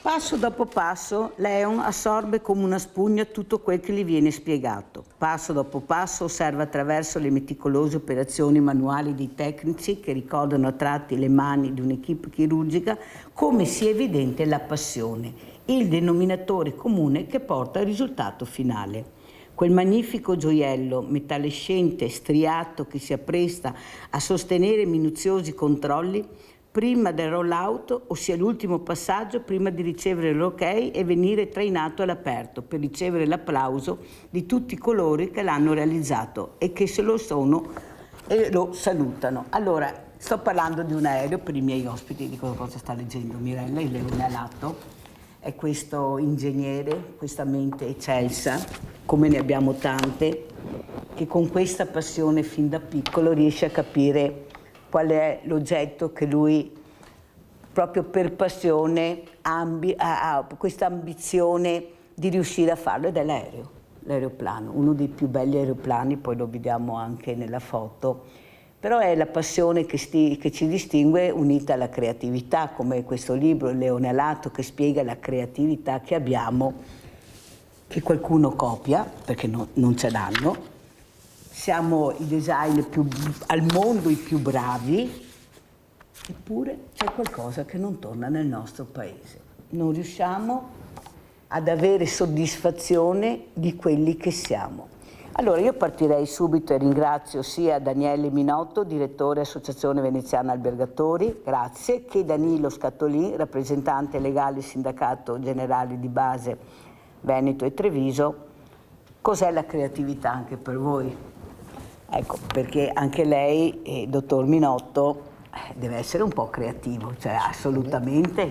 Passo dopo passo, Leon assorbe come una spugna tutto quel che gli viene spiegato. Passo dopo passo osserva attraverso le meticolose operazioni manuali dei tecnici che ricordano a tratti le mani di un'equipe chirurgica come sia evidente la passione, il denominatore comune che porta al risultato finale. Quel magnifico gioiello metallescente, striato, che si appresta a sostenere minuziosi controlli prima del roll-out, ossia l'ultimo passaggio prima di ricevere l'ok e venire trainato all'aperto per ricevere l'applauso di tutti coloro che l'hanno realizzato e che se lo sono e lo salutano. Allora, sto parlando di un aereo per i miei ospiti, di cosa sta leggendo Mirella, il Leone Alato. È questo ingegnere, questa mente eccelsa, come ne abbiamo tante, che con questa passione fin da piccolo riesce a capire qual è l'oggetto che lui, proprio per passione, ha questa ambizione di riuscire a farlo, ed è l'aereo, l'aeroplano, uno dei più belli aeroplani, poi lo vediamo anche nella foto. Però è la passione che ci distingue, unita alla creatività, come questo libro, Il Leone Alato, che spiega la creatività che abbiamo, che qualcuno copia, perché non ce l'hanno. Siamo i designer al mondo i più bravi, eppure c'è qualcosa che non torna nel nostro paese. Non riusciamo ad avere soddisfazione di quelli che siamo. Allora io partirei subito e ringrazio sia Daniele Minotto, direttore Associazione Veneziana Albergatori, grazie, che Danilo Scattolin, rappresentante legale Sindacato Generale di Base Veneto e Treviso. Cos'è la creatività anche per voi? Ecco, perché anche lei, dottor Minotto, deve essere un po' creativo, cioè assolutamente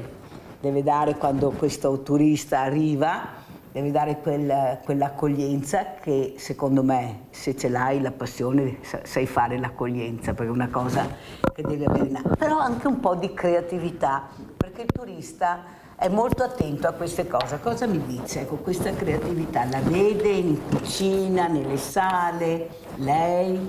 deve dare, quando questo turista arriva, deve dare quell'accoglienza che secondo me, se ce l'hai la passione, sai fare l'accoglienza, perché è una cosa che devi avere, però anche un po' di creatività, perché il turista è molto attento a queste cose. Cosa mi dice? Ecco, questa creatività la vede in cucina, nelle sale, lei?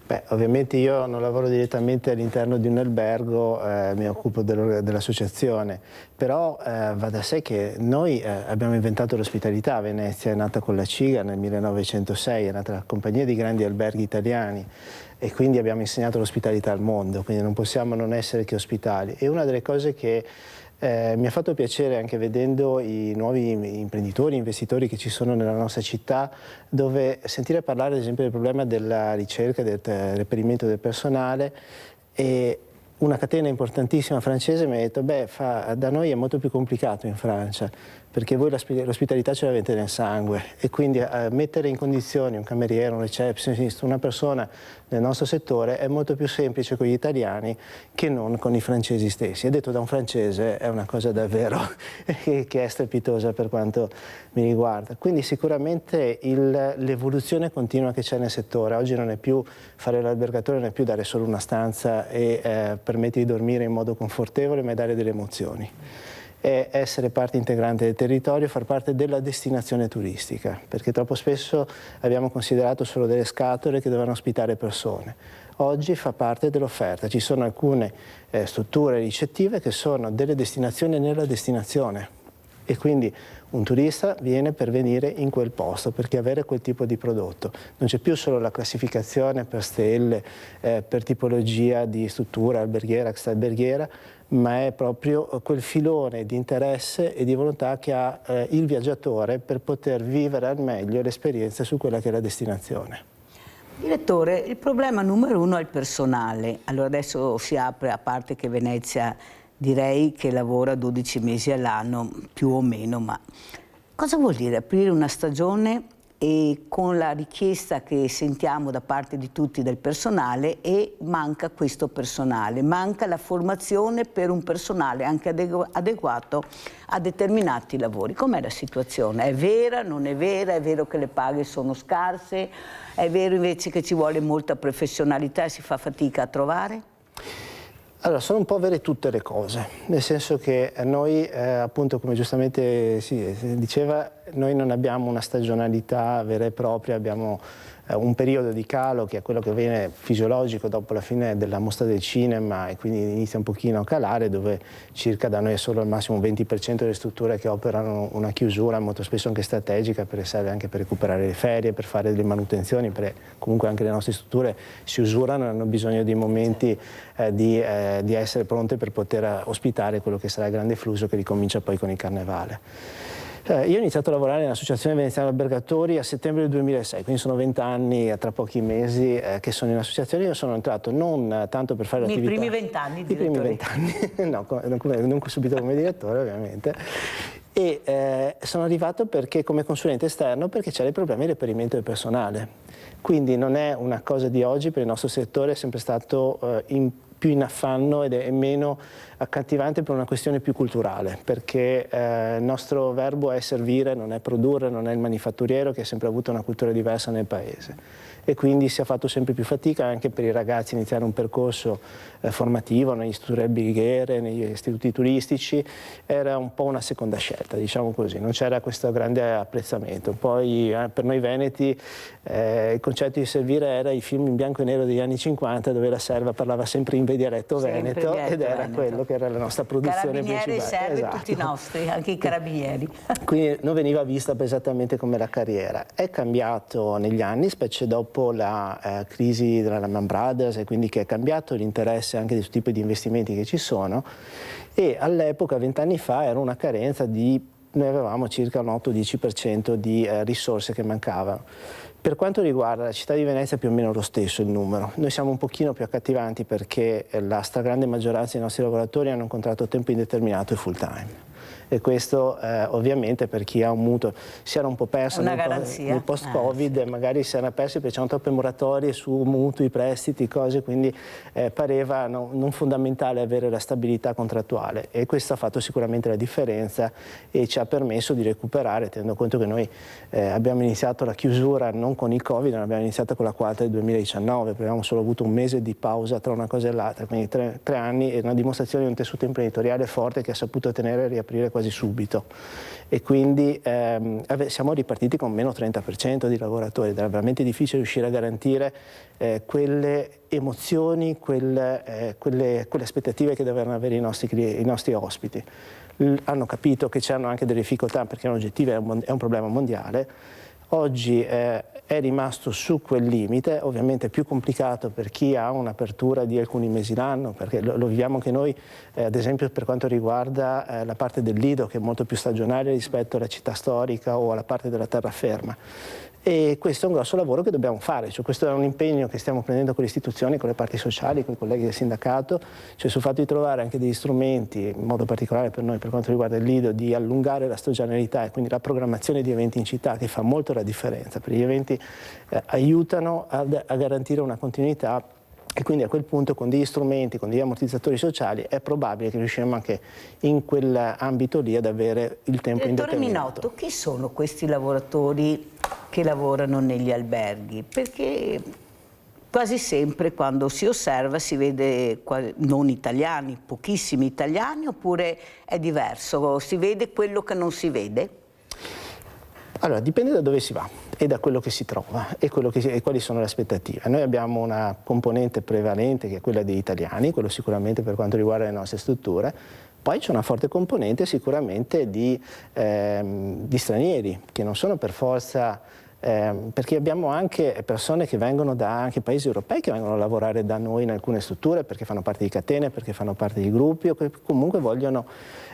Beh, ovviamente io non lavoro direttamente all'interno di un albergo, mi occupo dell'associazione, però va da sé che noi abbiamo inventato l'ospitalità a Venezia, è nata con la CIGA nel 1906, è nata la compagnia di grandi alberghi italiani e quindi abbiamo insegnato l'ospitalità al mondo, quindi non possiamo non essere che ospitali. E una delle cose che mi ha fatto piacere anche vedendo i nuovi imprenditori, investitori che ci sono nella nostra città, dove sentire parlare ad esempio del problema della ricerca, del reperimento del personale, e una catena importantissima francese mi ha detto beh, da noi è molto più complicato in Francia, perché voi l'ospitalità ce l'avete nel sangue e quindi mettere in condizioni un cameriere, un receptionist, una persona nel nostro settore è molto più semplice con gli italiani che non con i francesi stessi. E detto da un francese è una cosa davvero che è strepitosa per quanto mi riguarda. Quindi sicuramente l'evoluzione continua che c'è nel settore. Oggi non è più fare l'albergatore, non è più dare solo una stanza e permettere di dormire in modo confortevole, ma è dare delle emozioni. È essere parte integrante del territorio, far parte della destinazione turistica, perché troppo spesso abbiamo considerato solo delle scatole che dovevano ospitare persone. Oggi fa parte dell'offerta, ci sono alcune strutture ricettive che sono delle destinazioni nella destinazione e quindi un turista viene per venire in quel posto, perché avere quel tipo di prodotto. Non c'è più solo la classificazione per stelle, per tipologia di struttura alberghiera, extraalberghiera, ma è proprio quel filone di interesse e di volontà che ha il viaggiatore per poter vivere al meglio l'esperienza su quella che è la destinazione. Direttore, il problema numero uno è il personale. Allora adesso si apre, a parte che Venezia direi che lavora 12 mesi all'anno, più o meno, ma cosa vuol dire aprire una stagione e con la richiesta che sentiamo da parte di tutti del personale, e manca questo personale, manca la formazione per un personale anche adeguato a determinati lavori. Com'è la situazione? È vera, non è vera? È vero che le paghe sono scarse? È vero invece che ci vuole molta professionalità e si fa fatica a trovare? Allora, sono un po' vere tutte le cose, nel senso che noi, appunto, come giustamente si diceva, noi non abbiamo una stagionalità vera e propria, abbiamo un periodo di calo che è quello che viene fisiologico dopo la fine della mostra del cinema e quindi inizia un pochino a calare, dove circa da noi è solo al massimo un 20% delle strutture che operano una chiusura molto spesso anche strategica, perché serve anche per recuperare le ferie, per fare delle manutenzioni, perché comunque anche le nostre strutture si usurano e hanno bisogno di momenti di essere pronte per poter ospitare quello che sarà il grande flusso che ricomincia poi con il carnevale. Io ho iniziato a lavorare nell'Associazione Veneziana Albergatori a settembre del 2006, quindi sono 20 anni, tra pochi mesi, che sono in associazione. Io sono entrato non tanto per fare l'attività... I primi 20 anni, I primi 20 anni, no, non subito come direttore ovviamente. E sono arrivato perché come consulente esterno, perché c'era il problema di reperimento del personale. Quindi non è una cosa di oggi, per il nostro settore è sempre stato più in affanno ed è meno accattivante per una questione più culturale, perché il nostro verbo è servire, non è produrre, non è il manifatturiero che ha sempre avuto una cultura diversa nel paese. E quindi si è fatto sempre più fatica anche per i ragazzi iniziare un percorso formativo negli istituti alberghiere, negli istituti turistici, era un po' una seconda scelta, diciamo così, non c'era questo grande apprezzamento. Poi per noi veneti il concetto di servire era i film in bianco e nero degli anni 50 dove la serva parlava sempre in dialetto veneto ed era quello che era la nostra produzione principale. Carabinieri serve esatto. Tutti i nostri, anche i carabinieri. Quindi non veniva vista esattamente come la carriera. È cambiato negli anni, specie dopo la crisi della Lehman Brothers, e quindi che è cambiato l'interesse anche di questo tipo di investimenti che ci sono, e all'epoca, 20 anni fa, era una carenza di, noi avevamo circa un 8-10% di risorse che mancavano. Per quanto riguarda la città di Venezia è più o meno lo stesso il numero. Noi siamo un pochino più accattivanti perché la stragrande maggioranza dei nostri lavoratori hanno un contratto a tempo indeterminato e full time. E questo ovviamente per chi ha un mutuo si era un po' perso nel post-Covid, magari si era persi perché c'erano troppe moratorie su mutui, prestiti, cose, quindi pareva non fondamentale avere la stabilità contrattuale, e questo ha fatto sicuramente la differenza e ci ha permesso di recuperare, tenendo conto che noi abbiamo iniziato la chiusura non con il Covid, ma abbiamo iniziato con la quarta del 2019, perché avevamo solo avuto un mese di pausa tra una cosa e l'altra, quindi tre anni, e una dimostrazione di un tessuto imprenditoriale forte che ha saputo tenere e riaprire quasi subito, e quindi siamo ripartiti con meno 30% di lavoratori ed era veramente difficile riuscire a garantire quelle emozioni, quelle aspettative che dovevano avere i nostri ospiti. Hanno capito che c'erano anche delle difficoltà perché erano oggettive, è un problema mondiale. Oggi è rimasto su quel limite, ovviamente è più complicato per chi ha un'apertura di alcuni mesi l'anno, perché lo viviamo anche noi, ad esempio per quanto riguarda la parte del Lido, che è molto più stagionale rispetto alla città storica o alla parte della terraferma. E questo è un grosso lavoro che dobbiamo fare, cioè questo è un impegno che stiamo prendendo con le istituzioni, con le parti sociali, con i colleghi del sindacato, cioè sul fatto di trovare anche degli strumenti, in modo particolare per noi per quanto riguarda il Lido, di allungare la stagionalità e quindi la programmazione di eventi in città, che fa molto la differenza, perché gli eventi aiutano a garantire una continuità. E quindi a quel punto con degli strumenti, con degli ammortizzatori sociali è probabile che riusciremo anche in quell'ambito lì ad avere il tempo indeterminato. Direttore Minotto, chi sono questi lavoratori che lavorano negli alberghi? Perché quasi sempre quando si osserva si vede non italiani, pochissimi italiani, oppure è diverso, si vede quello che non si vede? Allora, dipende da dove si va e da quello che si trova e quali sono le aspettative. Noi abbiamo una componente prevalente che è quella degli italiani, quello sicuramente per quanto riguarda le nostre strutture. Poi c'è una forte componente sicuramente di stranieri, che non sono per forza, perché abbiamo anche persone che vengono da anche paesi europei che vengono a lavorare da noi in alcune strutture perché fanno parte di catene, perché fanno parte di gruppi o che comunque vogliono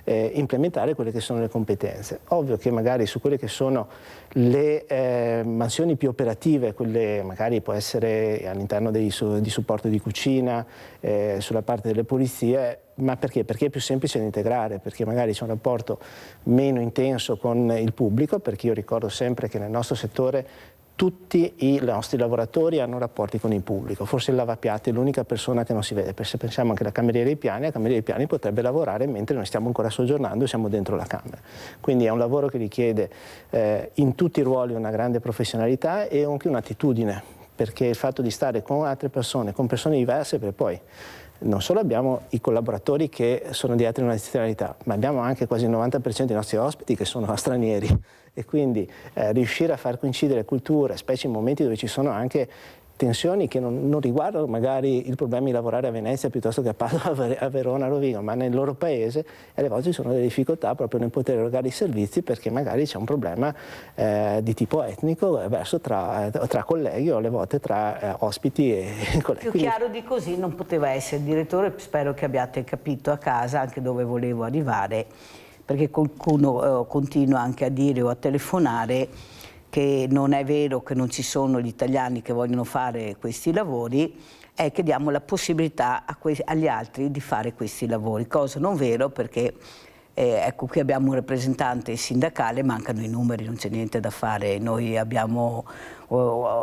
implementare quelle che sono le competenze. Ovvio che magari su quelle che sono le mansioni più operative, quelle magari può essere all'interno di supporto di cucina, sulla parte delle pulizie, ma perché? Perché è più semplice da integrare, perché magari c'è un rapporto meno intenso con il pubblico, perché io ricordo sempre che nel nostro settore tutti i nostri lavoratori hanno rapporti con il pubblico, forse il lavapiatti è l'unica persona che non si vede, se pensiamo anche alla cameriera dei piani potrebbe lavorare mentre noi stiamo ancora soggiornando e siamo dentro la camera. Quindi è un lavoro che richiede in tutti i ruoli una grande professionalità e anche un'attitudine, perché il fatto di stare con altre persone, con persone diverse, per poi non solo abbiamo i collaboratori che sono di altre nazionalità, ma abbiamo anche quasi il 90% dei nostri ospiti che sono stranieri, e quindi riuscire a far coincidere culture, specie in momenti dove ci sono anche tensioni che non riguardano magari il problema di lavorare a Venezia piuttosto che a Padova, a Verona, a Rovigo, ma nel loro paese, e alle volte ci sono delle difficoltà proprio nel poter erogare i servizi perché magari c'è un problema di tipo etnico tra colleghi o alle volte tra ospiti e colleghi. Più chiaro di così non poteva essere. Direttore, spero che abbiate capito a casa anche dove volevo arrivare, perché qualcuno continua anche a dire o a telefonare che non è vero che non ci sono gli italiani che vogliono fare questi lavori, è che diamo la possibilità agli altri di fare questi lavori, cosa non vero, perché ecco, qui abbiamo un rappresentante sindacale, mancano i numeri, non c'è niente da fare. Noi abbiamo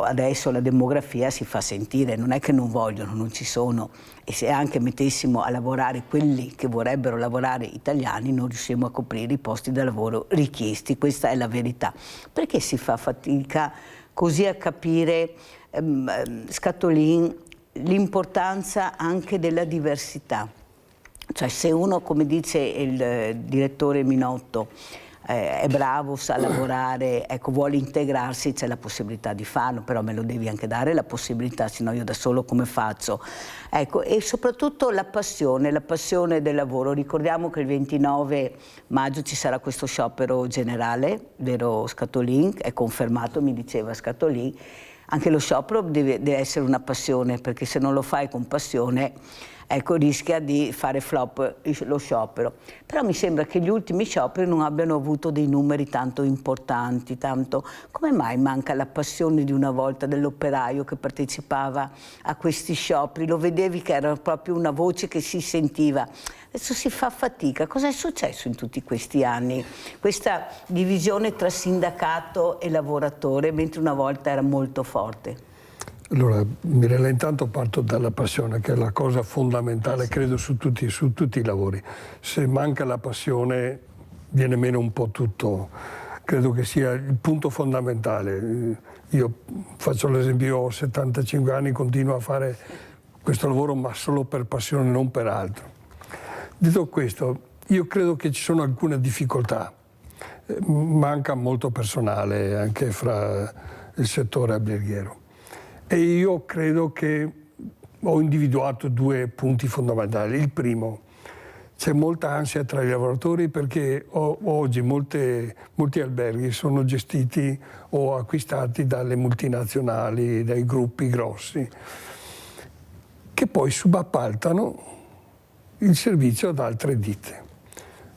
adesso la demografia si fa sentire, non è che non vogliono, non ci sono, e se anche mettessimo a lavorare quelli che vorrebbero lavorare italiani non riusciamo a coprire i posti di lavoro richiesti, questa è la verità. Perché si fa fatica così a capire, Scatolin, l'importanza anche della diversità? Cioè, se uno, come dice il direttore Minotto, è bravo, sa lavorare, ecco, vuole integrarsi, c'è la possibilità di farlo, però me lo devi anche dare la possibilità, sennò io da solo come faccio? Ecco, e soprattutto la passione del lavoro. Ricordiamo che il 29 maggio ci sarà questo sciopero generale, vero Scatolin? È confermato, mi diceva Scatolin. Anche lo sciopero deve essere una passione, perché se non lo fai con passione, ecco, rischia di fare flop lo sciopero. Però mi sembra che gli ultimi scioperi non abbiano avuto dei numeri tanto importanti, come mai manca la passione di una volta dell'operaio che partecipava a questi scioperi? Lo vedevi che era proprio una voce che si sentiva. Adesso si fa fatica. Cosa è successo in tutti questi anni? Questa divisione tra sindacato e lavoratore, mentre una volta era molto forte. Allora, Mirella, intanto parto dalla passione, che è la cosa fondamentale, credo, su tutti i lavori. Se manca la passione viene meno un po' tutto. Credo che sia il punto fondamentale. Io faccio l'esempio, ho 75 anni, continuo a fare questo lavoro, ma solo per passione, non per altro. Detto questo, io credo che ci sono alcune difficoltà. Manca molto personale anche fra il settore alberghiero. E io credo che ho individuato due punti fondamentali. Il primo, c'è molta ansia tra i lavoratori perché oggi molti alberghi sono gestiti o acquistati dalle multinazionali, dai gruppi grossi, che poi subappaltano il servizio ad altre ditte.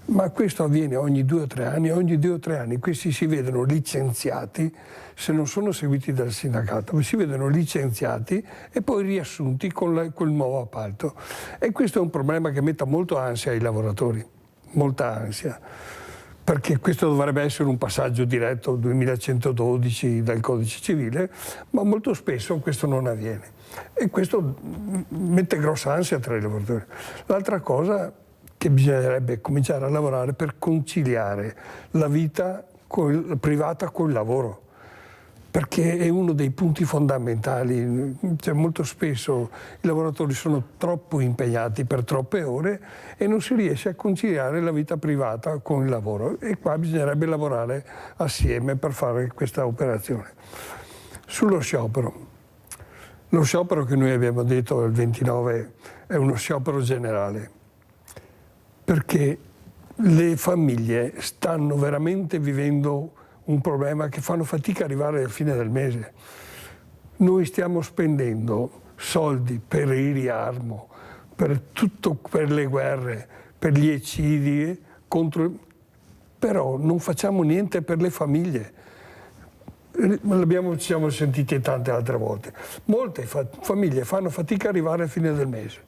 Ma questo avviene ogni 2 o 3 anni, ogni 2 o 3 anni questi si vedono licenziati, se non sono seguiti dal sindacato, si vedono licenziati e poi riassunti con quel nuovo appalto. E questo è un problema che mette molto ansia ai lavoratori, molta ansia, perché questo dovrebbe essere un passaggio diretto 2112 dal Codice Civile, ma molto spesso questo non avviene. E questo mette grossa ansia tra i lavoratori. L'altra cosa che bisognerebbe cominciare a lavorare per conciliare la vita privata col lavoro, perché è uno dei punti fondamentali. Cioè, molto spesso i lavoratori sono troppo impegnati per troppe ore e non si riesce a conciliare la vita privata con il lavoro, e qua bisognerebbe lavorare assieme per fare questa operazione. Sullo sciopero. Lo sciopero che noi abbiamo detto il 29 è uno sciopero generale, perché le famiglie stanno veramente vivendo un problema che fanno fatica ad arrivare alla fine del mese. Noi stiamo spendendo soldi per il riarmo, per le guerre, per gli eccidi, però non facciamo niente per le famiglie. Ci siamo sentiti tante altre volte. Molte famiglie fanno fatica ad arrivare alla fine del mese.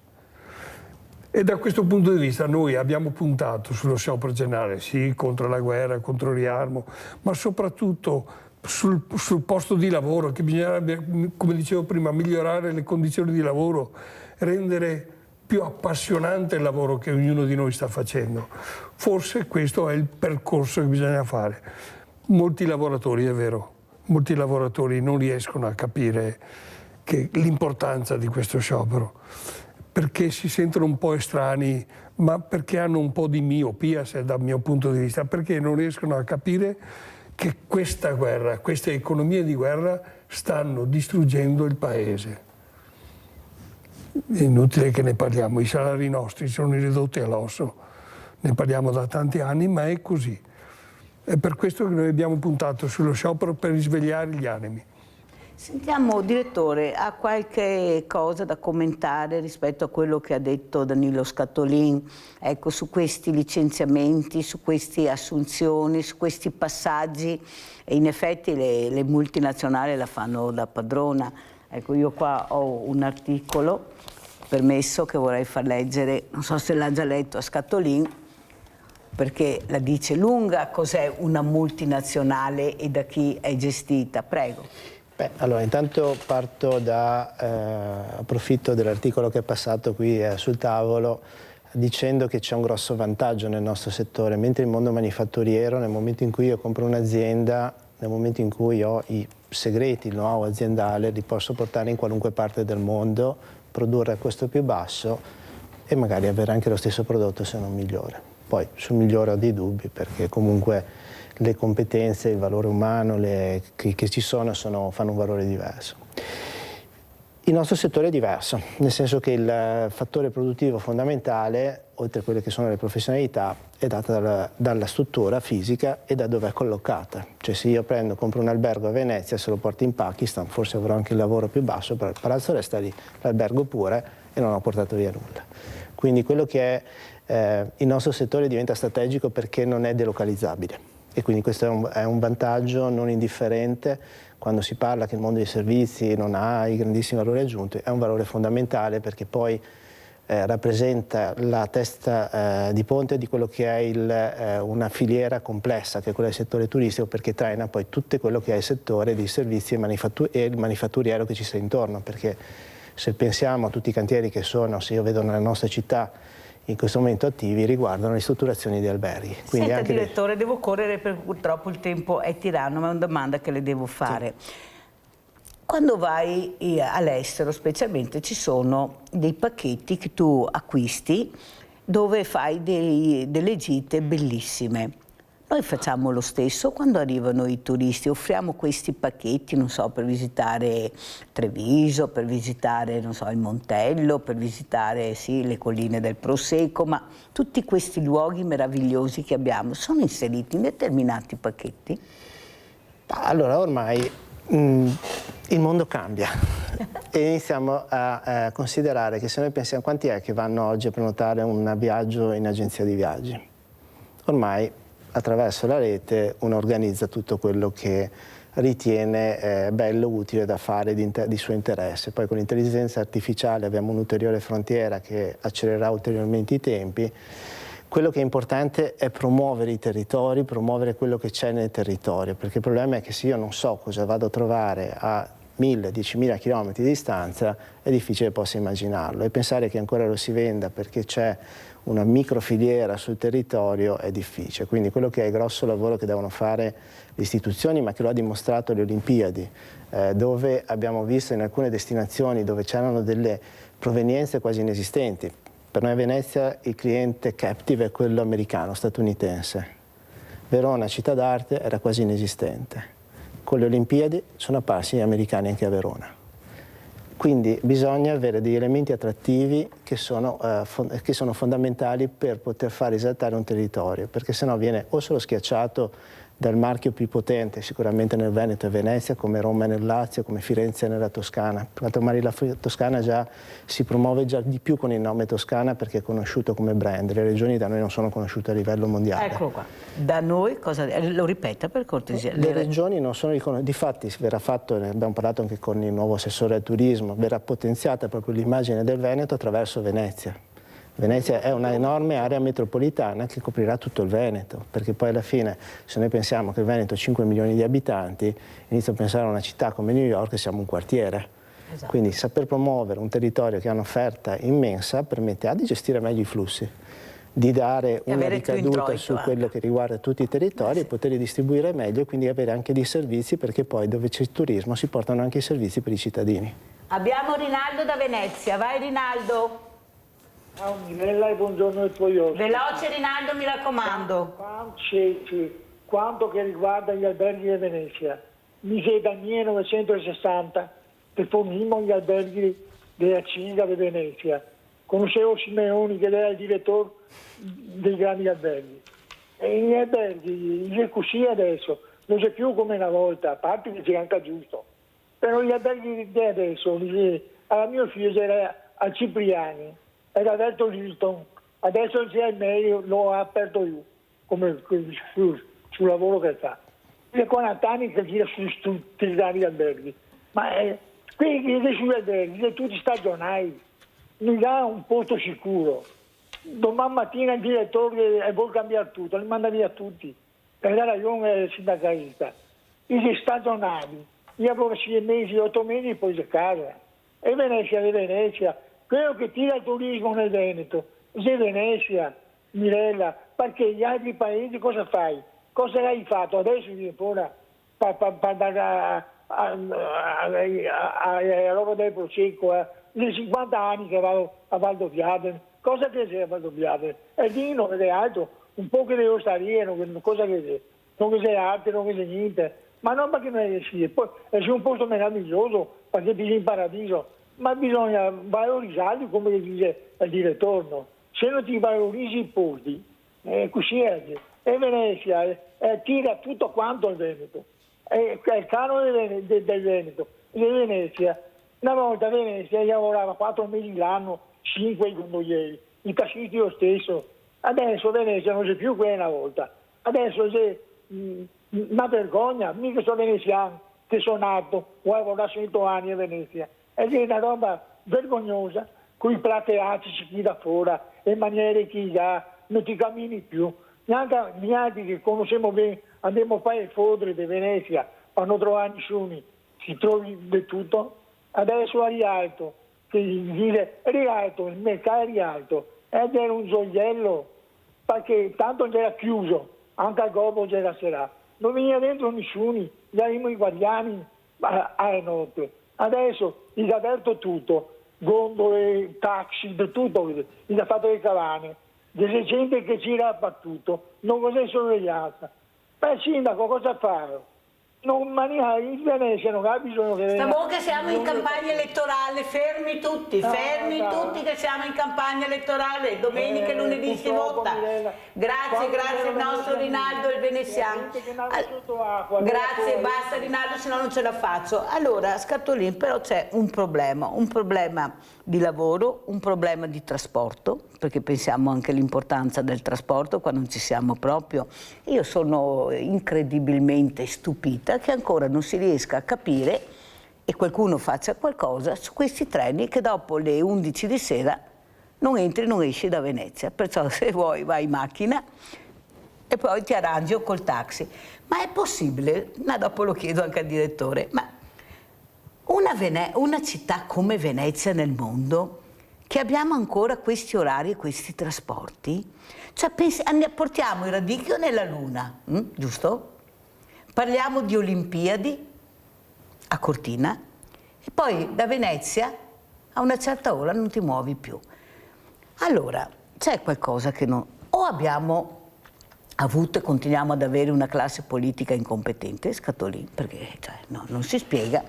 E da questo punto di vista noi abbiamo puntato sullo sciopero generale, sì, contro la guerra, contro il riarmo, ma soprattutto sul posto di lavoro, che bisognerebbe, come dicevo prima, migliorare le condizioni di lavoro, rendere più appassionante il lavoro che ognuno di noi sta facendo. Forse questo è il percorso che bisogna fare. Molti lavoratori, è vero, molti lavoratori non riescono a capire l'importanza di questo sciopero. perché si sentono un po' estranei, ma perché hanno un po' di miopia, se dal mio punto di vista, perché non riescono a capire che questa guerra, queste economie di guerra stanno distruggendo il paese. È inutile che ne parliamo, i salari nostri sono ridotti all'osso, ne parliamo da tanti anni, ma è così. È per questo che noi abbiamo puntato sullo sciopero per risvegliare gli animi. Sentiamo, direttore, ha qualche cosa da commentare rispetto a quello che ha detto Danilo Scatolin, ecco, su questi licenziamenti, su queste assunzioni, su questi passaggi? E in effetti le multinazionali la fanno da padrona. Ecco, io qua ho un articolo permesso che vorrei far leggere, non so se l'ha già letto a Scatolin, perché la dice lunga cos'è una multinazionale e da chi è gestita. Prego. Beh, allora intanto parto approfitto dell'articolo che è passato qui sul tavolo dicendo che c'è un grosso vantaggio nel nostro settore, mentre il mondo manifatturiero, nel momento in cui io compro un'azienda, nel momento in cui ho i segreti, il know-how aziendale, li posso portare in qualunque parte del mondo, produrre a costo più basso e magari avere anche lo stesso prodotto se non migliore. Poi sul migliore ho dei dubbi perché comunque le competenze, il valore umano che ci sono fanno un valore diverso. Il nostro settore è diverso, nel senso che il fattore produttivo fondamentale, oltre a quelle che sono le professionalità, è data dalla struttura fisica e da dove è collocata. Cioè se io compro un albergo a Venezia, se lo porto in Pakistan, forse avrò anche il lavoro più basso, però il palazzo resta lì, l'albergo pure, e non ho portato via nulla. Quindi quello che è il nostro settore diventa strategico perché non è delocalizzabile. E quindi questo è un vantaggio non indifferente quando si parla che il mondo dei servizi non ha i grandissimi valori aggiunti, è un valore fondamentale perché poi rappresenta la testa di ponte di quello che è una filiera complessa che è quella del settore turistico, perché traina poi tutto quello che è il settore dei servizi e il manifatturiero che ci sta intorno, perché se pensiamo a tutti i cantieri che sono, se io vedo nella nostra città in questo momento attivi, riguardano le strutturazioni di alberghi. Quindi senta, anche direttore, devo correre perché purtroppo il tempo è tiranno, ma è una domanda che le devo fare. Sì. Quando vai all'estero specialmente ci sono dei pacchetti che tu acquisti dove fai delle gite bellissime. Noi facciamo lo stesso quando arrivano i turisti, offriamo questi pacchetti, non so, per visitare Treviso, per visitare, non so, il Montello, per visitare, sì, le colline del Prosecco, ma tutti questi luoghi meravigliosi che abbiamo sono inseriti in determinati pacchetti? Allora, ormai il mondo cambia e iniziamo a considerare che se noi pensiamo quanti è che vanno oggi a prenotare un viaggio in agenzia di viaggi, ormai attraverso la rete uno organizza tutto quello che ritiene bello, utile da fare di suo interesse. Poi con l'intelligenza artificiale abbiamo un'ulteriore frontiera che accelererà ulteriormente i tempi. Quello che è importante è promuovere i territori, promuovere quello che c'è nel territorio, perché il problema è che se io non so cosa vado a trovare a 1000-10.000 km di distanza è difficile possa immaginarlo, e pensare che ancora lo si venda perché c'è una microfiliera sul territorio è difficile. Quindi quello che è il grosso lavoro che devono fare le istituzioni, ma che lo ha dimostrato le Olimpiadi, dove abbiamo visto in alcune destinazioni dove c'erano delle provenienze quasi inesistenti. Per noi a Venezia il cliente captive è quello americano, statunitense. Verona, città d'arte, era quasi inesistente. Con le Olimpiadi sono apparsi gli americani anche a Verona. Quindi bisogna avere degli elementi attrattivi che sono fondamentali per poter far esaltare un territorio, perché sennò viene o solo schiacciato dal marchio più potente, sicuramente nel Veneto e Venezia, come Roma e nel Lazio, come Firenze e nella Toscana. Per quanto riguarda la Toscana già si promuove già di più con il nome Toscana perché è conosciuto come brand. Le regioni da noi non sono conosciute a livello mondiale. Eccolo qua. Da noi cosa? Lo ripeta per cortesia. Le regioni non sono riconosciute. Difatti verrà fatto, ne abbiamo parlato anche con il nuovo assessore al turismo, verrà potenziata proprio l'immagine del Veneto attraverso Venezia. Venezia è una enorme area metropolitana che coprirà tutto il Veneto, perché poi alla fine, se noi pensiamo che il Veneto ha 5 milioni di abitanti, inizio a pensare a una città come New York e siamo un quartiere. Esatto. Quindi saper promuovere un territorio che ha un'offerta immensa permette di gestire meglio i flussi, di dare una ricaduta su quello che riguarda tutti i territori e poterli distribuire meglio, e quindi avere anche dei servizi, perché poi dove c'è il turismo si portano anche i servizi per i cittadini. Abbiamo Rinaldo da Venezia, vai Rinaldo! Ciao Mirella e buongiorno ai tuoi ospiti. Veloce Rinaldo, mi raccomando. Quanto che riguarda gli alberghi di Venezia, mise dal 1960 che fornimmo gli alberghi della Cinga di Venezia. Conoscevo Simeoni che era il direttore dei grandi alberghi. E gli alberghi, così adesso, non c'è più come una volta, a parte che c'è anche giusto. Però gli alberghi di adesso, alla mio figlio era al Cipriani, era aperto l'Hilton, adesso c'è il meglio, lo ha aperto io, come sul lavoro che fa. È 40 anni che gira su tutti i grandi alberghi, ma qui sugli alberghi, sono tutti stagionali, mi dà un posto sicuro. Domani mattina il direttore vuole cambiare tutto, li manda via tutti, per la ragione del sindacalista. I stagionali, io avevo 6 mesi, 8 mesi, poi di casa. E Venezia, quello che tira il turismo nel Veneto, se Venezia, Mirella, perché gli altri paesi cosa fai? Cosa hai fatto? Adesso vieni fuori per andare a roba del Prosecco, nei 50 anni che vado a Valdobbiadene, cosa che c'è a Valdobbiadene? E lì non vede altro, un po' che devo stare, cosa che c'è? Non che c'è arte, non che c'è niente, ma non perché non è sì, poi è un posto meraviglioso, perché vivi in paradiso, ma bisogna valorizzarli come dice il direttore, no? Se non ti valorizzi i posti, così è. E Venezia tira tutto quanto il Veneto, è il canone del Veneto. E Venezia, una volta a Venezia lavorava 4 mesi l'anno, 5 i gondolieri, i tassisti lo stesso. Adesso Venezia non c'è più quella una volta, adesso c'è una vergogna, mica sono veneziano, che sono nato, ho lavorato 100 anni a Venezia, ed è una roba vergognosa, con i plateatici chi da fuori, le maniere chi ha, non ti cammini più. Neanche che conosciamo bene, andiamo a fare il fodre di Venezia, per non trovare nessuno, si trovi di tutto. Adesso è rialto, che dire, è rialto, il mercato è rialto, ed era un gioiello, perché tanto era chiuso, anche al Gobo c'era sera, non veniva dentro nessuno, gli avevamo i guardiani alla notte. Adesso gli ha aperto tutto, gondole, taxi, di tutto, gli ha fatto le cavanne, delle gente che gira per tutto, non c'è sorveglianza. Ma il sindaco cosa fa? Non mania, in Venezia non ha bisogno che... Sta buono che siamo in campagna elettorale, fermi tutti, tutti che siamo in campagna elettorale, domenica e lunedì si vota. Grazie il nostro Rinaldo, il veneziano. Grazie, basta Rinaldo, se no non ce la faccio. Allora, Scattolin, però c'è un problema di lavoro, un problema di trasporto, perché pensiamo anche all'importanza del trasporto qua non ci siamo proprio. Io sono incredibilmente stupita che ancora non si riesca a capire e qualcuno faccia qualcosa su questi treni che dopo le 11 di sera non entri, non esci da Venezia. Perciò se vuoi vai in macchina e poi ti arrangi o col taxi. Ma è possibile? Ma dopo lo chiedo anche al direttore. Ma una città come Venezia nel mondo, che abbiamo ancora questi orari e questi trasporti? Cioè portiamo il radicchio nella Luna, giusto? Parliamo di Olimpiadi a Cortina e poi da Venezia a una certa ora non ti muovi più. Allora, c'è qualcosa che non... O abbiamo avuto e continuiamo ad avere una classe politica incompetente, Scattolin, perché non si spiega.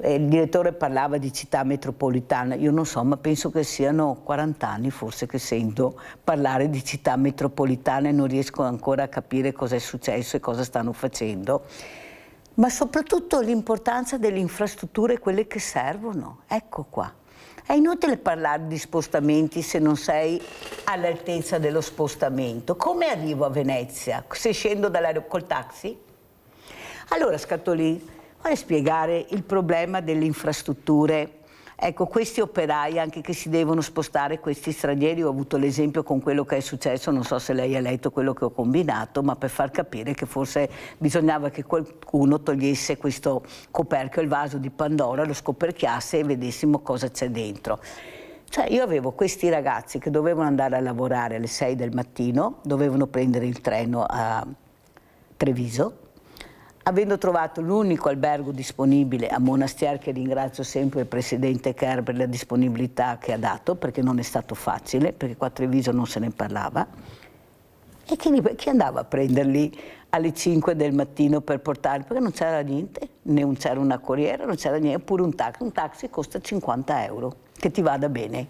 Il direttore parlava di città metropolitana, io non so, ma penso che siano 40 anni forse che sento parlare di città metropolitana e non riesco ancora a capire cosa è successo e cosa stanno facendo. Ma soprattutto l'importanza delle infrastrutture, quelle che servono, ecco qua. È inutile parlare di spostamenti se non sei all'altezza dello spostamento. Come arrivo a Venezia? Se scendo col taxi? Allora, Scattolin, vuole spiegare il problema delle infrastrutture? Ecco, questi operai anche che si devono spostare, questi stranieri, ho avuto l'esempio con quello che è successo, non so se lei ha letto quello che ho combinato, ma per far capire che forse bisognava che qualcuno togliesse questo coperchio, il vaso di Pandora, lo scoperchiasse e vedessimo cosa c'è dentro. Cioè io avevo questi ragazzi che dovevano andare a lavorare alle 6 del mattino, dovevano prendere il treno a Treviso, avendo trovato l'unico albergo disponibile a Monastier, che ringrazio sempre il presidente Kerr per la disponibilità che ha dato, perché non è stato facile, perché qua a Treviso non se ne parlava, e chi andava a prenderli alle 5 del mattino per portarli? Perché non c'era niente, non c'era una corriera, non c'era niente, pure un taxi costa 50 euro, che ti vada bene.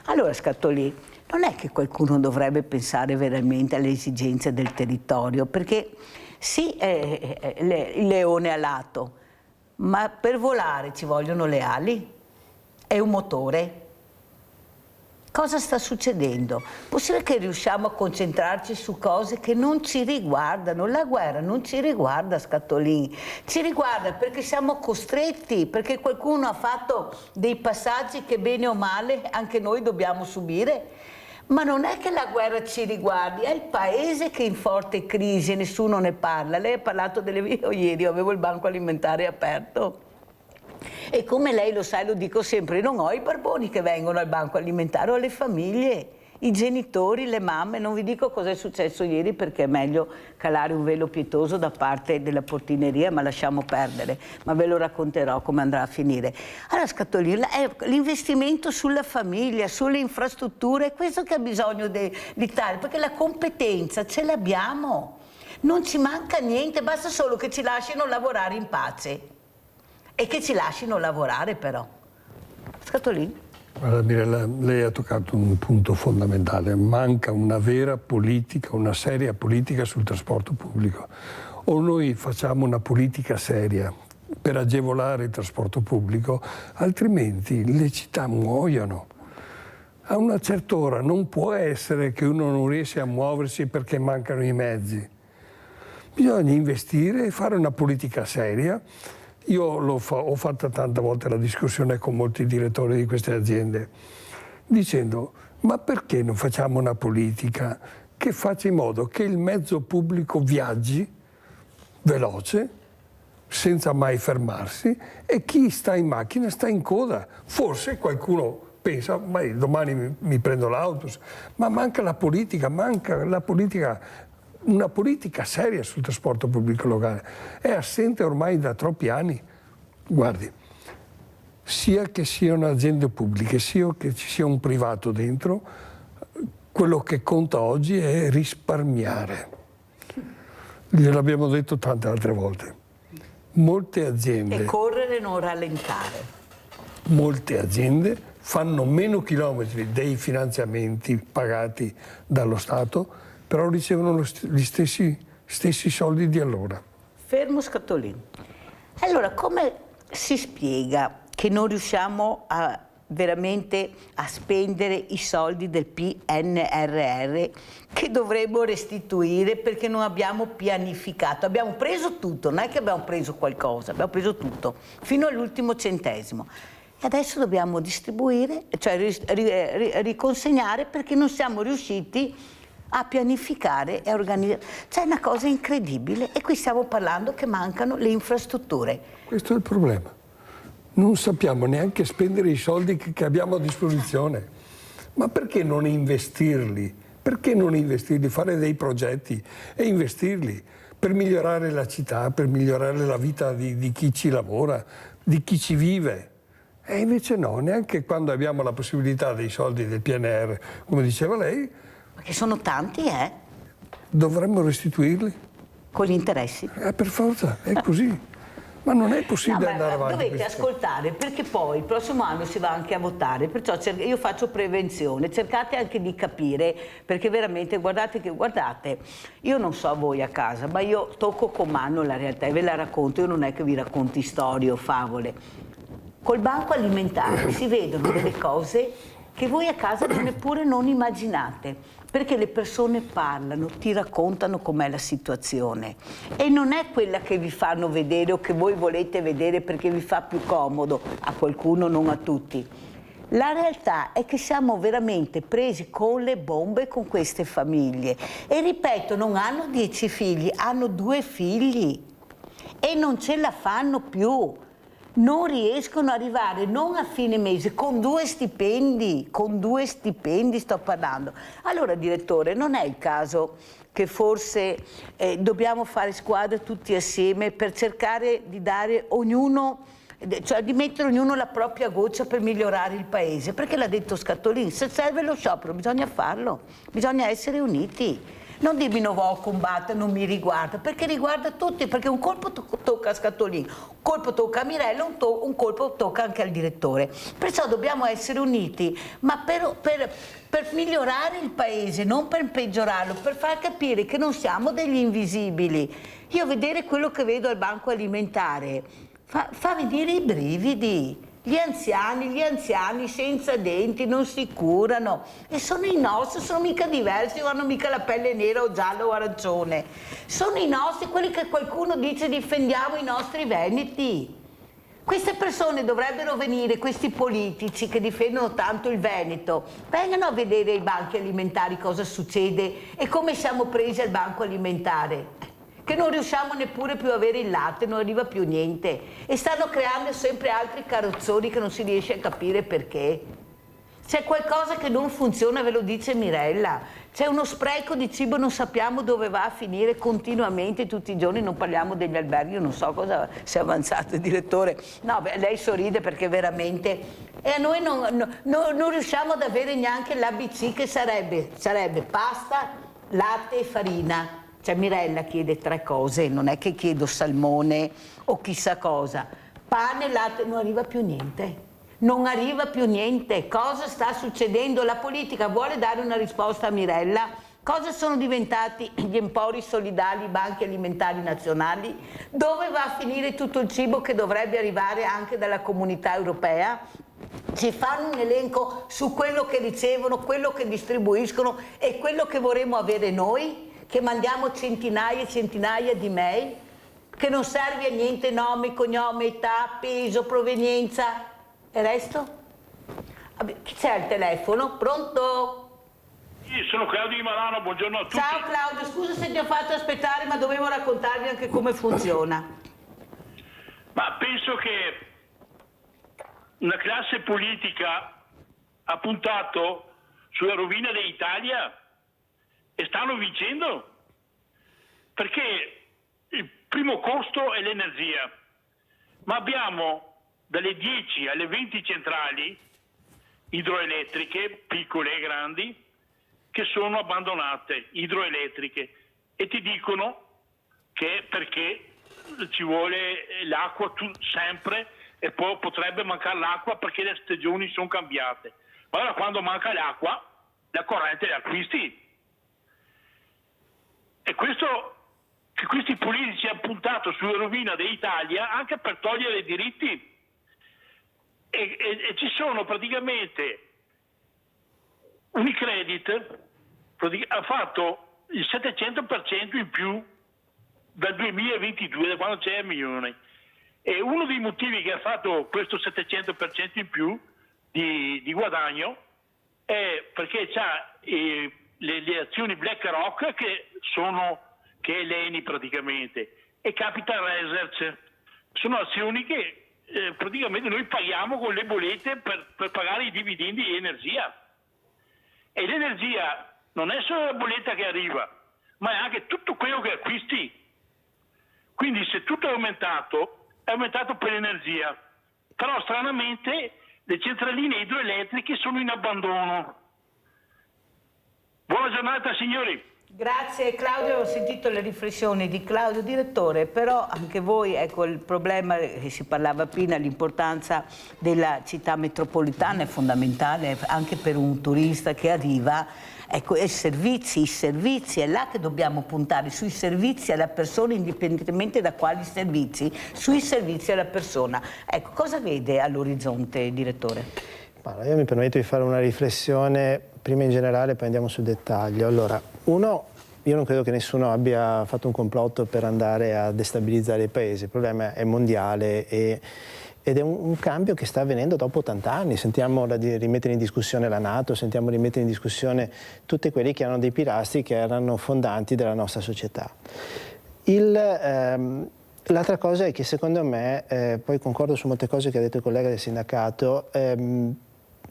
Allora scatto lì, non è che qualcuno dovrebbe pensare veramente alle esigenze del territorio, perché sì, il leone è alato, ma per volare ci vogliono le ali e un motore. Cosa sta succedendo? Possibile che riusciamo a concentrarci su cose che non ci riguardano? La guerra non ci riguarda, Scattolini, ci riguarda perché siamo costretti, perché qualcuno ha fatto dei passaggi che bene o male anche noi dobbiamo subire. Ma non è che la guerra ci riguardi, è il paese che è in forte crisi e nessuno ne parla. Lei ha parlato delle... Io ieri avevo il banco alimentare aperto. E come lei lo sa, e lo dico sempre, non ho i barboni che vengono al banco alimentare, ho le famiglie, i genitori, le mamme. Non vi dico cosa è successo ieri perché è meglio calare un velo pietoso da parte della portineria, ma lasciamo perdere, ma ve lo racconterò come andrà a finire. Allora Scattolini, l'investimento sulla famiglia, sulle infrastrutture, è questo che ha bisogno l'Italia, perché la competenza ce l'abbiamo, non ci manca niente, basta solo che ci lasciano lavorare in pace. E che ci lasciano lavorare però. Scattolini? Guarda Mirella, lei ha toccato un punto fondamentale. Manca una vera politica, una seria politica sul trasporto pubblico. O noi facciamo una politica seria per agevolare il trasporto pubblico, altrimenti le città muoiono. A una certa ora non può essere che uno non riesce a muoversi perché mancano i mezzi. Bisogna investire e fare una politica seria. Io ho fatto tante volte la discussione con molti direttori di queste aziende, dicendo: ma perché non facciamo una politica che faccia in modo che il mezzo pubblico viaggi veloce, senza mai fermarsi, e chi sta in macchina sta in coda? Forse qualcuno pensa: ma domani mi prendo l'autobus, ma manca la politica, una politica seria sul trasporto pubblico locale. È assente ormai da troppi anni. Guardi, sia che siano aziende pubbliche, sia che ci sia un privato dentro, quello che conta oggi è risparmiare. Gliel'abbiamo detto tante altre volte. Molte aziende... E correre, non rallentare. Molte aziende fanno meno chilometri dei finanziamenti pagati dallo Stato, però ricevono gli stessi soldi di allora. Fermo Scattolini. Allora, come si spiega che non riusciamo veramente a spendere i soldi del PNRR che dovremmo restituire perché non abbiamo pianificato? Abbiamo preso tutto, non è che abbiamo preso qualcosa, abbiamo preso tutto, fino all'ultimo centesimo. E adesso dobbiamo distribuire, cioè riconsegnare, perché non siamo riusciti a pianificare e a organizzare. C'è una cosa incredibile, e qui stiamo parlando che mancano le infrastrutture. Questo è il problema. Non sappiamo neanche spendere i soldi che abbiamo a disposizione. Ma perché non investirli? Perché non investirli? Fare dei progetti e investirli per migliorare la città, per migliorare la vita di chi ci lavora, di chi ci vive. E invece no, neanche quando abbiamo la possibilità dei soldi del PNR, come diceva lei, Ma che sono tanti, dovremmo restituirli. Con gli interessi. Per forza, è così. Ma non è possibile andare avanti. Dovete ascoltare, perché poi il prossimo anno si va anche a votare, perciò io faccio prevenzione, cercate anche di capire, perché veramente guardate, io non so voi a casa, ma io tocco con mano la realtà e ve la racconto. Io non è che vi racconti storie o favole. Col banco alimentare si vedono delle cose che voi a casa neppure non immaginate, perché le persone parlano, ti raccontano com'è la situazione, e non è quella che vi fanno vedere o che voi volete vedere perché vi fa più comodo, a qualcuno, non a tutti. La realtà è che siamo veramente presi con le bombe con queste famiglie, e ripeto, non hanno 10 figli, hanno 2 figli e non ce la fanno più. Non riescono ad arrivare non a fine mese, con 2 stipendi sto parlando. Allora, direttore, non è il caso che forse dobbiamo fare squadra tutti assieme per cercare di dare ognuno, cioè di mettere ognuno la propria goccia per migliorare il paese, perché l'ha detto Scatolin, se serve lo sciopero bisogna farlo, bisogna essere uniti. Non dirmi non vo' a combattere, non mi riguarda, perché riguarda tutti, perché un colpo tocca a Scatolin, un colpo tocca a Mirella, un colpo tocca anche al direttore. Perciò dobbiamo essere uniti, ma per migliorare il paese, non per peggiorarlo, per far capire che non siamo degli invisibili. Io vedere quello che vedo al banco alimentare fa venire i brividi. Gli anziani senza denti non si curano e sono i nostri, sono mica diversi, non hanno mica la pelle nera o gialla o arancione. Sono i nostri, quelli che qualcuno dice difendiamo i nostri veneti. Queste persone dovrebbero venire, questi politici che difendono tanto il Veneto, vengano a vedere ai banchi alimentari cosa succede e come siamo presi al banco alimentare. Che non riusciamo neppure più a avere il latte, non arriva più niente e stanno creando sempre altri carrozzoni che non si riesce a capire perché. C'è qualcosa che non funziona, ve lo dice Mirella, c'è uno spreco di cibo, non sappiamo dove va a finire continuamente, tutti i giorni, non parliamo degli alberghi, io non so cosa sia avanzato il direttore, no, beh, lei sorride perché veramente, e a noi non riusciamo ad avere neanche l'ABC che sarebbe pasta, latte e farina. Cioè Mirella chiede 3 cose, non è che chiedo salmone o chissà cosa. Pane, latte, non arriva più niente. Non arriva più niente. Cosa sta succedendo? La politica vuole dare una risposta a Mirella? Cosa sono diventati gli empori solidali, i banchi alimentari nazionali? Dove va a finire tutto il cibo che dovrebbe arrivare anche dalla comunità europea? Ci fanno un elenco su quello che ricevono, quello che distribuiscono e quello che vorremmo avere noi? Che mandiamo centinaia e centinaia di mail, che non serve a niente, nome, cognome, età, peso, provenienza e resto? Vabbè, chi c'è al telefono? Pronto? Sì, sono Claudio Di Milano, buongiorno a tutti. Ciao Claudio, scusa se ti ho fatto aspettare, ma dovevo raccontarvi anche come funziona. Ma penso che una classe politica ha puntato sulla rovina dell'Italia e stanno vincendo, perché il primo costo è l'energia, ma abbiamo dalle 10 alle 20 centrali idroelettriche, piccole e grandi, che sono abbandonate, idroelettriche, e ti dicono che perché ci vuole l'acqua sempre e poi potrebbe mancare l'acqua perché le stagioni sono cambiate. Ma allora quando manca l'acqua, la corrente le acquisti. E questo, che questi politici hanno puntato sulla rovina dell'Italia anche per togliere i diritti e ci sono praticamente Unicredit ha fatto il 700% in più dal 2022, da quando c'è il milione, e uno dei motivi che ha fatto questo 700% in più di guadagno è perché c'ha le azioni BlackRock che è l'ENI praticamente, e Capital Research. Sono azioni che praticamente noi paghiamo con le bollette per pagare i dividendi di energia. E l'energia non è solo la bolletta che arriva, ma è anche tutto quello che acquisti. Quindi se tutto è aumentato per l'energia. Però stranamente le centraline idroelettriche sono in abbandono. Buona giornata signori. Grazie Claudio, ho sentito le riflessioni di Claudio direttore, però anche voi, ecco, il problema che si parlava prima, l'importanza della città metropolitana è fondamentale anche per un turista che arriva, ecco, e i servizi, è là che dobbiamo puntare, sui servizi alla persona, indipendentemente da quali servizi, sui servizi alla persona. Ecco, cosa vede all'orizzonte, direttore? Allora, io mi permetto di fare una riflessione prima in generale, poi andiamo sul dettaglio. Allora, io non credo che nessuno abbia fatto un complotto per andare a destabilizzare il paese, il problema è mondiale ed è un cambio che sta avvenendo dopo 80 anni. Sentiamo rimettere in discussione la NATO, sentiamo rimettere in discussione tutti quelli che erano dei pilastri che erano fondanti della nostra società. L'altra cosa è che secondo me, poi concordo su molte cose che ha detto il collega del sindacato,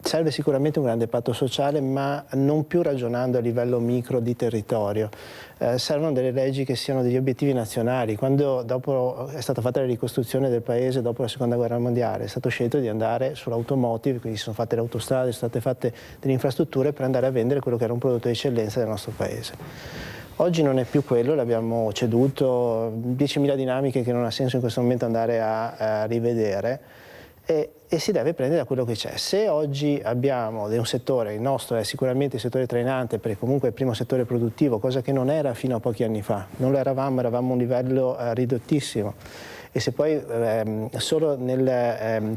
serve sicuramente un grande patto sociale, ma non più ragionando a livello micro di territorio. Servono delle leggi che siano degli obiettivi nazionali. Quando dopo è stata fatta la ricostruzione del paese dopo la seconda guerra mondiale, è stato scelto di andare sull'automotive, quindi si sono fatte le autostrade, sono state fatte delle infrastrutture per andare a vendere quello che era un prodotto di eccellenza del nostro paese. Oggi non è più quello, l'abbiamo ceduto, 10.000 dinamiche che non ha senso in questo momento andare a rivedere. E si deve prendere da quello che c'è. Se oggi abbiamo un settore, il nostro è sicuramente il settore trainante, perché comunque è il primo settore produttivo, cosa che non era fino a pochi anni fa, non lo eravamo a un livello ridottissimo. E se poi solo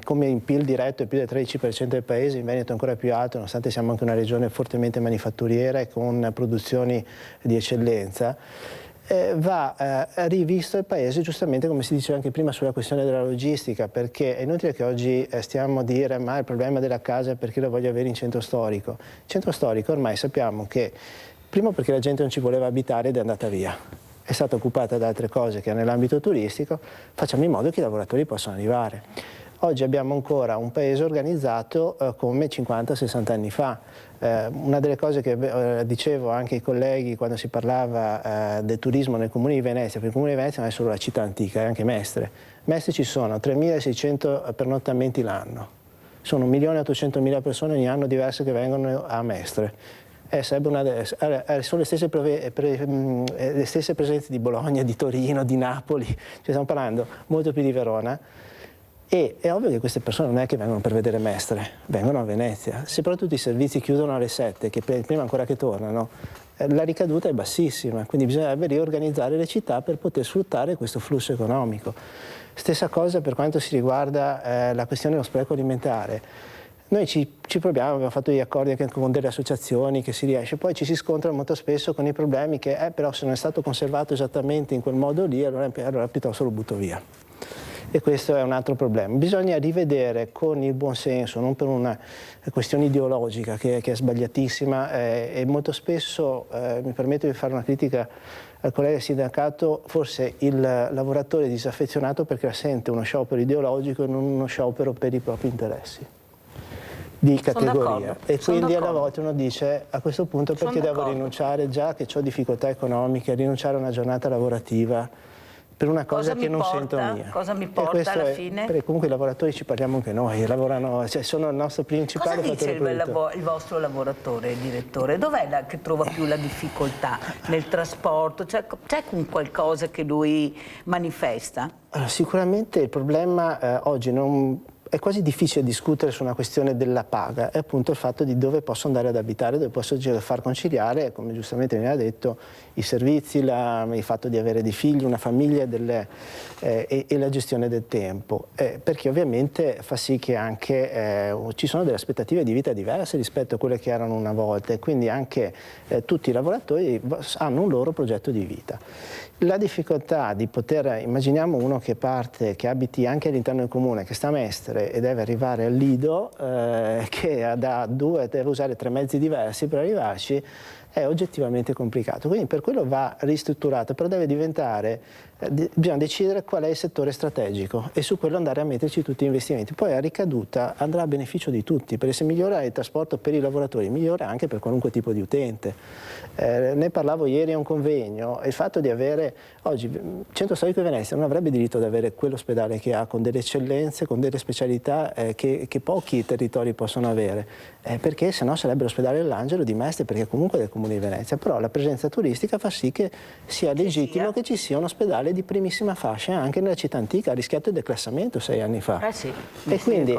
come in PIL diretto è più del 13% del paese, in Veneto è ancora più alto, nonostante siamo anche una regione fortemente manifatturiera e con produzioni di eccellenza, va rivisto il paese, giustamente come si diceva anche prima sulla questione della logistica, perché è inutile che oggi stiamo a dire ma il problema della casa è perché lo voglio avere in centro storico. Il centro storico ormai sappiamo che, primo perché la gente non ci voleva abitare ed è andata via, è stata occupata da altre cose che nell'ambito turistico, facciamo in modo che i lavoratori possano arrivare. Oggi abbiamo ancora un paese organizzato come 50-60 anni fa. Una delle cose che dicevo anche ai colleghi quando si parlava del turismo nel Comune di Venezia, perché il Comune di Venezia non è solo la città antica, è anche Mestre. Mestre ci sono 3.600 pernottamenti l'anno, sono 1.800.000 persone ogni anno diverse che vengono a Mestre. Sono le stesse presenze di Bologna, di Torino, di Napoli, cioè stiamo parlando molto più di Verona. E è ovvio che queste persone non è che vengono per vedere Mestre, vengono a Venezia. Se però tutti i servizi chiudono alle 7, che prima ancora che tornano, la ricaduta è bassissima, quindi bisognerebbe riorganizzare le città per poter sfruttare questo flusso economico. Stessa cosa per quanto si riguarda la questione dello spreco alimentare. Noi ci proviamo, abbiamo fatto degli accordi anche con delle associazioni che si riesce, poi ci si scontra molto spesso con i problemi che però se non è stato conservato esattamente in quel modo lì, allora piuttosto lo butto via. E questo è un altro problema. Bisogna rivedere con il buon senso, non per una questione ideologica che è sbagliatissima e molto spesso, mi permetto di fare una critica al collega sindacato, forse il lavoratore è disaffezionato perché sente uno sciopero ideologico e non uno sciopero per i propri interessi di categoria. E quindi alla volta uno dice a questo punto perché devo rinunciare, già che ho difficoltà economiche, a rinunciare a una giornata lavorativa per una cosa che non sento mia. Cosa mi porta alla fine? Perché comunque i lavoratori ci parliamo anche noi, lavorano, cioè sono il nostro principale fattore produttivo. Cosa dice il vostro lavoratore, il direttore? Dov'è che trova più la difficoltà? Nel trasporto? C'è qualcosa che lui manifesta? Allora, sicuramente il problema oggi è quasi difficile discutere su una questione della paga, è appunto il fatto di dove posso andare ad abitare, dove posso far conciliare, come giustamente mi ha detto, i servizi, il fatto di avere dei figli, una famiglia e la gestione del tempo, perché ovviamente fa sì che anche ci sono delle aspettative di vita diverse rispetto a quelle che erano una volta e quindi anche tutti i lavoratori hanno un loro progetto di vita. La difficoltà di immaginiamo uno che parte, che abiti anche all'interno del comune, che sta a Mestre e deve arrivare al Lido, che deve usare 3 mezzi diversi per arrivarci, è oggettivamente complicato. Quindi per quello va ristrutturato, però bisogna decidere qual è il settore strategico e su quello andare a metterci tutti gli investimenti. Poi la ricaduta andrà a beneficio di tutti, perché se migliora il trasporto per i lavoratori, migliora anche per qualunque tipo di utente. Ne parlavo ieri a un convegno, il fatto di avere, oggi il Centro Storico di Venezia non avrebbe diritto ad avere quell'ospedale che ha, con delle eccellenze, con delle specialità che pochi territori possono avere, perché sennò sarebbe l'ospedale dell'Angelo di Mestre, perché comunque è del Comune di Venezia, però la presenza turistica fa sì che sia legittimo che ci sia un ospedale di primissima fascia anche nella città antica, ha rischiato il declassamento 6 anni fa. E quindi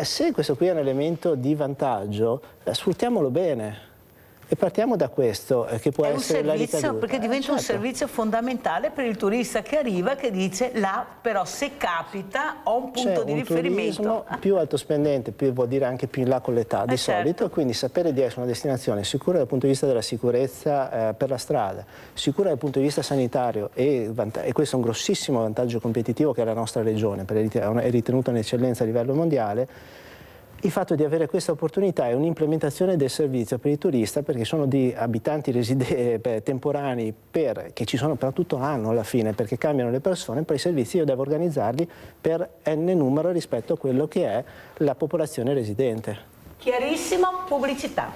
se questo qui è un elemento di vantaggio, sfruttiamolo bene. E partiamo da questo, che può essere la ricaduta. Perché diventa un servizio fondamentale per il turista che arriva, che dice là però se capita ho un punto di riferimento. Turismo più alto spendente, più vuol dire anche più in là con l'età di solito, quindi sapere di essere una destinazione sicura dal punto di vista della sicurezza per la strada, sicura dal punto di vista sanitario e questo è un grossissimo vantaggio competitivo che ha la nostra regione, perché è ritenuta un'eccellenza a livello mondiale. Il fatto di avere questa opportunità è un'implementazione del servizio per il turista, perché sono di abitanti temporanei che ci sono per tutto l'anno alla fine, perché cambiano le persone, poi i servizi io devo organizzarli per n numero rispetto a quello che è la popolazione residente. Chiarissimo, pubblicità.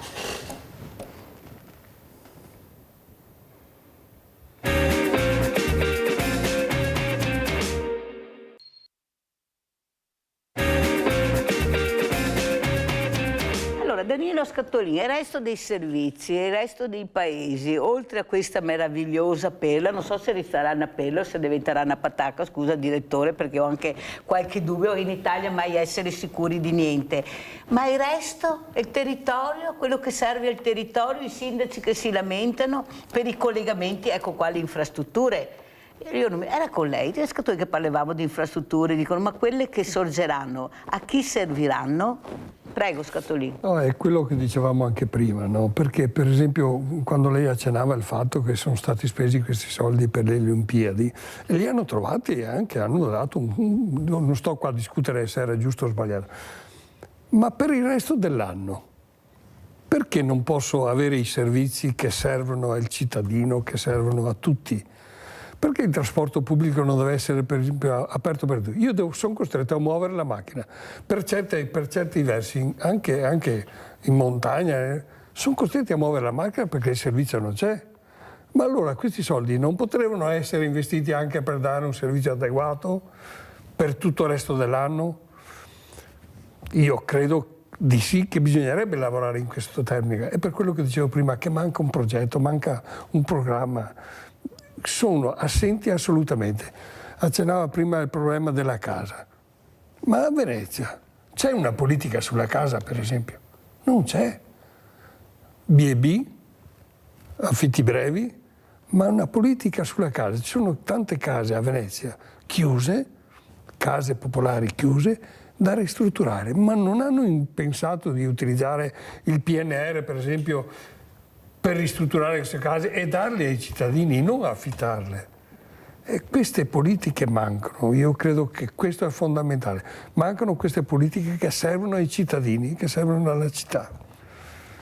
Danilo Scattolini, il resto dei servizi, il resto dei paesi, oltre a questa meravigliosa perla, non so se resterà una perla o se diventerà una patacca, scusa direttore, perché ho anche qualche dubbio, in Italia mai essere sicuri di niente, ma il resto, il territorio, quello che serve al territorio, i sindaci che si lamentano per i collegamenti, ecco qua le infrastrutture. Era con lei, che parlavamo di infrastrutture, dicono ma quelle che sorgeranno, a chi serviranno? Prego Scattolini. No, è quello che dicevamo anche prima, no? Perché per esempio quando lei accennava il fatto che sono stati spesi questi soldi per le Olimpiadi, e li hanno trovati e anche hanno dato non sto qua a discutere se era giusto o sbagliato, ma per il resto dell'anno perché non posso avere i servizi che servono al cittadino, che servono a tutti? Perché il trasporto pubblico non deve essere, per esempio, aperto per tutti? Io sono costretto a muovere la macchina. Per certi versi, anche in montagna, sono costretti a muovere la macchina perché il servizio non c'è. Ma allora questi soldi non potrebbero essere investiti anche per dare un servizio adeguato per tutto il resto dell'anno? Io credo di sì, che bisognerebbe lavorare in questo termine. È per quello che dicevo prima, che manca un progetto, manca un programma. Sono assenti assolutamente. Accennava prima il problema della casa. Ma a Venezia c'è una politica sulla casa, per esempio? Non c'è. B&B, affitti brevi, ma una politica sulla casa. Ci sono tante case a Venezia chiuse, case popolari chiuse, da ristrutturare, ma non hanno pensato di utilizzare il PNR, per esempio, per ristrutturare queste case e darle ai cittadini, non affittarle. E queste politiche mancano, io credo che questo è fondamentale. Mancano queste politiche che servono ai cittadini, che servono alla città.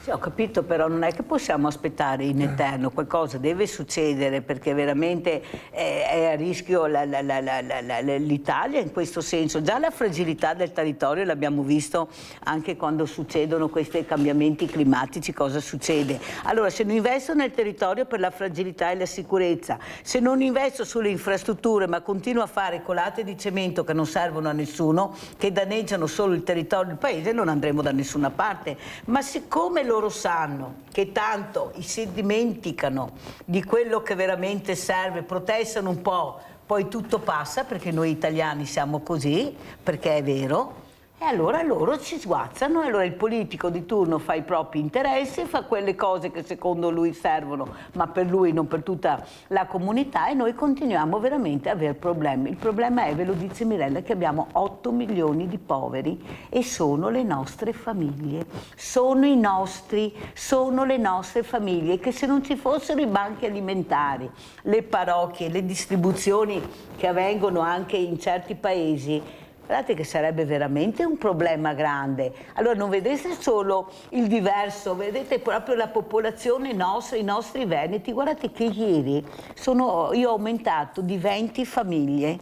Sì, ho capito, però non è che possiamo aspettare in eterno, qualcosa deve succedere perché veramente è a rischio l'Italia in questo senso. Già la fragilità del territorio l'abbiamo visto anche quando succedono questi cambiamenti climatici, cosa succede? Allora, se non investo nel territorio per la fragilità e la sicurezza, se non investo sulle infrastrutture ma continuo a fare colate di cemento che non servono a nessuno, che danneggiano solo il territorio del paese, non andremo da nessuna parte. Ma siccome loro sanno che tanto si dimenticano di quello che veramente serve, protestano un po', poi tutto passa, perché noi italiani siamo così, perché è vero, e allora loro ci sguazzano, e allora il politico di turno fa i propri interessi, fa quelle cose che secondo lui servono, ma per lui non per tutta la comunità, e noi continuiamo veramente a avere problemi. Il problema è, ve lo dice Mirella, che abbiamo 8 milioni di poveri e sono le nostre famiglie, sono le nostre famiglie, che se non ci fossero i banchi alimentari, le parrocchie, le distribuzioni che avvengono anche in certi paesi, guardate che sarebbe veramente un problema grande. Allora non vedete solo il diverso, vedete proprio la popolazione nostra, i nostri veneti. Guardate che ieri io ho aumentato di 20 famiglie,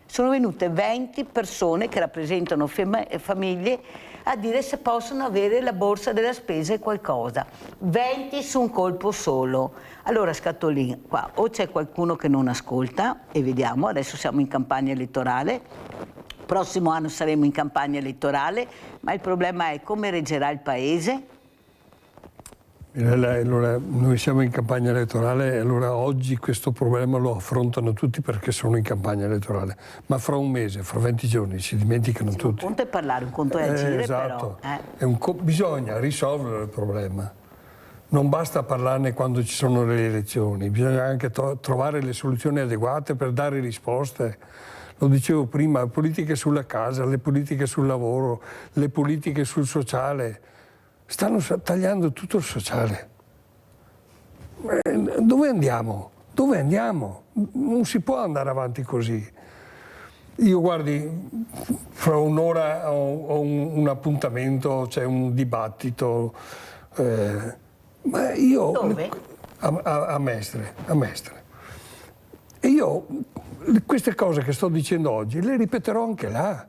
sono venute 20 persone che rappresentano famiglie a dire se possono avere la borsa della spesa e qualcosa. 20 su un colpo solo. Allora Scattolini, qua o c'è qualcuno che non ascolta, e vediamo, adesso siamo in campagna elettorale, prossimo anno saremo in campagna elettorale, ma il problema è come reggerà il Paese? Allora, noi siamo in campagna elettorale e allora oggi questo problema lo affrontano tutti perché sono in campagna elettorale, ma fra un mese, fra 20 giorni si dimenticano tutti. Un conto è parlare, un conto è agire, esatto. Però. Bisogna risolvere il problema. Non basta parlarne quando ci sono le elezioni, bisogna anche trovare le soluzioni adeguate per dare risposte. Lo dicevo prima, le politiche sulla casa, le politiche sul lavoro, le politiche sul sociale. Stanno tagliando tutto il sociale. Dove andiamo? Dove andiamo? Non si può andare avanti così. Io guardi, fra un'ora ho un appuntamento, c'è un dibattito. Ma io, dove? A Mestre. E io queste cose che sto dicendo oggi le ripeterò anche là.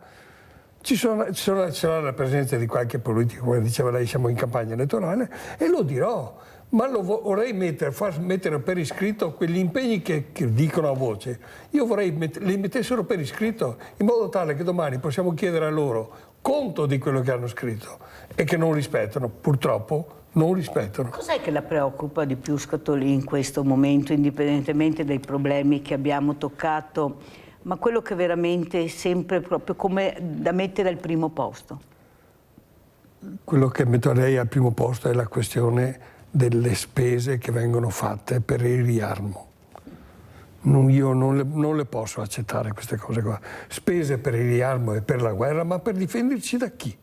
C'era la presenza di qualche politico, come diceva lei, siamo in campagna elettorale, e lo dirò, ma vorrei far mettere per iscritto quegli impegni che dicono a voce. Io vorrei li mettessero per iscritto, in modo tale che domani possiamo chiedere a loro conto di quello che hanno scritto e che non rispettano, purtroppo non rispettano. Cos'è che la preoccupa di più Scatolì in questo momento, indipendentemente dai problemi che abbiamo toccato, ma quello che veramente è sempre proprio come da mettere al primo posto? Quello che metterei al primo posto è la questione delle spese che vengono fatte per il riarmo. Io non le posso accettare queste cose qua. Spese per il riarmo e per la guerra, ma per difenderci da chi?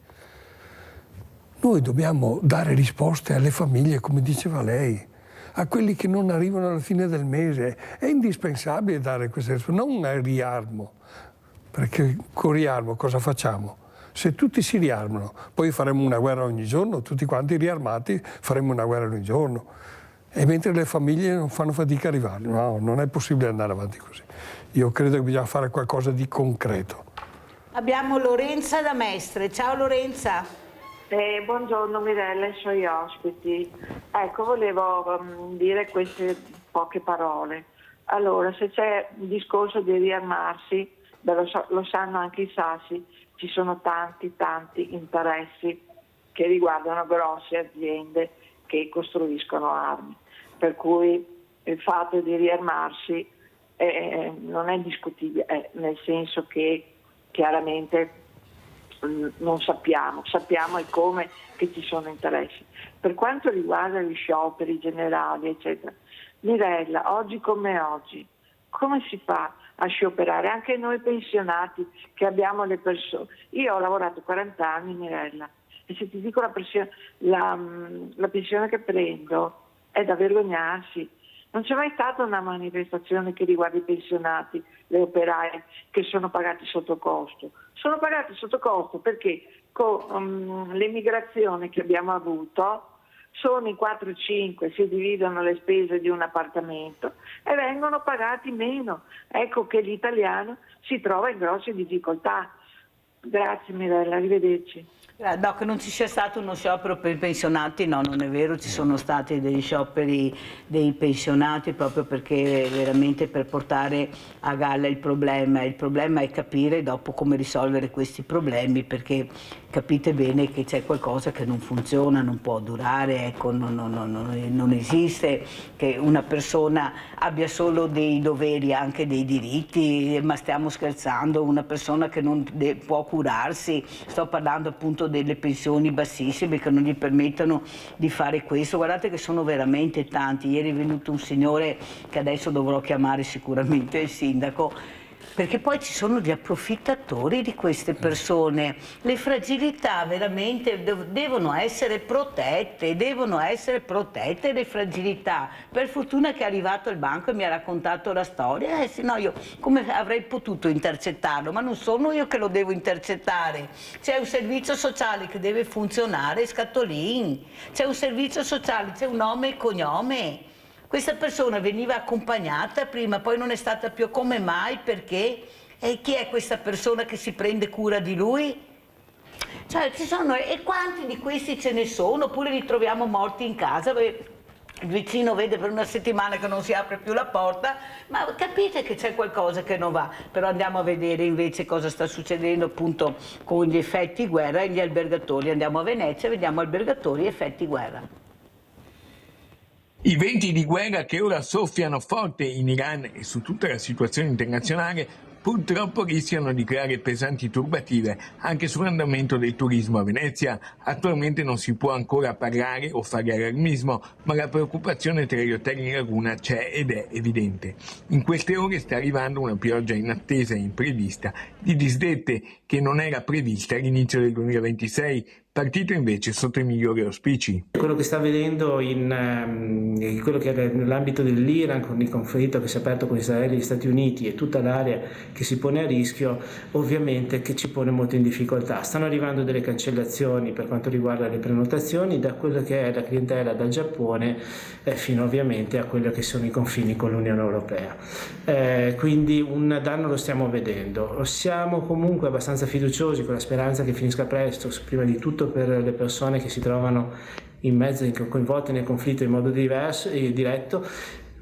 Noi dobbiamo dare risposte alle famiglie, come diceva lei, a quelli che non arrivano alla fine del mese. È indispensabile dare queste risposte, non al riarmo, perché con riarmo cosa facciamo? Se tutti si riarmano, poi faremo una guerra ogni giorno, tutti quanti riarmati faremo una guerra ogni giorno. E mentre le famiglie non fanno fatica a arrivare. No, non è possibile andare avanti così. Io credo che bisogna fare qualcosa di concreto. Abbiamo Lorenza da Mestre. Ciao Lorenza. Buongiorno Mirella e i suoi ospiti. Ecco, volevo dire queste poche parole. Allora, se c'è un discorso di riarmarsi, lo sanno anche i sassi, ci sono tanti interessi che riguardano grosse aziende che costruiscono armi, per cui il fatto di riarmarsi non è discutibile, nel senso che chiaramente non sappiamo e come che ci sono interessi. Per quanto riguarda gli scioperi generali, eccetera, Mirella, oggi come oggi, come si fa a scioperare? Anche noi pensionati che abbiamo le persone. Io ho lavorato 40 anni, Mirella, e se ti dico la pensione che prendo è da vergognarsi. Non c'è mai stata una manifestazione che riguarda i pensionati, le operaie che sono pagati sotto costo. Sono pagati sotto costo perché con l'emigrazione che abbiamo avuto sono in 4-5, si dividono le spese di un appartamento e vengono pagati meno. Ecco che l'italiano si trova in grosse difficoltà. Grazie Mirella, arrivederci. No, che non ci sia stato uno sciopero per i pensionati, no, non è vero, ci sono stati degli scioperi dei pensionati proprio perché veramente per portare a galla il problema è capire dopo come risolvere questi problemi, perché capite bene che c'è qualcosa che non funziona, non può durare, ecco, non esiste che una persona abbia solo dei doveri, anche dei diritti, ma stiamo scherzando, una persona che non può curarsi, sto parlando appunto delle pensioni bassissime che non gli permettono di fare questo. Guardate che sono veramente tanti. Ieri è venuto un signore che adesso dovrò chiamare sicuramente il sindaco, perché poi ci sono gli approfittatori di queste persone. Le fragilità veramente devono essere protette le fragilità. Per fortuna che è arrivato al banco e mi ha raccontato la storia, se no io come avrei potuto intercettarlo? Ma non sono io che lo devo intercettare. C'è un servizio sociale che deve funzionare, Scatolin. C'è un servizio sociale, c'è un nome e cognome. Questa persona veniva accompagnata prima, poi non è stata più. Come mai? Perché? E chi è questa persona che si prende cura di lui? Cioè, ci sono, e quanti di questi ce ne sono? Oppure li troviamo morti in casa, il vicino vede per una settimana che non si apre più la porta, ma capite che c'è qualcosa che non va. Però andiamo a vedere invece cosa sta succedendo appunto con gli effetti guerra e gli albergatori. Andiamo a Venezia, vediamo albergatori e effetti guerra. I venti di guerra che ora soffiano forte in Iran e su tutta la situazione internazionale purtroppo rischiano di creare pesanti turbative anche sull'andamento del turismo a Venezia. Attualmente non si può ancora parlare o fare allarmismo, ma la preoccupazione tra gli hotel in laguna c'è ed è evidente. In queste ore sta arrivando una pioggia inattesa e imprevista di disdette che non era prevista all'inizio del 2026, partito invece sotto i migliori auspici. Quello che sta avvenendo in quello che è nell'ambito dell'Iran, con il conflitto che si è aperto con Israele, gli Stati Uniti e tutta l'area che si pone a rischio, ovviamente che ci pone molto in difficoltà. Stanno arrivando delle cancellazioni per quanto riguarda le prenotazioni da quello che è la clientela dal Giappone fino ovviamente a quello che sono i confini con l'Unione Europea. Quindi un danno lo stiamo vedendo. Siamo comunque abbastanza fiduciosi con la speranza che finisca presto, prima di tutto per le persone che si trovano in mezzo, coinvolte nel conflitto in modo diverso e diretto,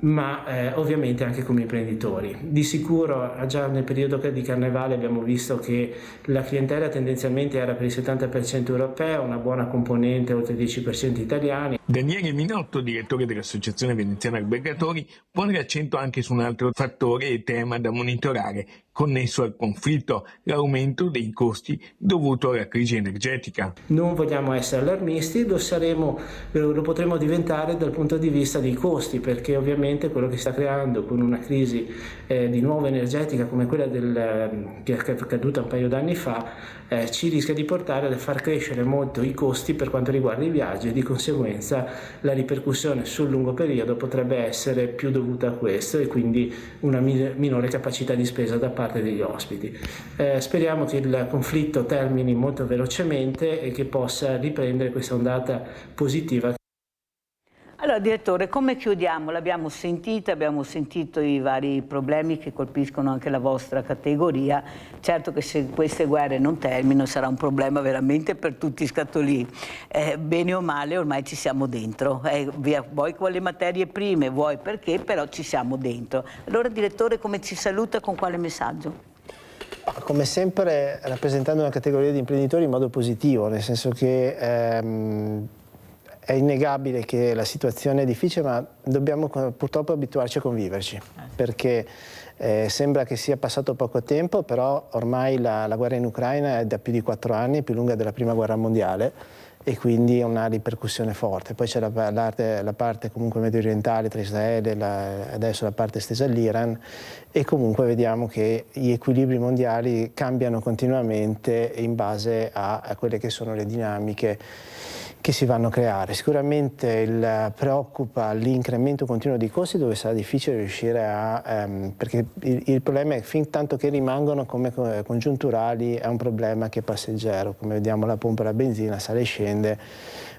ma ovviamente anche come imprenditori. Di sicuro già nel periodo di Carnevale abbiamo visto che la clientela tendenzialmente era per il 70% europea, una buona componente oltre il 10% italiani. Daniele Minotto, direttore dell'Associazione Veneziana Albergatori, pone l'accento anche su un altro fattore e tema da monitorare connesso al conflitto, l'aumento dei costi dovuto alla crisi energetica. Non vogliamo essere allarmisti, lo potremo diventare dal punto di vista dei costi, perché ovviamente quello che sta creando con una crisi di nuovo energetica come quella che è accaduta un paio d'anni fa ci rischia di portare a far crescere molto i costi per quanto riguarda i viaggi e di conseguenza la ripercussione sul lungo periodo potrebbe essere più dovuta a questo e quindi una minore capacità di spesa da parte degli ospiti. Speriamo che il conflitto termini molto velocemente e che possa riprendere questa ondata positiva. Allora, direttore, come chiudiamo? L'abbiamo sentito i vari problemi che colpiscono anche la vostra categoria. Certo che se queste guerre non terminano sarà un problema veramente per tutti i scatolini. Bene o male ormai ci siamo dentro, vuoi con le materie prime, vuoi perché, però ci siamo dentro. Allora, direttore, come ci saluta, con quale messaggio? Come sempre rappresentando una categoria di imprenditori in modo positivo, nel senso che è innegabile che la situazione è difficile, ma dobbiamo purtroppo abituarci a conviverci, perché sembra che sia passato poco tempo, però ormai la guerra in Ucraina è da più di 4 anni, più lunga della Prima Guerra Mondiale, e quindi ha una ripercussione forte. Poi c'è la parte comunque medio orientale tra Israele e adesso la parte estesa all'Iran, e comunque vediamo che gli equilibri mondiali cambiano continuamente in base a quelle che sono le dinamiche che si vanno a creare. Sicuramente preoccupa l'incremento continuo dei costi, dove sarà difficile riuscire perché il problema è fin tanto che rimangono come congiunturali, è un problema che è passeggero, come vediamo la pompa alla benzina sale e scende,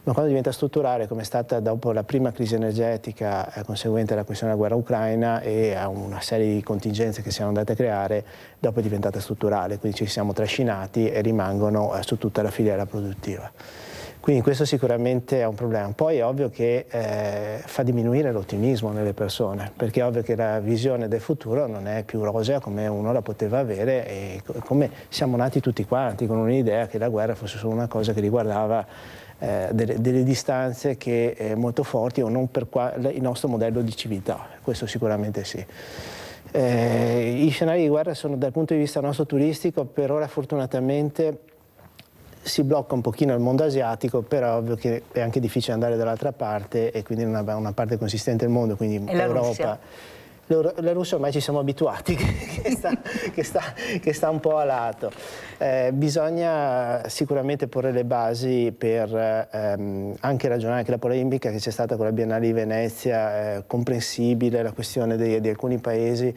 ma quando diventa strutturale, come è stata dopo la prima crisi energetica conseguente alla questione della guerra ucraina e a una serie di contingenze che si sono andate a creare, dopo è diventata strutturale, quindi ci siamo trascinati e rimangono su tutta la filiera produttiva. Quindi questo sicuramente è un problema. Poi è ovvio che fa diminuire l'ottimismo nelle persone, perché è ovvio che la visione del futuro non è più rosea come uno la poteva avere, e come siamo nati tutti quanti con un'idea che la guerra fosse solo una cosa che riguardava delle distanze molto forti o non per il nostro modello di civiltà. Questo sicuramente sì. I scenari di guerra sono, dal punto di vista nostro turistico, per ora fortunatamente si blocca un pochino il mondo asiatico, però è ovvio che è anche difficile andare dall'altra parte, e quindi una parte consistente del mondo, quindi Europa. La Russia ormai ci siamo abituati, che sta un po' a lato. Bisogna sicuramente porre le basi per anche ragionare, anche la polemica che c'è stata con la Biennale di Venezia, comprensibile la questione di alcuni paesi,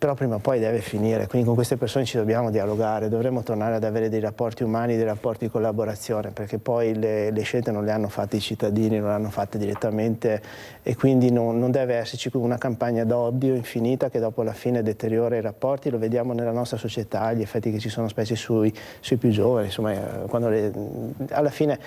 però prima o poi deve finire, quindi con queste persone ci dobbiamo dialogare, dovremmo tornare ad avere dei rapporti umani, dei rapporti di collaborazione, perché poi le scelte non le hanno fatte i cittadini, non le hanno fatte direttamente, e quindi non deve esserci una campagna d'odio infinita che dopo alla fine deteriora i rapporti. Lo vediamo nella nostra società, gli effetti che ci sono specie sui più giovani, insomma, alla fine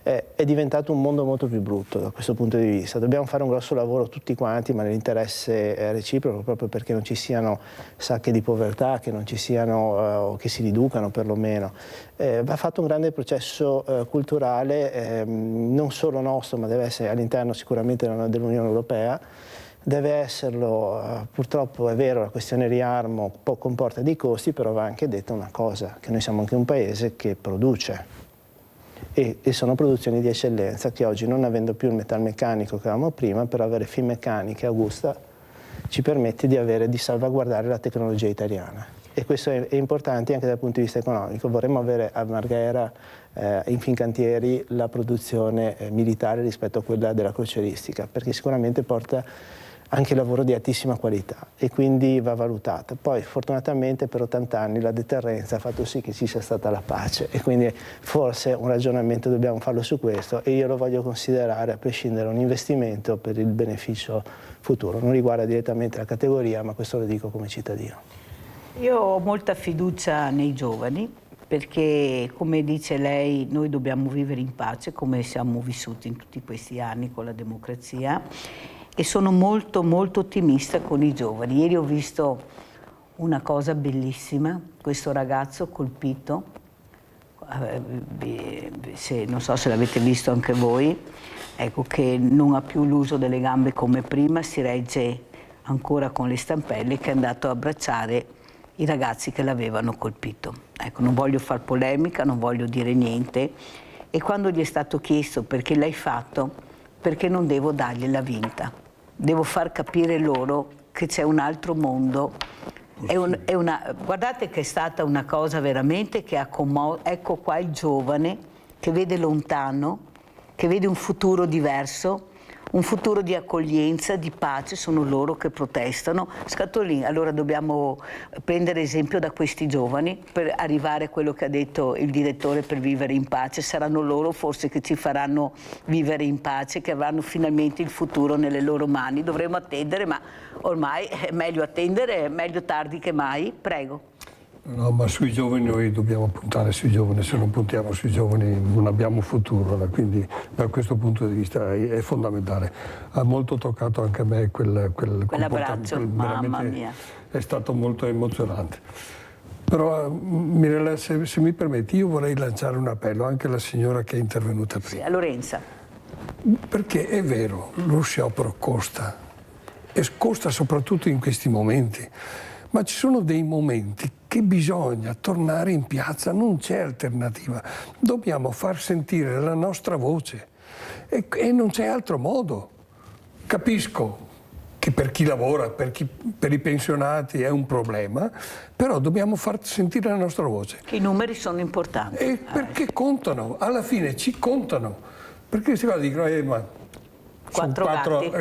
è diventato un mondo molto più brutto da questo punto di vista. Dobbiamo fare un grosso lavoro tutti quanti, ma nell'interesse reciproco, proprio perché non ci siano sacche di povertà, che non ci siano, o che si riducano perlomeno. Va fatto un grande processo culturale, non solo nostro, ma deve essere all'interno sicuramente dell'Unione Europea. Deve esserlo, purtroppo è vero, la questione riarmo comporta dei costi, però va anche detta una cosa, che noi siamo anche un paese che produce. E sono produzioni di eccellenza che oggi, non avendo più il metalmeccanico che avevamo prima, però avere Finmeccanica e Augusta ci permette di salvaguardare la tecnologia italiana. e questo è importante anche dal punto di vista economico. Vorremmo avere a Marghera in Fincantieri la produzione militare rispetto a quella della crocieristica, perché sicuramente porta anche lavoro di altissima qualità e quindi va valutata. Poi fortunatamente per 80 anni la deterrenza ha fatto sì che ci sia stata la pace e quindi forse un ragionamento dobbiamo farlo su questo e io lo voglio considerare a prescindere un investimento per il beneficio futuro. Non riguarda direttamente la categoria, ma questo lo dico come cittadino. Io ho molta fiducia nei giovani perché, come dice lei, noi dobbiamo vivere in pace come siamo vissuti in tutti questi anni con la democrazia e sono molto ottimista con i giovani. Ieri ho visto una cosa bellissima, questo ragazzo colpito, non so se l'avete visto anche voi, ecco, che non ha più l'uso delle gambe come prima, si regge ancora con le stampelle, che è andato a abbracciare i ragazzi che l'avevano colpito. Ecco, non voglio far polemica, non voglio dire niente e quando gli è stato chiesto perché l'hai fatto, perché non devo dargliela vinta, devo far capire loro che c'è un altro mondo. Guardate che è stata una cosa veramente che ha commosso. Ecco qua il giovane che vede lontano, che vede un futuro diverso, un futuro di accoglienza, di pace, sono loro che protestano. Scatolin, allora dobbiamo prendere esempio da questi giovani per arrivare a quello che ha detto il direttore per vivere in pace. Saranno loro forse che ci faranno vivere in pace, che avranno finalmente il futuro nelle loro mani. Dovremo attendere, ma ormai è meglio attendere, è meglio tardi che mai. Prego. No, ma sui giovani noi dobbiamo puntare sui giovani, se non puntiamo sui giovani non abbiamo futuro, quindi da questo punto di vista è fondamentale. Ha molto toccato anche a me quell'abbraccio, mamma mia. È stato molto emozionante. Però Mirella, se mi permetti, io vorrei lanciare un appello anche alla signora che è intervenuta prima. Sì, a Lorenza. Perché è vero, lo sciopero costa, e costa soprattutto in questi momenti. Ma ci sono dei momenti che bisogna tornare in piazza, non c'è alternativa. Dobbiamo far sentire la nostra voce e non c'è altro modo. Capisco che per chi lavora, per i pensionati è un problema, però dobbiamo far sentire la nostra voce. I numeri sono importanti. E perché contano, alla fine ci contano. Perché si va a dire, ma... Quattro gatti.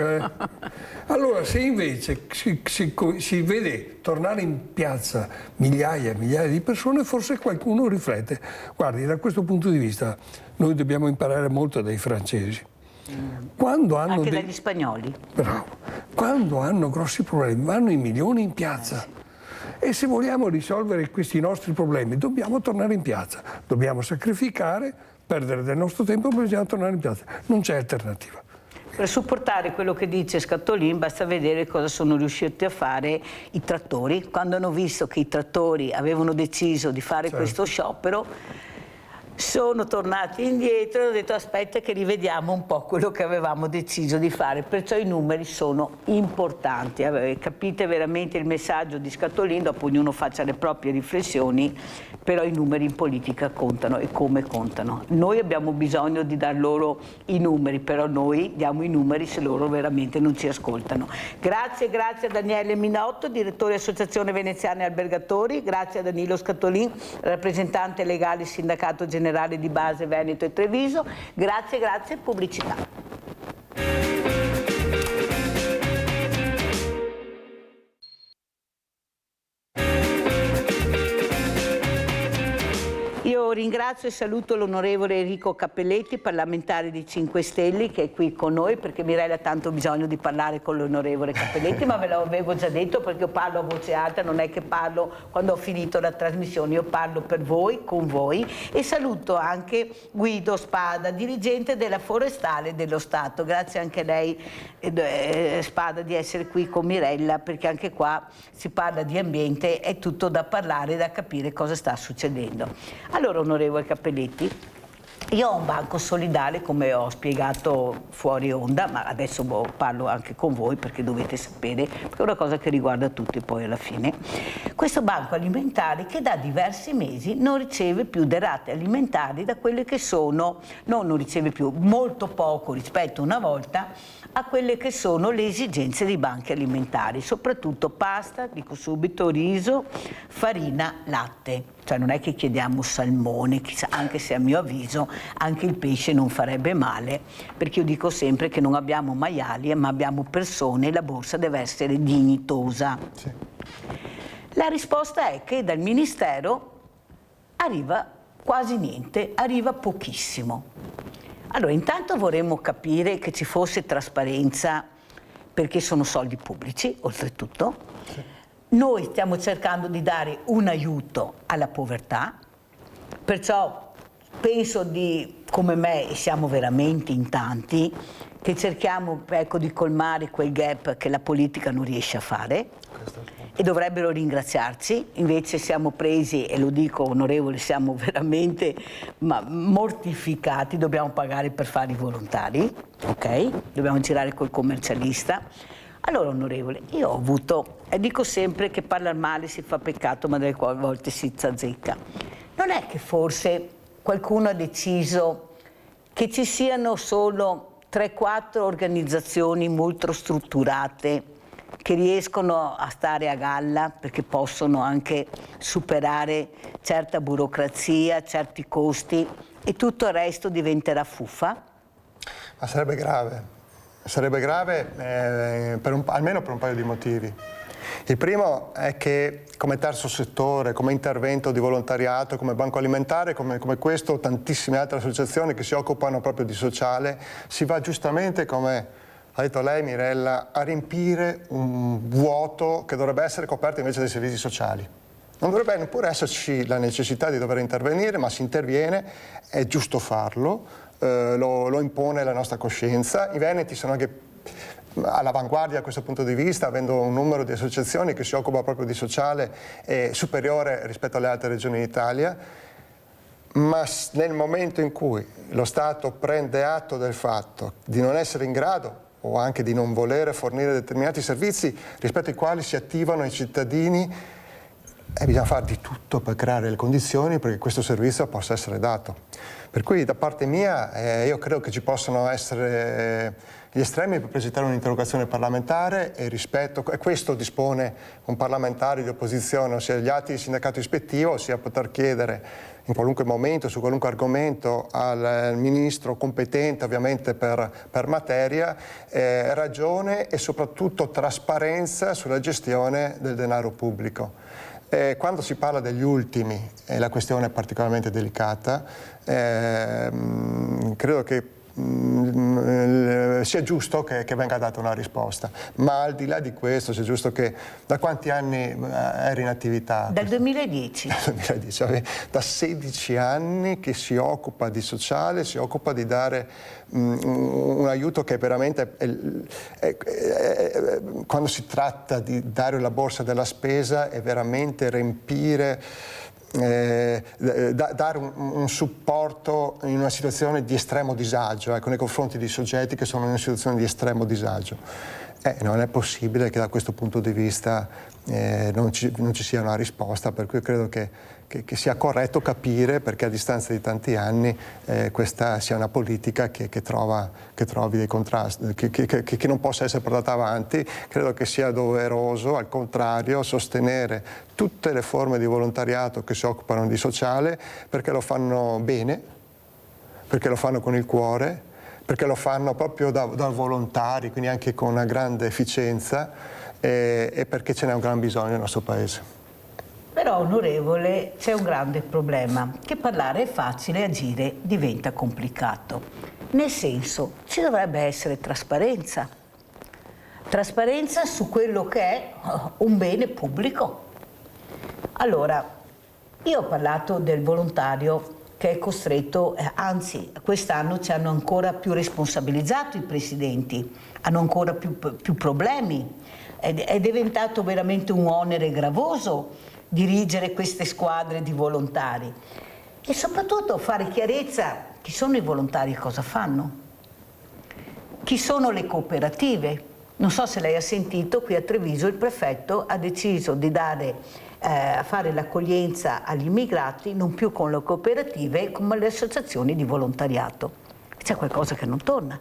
Allora, se invece si vede tornare in piazza migliaia e migliaia di persone, forse qualcuno riflette. Guardi, da questo punto di vista noi dobbiamo imparare molto dai francesi. Quando hanno anche dagli spagnoli. Bravo. Quando hanno grossi problemi, vanno in milioni in piazza. Sì. E se vogliamo risolvere questi nostri problemi, dobbiamo tornare in piazza. Dobbiamo sacrificare, perdere del nostro tempo, ma bisogna tornare in piazza. Non c'è alternativa. Per supportare quello che dice Scatolin basta vedere cosa sono riusciti a fare i trattori. Quando hanno visto che i trattori avevano deciso di fare questo sciopero, sono tornati indietro e hanno detto aspetta che rivediamo un po' quello che avevamo deciso di fare. Perciò i numeri sono importanti. Capite veramente il messaggio di Scatolin, dopo ognuno faccia le proprie riflessioni, però i numeri in politica contano e come contano. Noi abbiamo bisogno di dar loro i numeri, però noi diamo i numeri se loro veramente non ci ascoltano. Grazie a Daniele Minotto, direttore Associazione Veneziana Albergatori, grazie a Danilo Scatolin, rappresentante legale Sindacato Generale di Base Veneto e Treviso. Grazie, pubblicità. Io ringrazio e saluto l'onorevole Enrico Cappelletti, parlamentare di 5 Stelle, che è qui con noi perché Mirella ha tanto bisogno di parlare con l'onorevole Cappelletti, ma ve l'avevo già detto perché io parlo a voce alta, non è che parlo quando ho finito la trasmissione, io parlo per voi, con voi, e saluto anche Guido Spada, dirigente della Forestale dello Stato. Grazie anche a lei, Spada, di essere qui con Mirella, perché anche qua si parla di ambiente, è tutto da parlare, da capire cosa sta succedendo. Allora, onorevole Cappelletti, Io ho un banco solidale, come ho spiegato fuori onda, ma adesso parlo anche con voi perché dovete sapere, perché è una cosa che riguarda tutti poi alla fine. Questo banco alimentare che da diversi mesi non riceve più derrate alimentari da quelle che sono, no, non riceve più, molto poco rispetto a una volta, a quelle che sono le esigenze dei banchi alimentari, soprattutto pasta, dico subito, riso, farina, latte. Cioè non è che chiediamo salmone, anche se a mio avviso anche il pesce non farebbe male, perché io dico sempre che non abbiamo maiali ma abbiamo persone e la borsa deve essere dignitosa. Sì. La risposta è che dal Ministero arriva quasi niente, arriva pochissimo. Allora, intanto vorremmo capire che ci fosse trasparenza, perché sono soldi pubblici, oltretutto. Sì. Noi stiamo cercando di dare un aiuto alla povertà, perciò penso come me, e siamo veramente in tanti, che cerchiamo di colmare quel gap che la politica non riesce a fare. E dovrebbero ringraziarci, invece siamo presi, e lo dico onorevole, siamo veramente mortificati, dobbiamo pagare per fare i volontari, ok? Dobbiamo girare col commercialista. Allora onorevole, io ho avuto, e dico sempre che parlare male si fa peccato ma delle volte si azzecca. Non è che forse qualcuno ha deciso che ci siano solo 3-4 organizzazioni molto strutturate che riescono a stare a galla perché possono anche superare certa burocrazia, certi costi e tutto il resto diventerà fuffa? Ma sarebbe grave almeno per un paio di motivi. Il primo è che come terzo settore, come intervento di volontariato, come banco alimentare, come questo, tantissime altre associazioni che si occupano proprio di sociale, si va giustamente, come ha detto lei Mirella, a riempire un vuoto che dovrebbe essere coperto invece dai servizi sociali. Non dovrebbe neppure esserci la necessità di dover intervenire, ma si interviene, è giusto farlo, lo impone la nostra coscienza. I veneti sono anche all'avanguardia da questo punto di vista, avendo un numero di associazioni che si occupa proprio di sociale superiore rispetto alle altre regioni d'Italia. Ma nel momento in cui lo Stato prende atto del fatto di non essere in grado o anche di non volere fornire determinati servizi rispetto ai quali si attivano i cittadini, bisogna fare di tutto per creare le condizioni perché questo servizio possa essere dato. Per cui da parte mia io credo che ci possano essere gli estremi per presentare un'interrogazione parlamentare e questo dispone un parlamentare di opposizione, ossia gli atti di sindacato ispettivo, ossia poter chiedere in qualunque momento, su qualunque argomento, al ministro competente ovviamente per materia, ragione e soprattutto trasparenza sulla gestione del denaro pubblico. Quando si parla degli ultimi, e la questione è particolarmente delicata, credo che sia giusto che venga data una risposta, ma al di là di questo sia giusto che da quanti anni eri in attività? Dal 2010. Dal 2010, da 16 anni che si occupa di sociale, si occupa di dare un aiuto che veramente quando si tratta di dare la borsa della spesa è veramente riempire, dare un supporto in una situazione di estremo disagio, nei confronti di soggetti che sono in una situazione di estremo disagio. Non è possibile che da questo punto di vista non ci sia una risposta, per cui credo che sia corretto capire perché a distanza di tanti anni questa sia una politica che trovi dei contrasti, che non possa essere portata avanti. Credo che sia doveroso, al contrario, sostenere tutte le forme di volontariato che si occupano di sociale perché lo fanno bene, perché lo fanno con il cuore, perché lo fanno proprio da volontari, quindi anche con una grande efficienza e perché ce n'è un gran bisogno nel nostro Paese. Però, onorevole, c'è un grande problema, che parlare è facile, agire diventa complicato. Nel senso, ci dovrebbe essere trasparenza. Trasparenza su quello che è un bene pubblico. Allora, io ho parlato del volontario che è costretto, anzi quest'anno ci hanno ancora più responsabilizzato i presidenti, hanno ancora più problemi, è diventato veramente un onere gravoso dirigere queste squadre di volontari e soprattutto fare chiarezza Chi sono i volontari e cosa fanno? Chi sono le cooperative? Non so se lei ha sentito, qui a Treviso il prefetto ha deciso di a fare l'accoglienza agli immigrati non più con le cooperative, come le associazioni di volontariato. C'è qualcosa che non torna.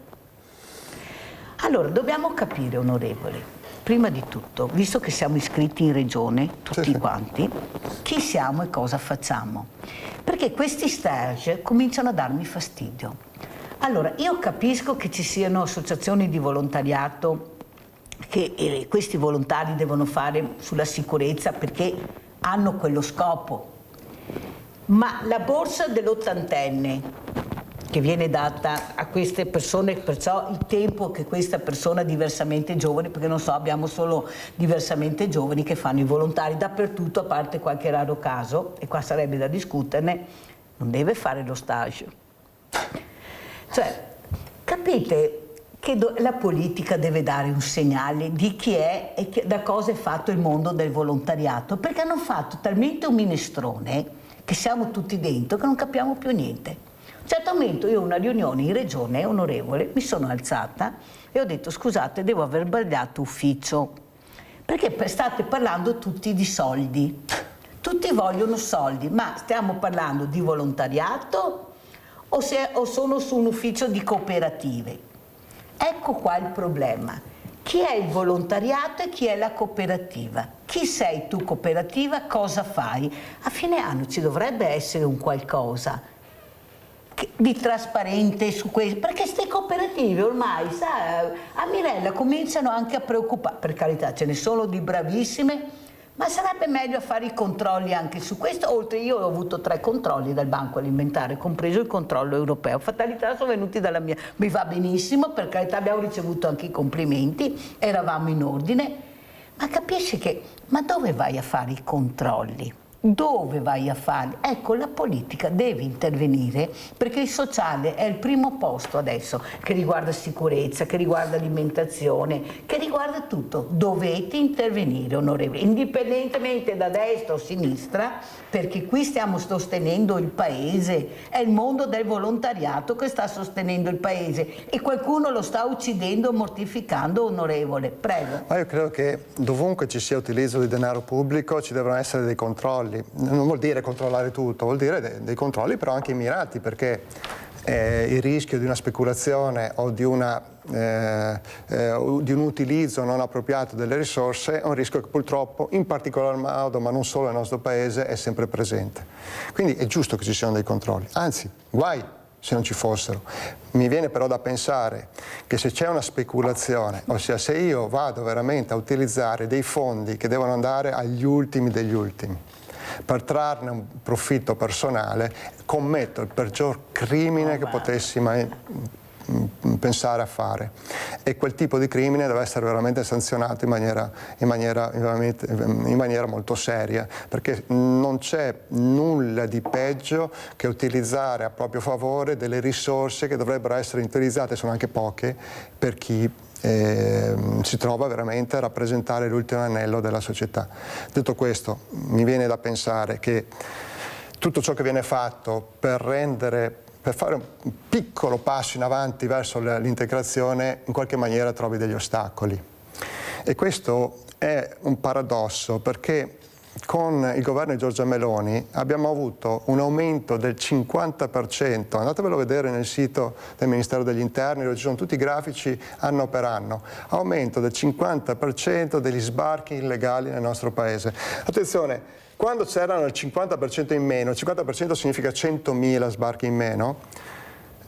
Allora, dobbiamo capire, onorevoli, prima di tutto, visto che siamo iscritti in regione, tutti quanti, chi siamo e cosa facciamo. Perché questi stage cominciano a darmi fastidio. Allora, io capisco che ci siano associazioni di volontariato che questi volontari devono fare sulla sicurezza perché hanno quello scopo. Ma la borsa dell'80enne che viene data a queste persone, perciò il tempo che questa persona diversamente giovane, perché non so, abbiamo solo diversamente giovani che fanno i volontari dappertutto, a parte qualche raro caso, e qua sarebbe da discuterne, non deve fare lo stage. Cioè, capite che la politica deve dare un segnale di chi è e da cosa è fatto il mondo del volontariato, perché hanno fatto talmente un minestrone che siamo tutti dentro che non capiamo più niente. A un certo momento io a una riunione in regione, onorevole, mi sono alzata e ho detto: scusate, devo aver sbagliato ufficio, perché state parlando tutti di soldi, tutti vogliono soldi, ma stiamo parlando di volontariato o sono su un ufficio di cooperative? Ecco qua il problema. Chi è il volontariato e chi è la cooperativa? Chi sei tu cooperativa? Cosa fai? A fine anno ci dovrebbe essere un qualcosa di trasparente su questo, perché queste cooperative ormai, sa, a Mirella cominciano anche a preoccupare, per carità ce ne sono di bravissime, ma sarebbe meglio fare i controlli anche su questo. Oltre, io ho avuto 3 controlli dal Banco Alimentare, compreso il controllo europeo. Fatalità, sono venuti dalla mia, mi va benissimo, per carità abbiamo ricevuto anche i complimenti, eravamo in ordine, ma capisci che, ma dove vai a fare i controlli? Dove vai a farli? Ecco, la politica deve intervenire, perché il sociale è il primo posto adesso, che riguarda sicurezza, che riguarda alimentazione, che riguarda tutto. Dovete intervenire, onorevoli, indipendentemente da destra o sinistra, perché qui stiamo sostenendo il paese, è il mondo del volontariato che sta sostenendo il paese e qualcuno lo sta uccidendo, mortificando, onorevole. Prego. Ma io credo che dovunque ci sia utilizzo di denaro pubblico ci devono essere dei controlli. Non vuol dire controllare tutto, vuol dire dei controlli però anche mirati, perché il rischio di una speculazione o di un utilizzo non appropriato delle risorse è un rischio che purtroppo in particolar modo, ma non solo nel nostro paese, è sempre presente. Quindi è giusto che ci siano dei controlli, anzi guai se non ci fossero. Mi viene però da pensare che se c'è una speculazione, ossia se io vado veramente a utilizzare dei fondi che devono andare agli ultimi degli ultimi per trarne un profitto personale, commetto il peggior crimine che potessi mai pensare a fare, e quel tipo di crimine deve essere veramente sanzionato in maniera molto seria, perché non c'è nulla di peggio che utilizzare a proprio favore delle risorse che dovrebbero essere utilizzate, sono anche poche, per chi si trova veramente a rappresentare l'ultimo anello della società. Detto questo, mi viene da pensare che tutto ciò che viene fatto per fare un piccolo passo in avanti verso l'integrazione in qualche maniera trovi degli ostacoli, e questo è un paradosso, perché con il governo di Giorgia Meloni abbiamo avuto un aumento del 50%, andatevelo a vedere nel sito del Ministero degli Interni dove ci sono tutti i grafici anno per anno, aumento del 50% degli sbarchi illegali nel nostro paese. Attenzione, quando c'erano il 50% in meno, il 50% significa 100.000 sbarchi in meno,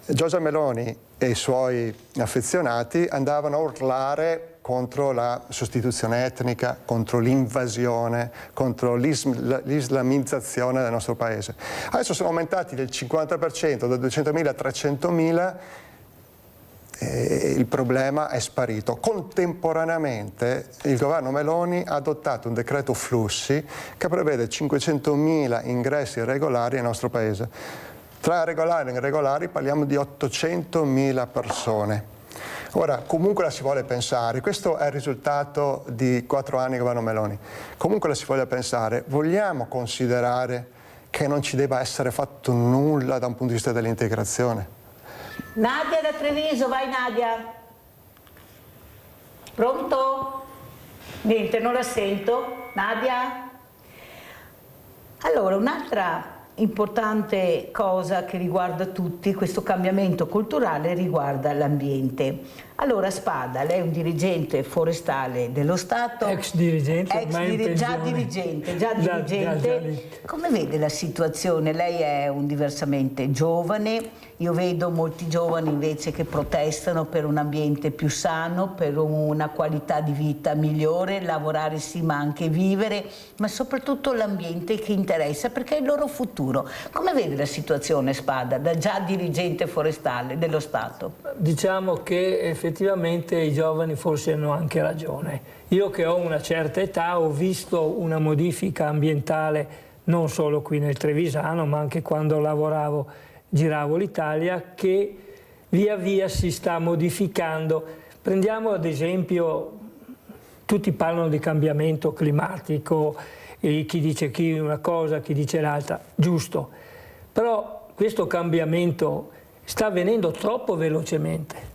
Giorgia Meloni e i suoi affezionati andavano a urlare contro la sostituzione etnica, contro l'invasione, contro l'islamizzazione del nostro paese. Adesso sono aumentati del 50%, da 200.000 a 300.000, e il problema è sparito. Contemporaneamente il governo Meloni ha adottato un decreto flussi che prevede 500.000 ingressi irregolari nel nostro paese. Tra regolari e irregolari parliamo di 800.000 persone. Ora, comunque la si vuole pensare, questo è il risultato di 4 anni di governo Meloni, comunque la si voglia pensare, vogliamo considerare che non ci debba essere fatto nulla da un punto di vista dell'integrazione. Nadia da Treviso, vai Nadia. Pronto? Niente, non la sento. Nadia? Allora, un'altra importante cosa che riguarda tutti, questo cambiamento culturale riguarda l'ambiente. Allora Spada, lei è un dirigente forestale dello Stato, ex dirigente, già dirigente. Come vede la situazione? Lei è un diversamente giovane, io vedo molti giovani invece che protestano per un ambiente più sano, per una qualità di vita migliore, lavorare sì ma anche vivere, ma soprattutto l'ambiente che interessa perché è il loro futuro. Come vede la situazione Spada, da già dirigente forestale dello Stato? Diciamo che effettivamente i giovani forse hanno anche ragione. Io che ho una certa età ho visto una modifica ambientale non solo qui nel Trevisano ma anche quando giravo l'Italia, che via via si sta modificando. Prendiamo ad esempio, tutti parlano di cambiamento climatico, e chi dice chi una cosa, chi dice l'altra, giusto, però questo cambiamento sta avvenendo troppo velocemente.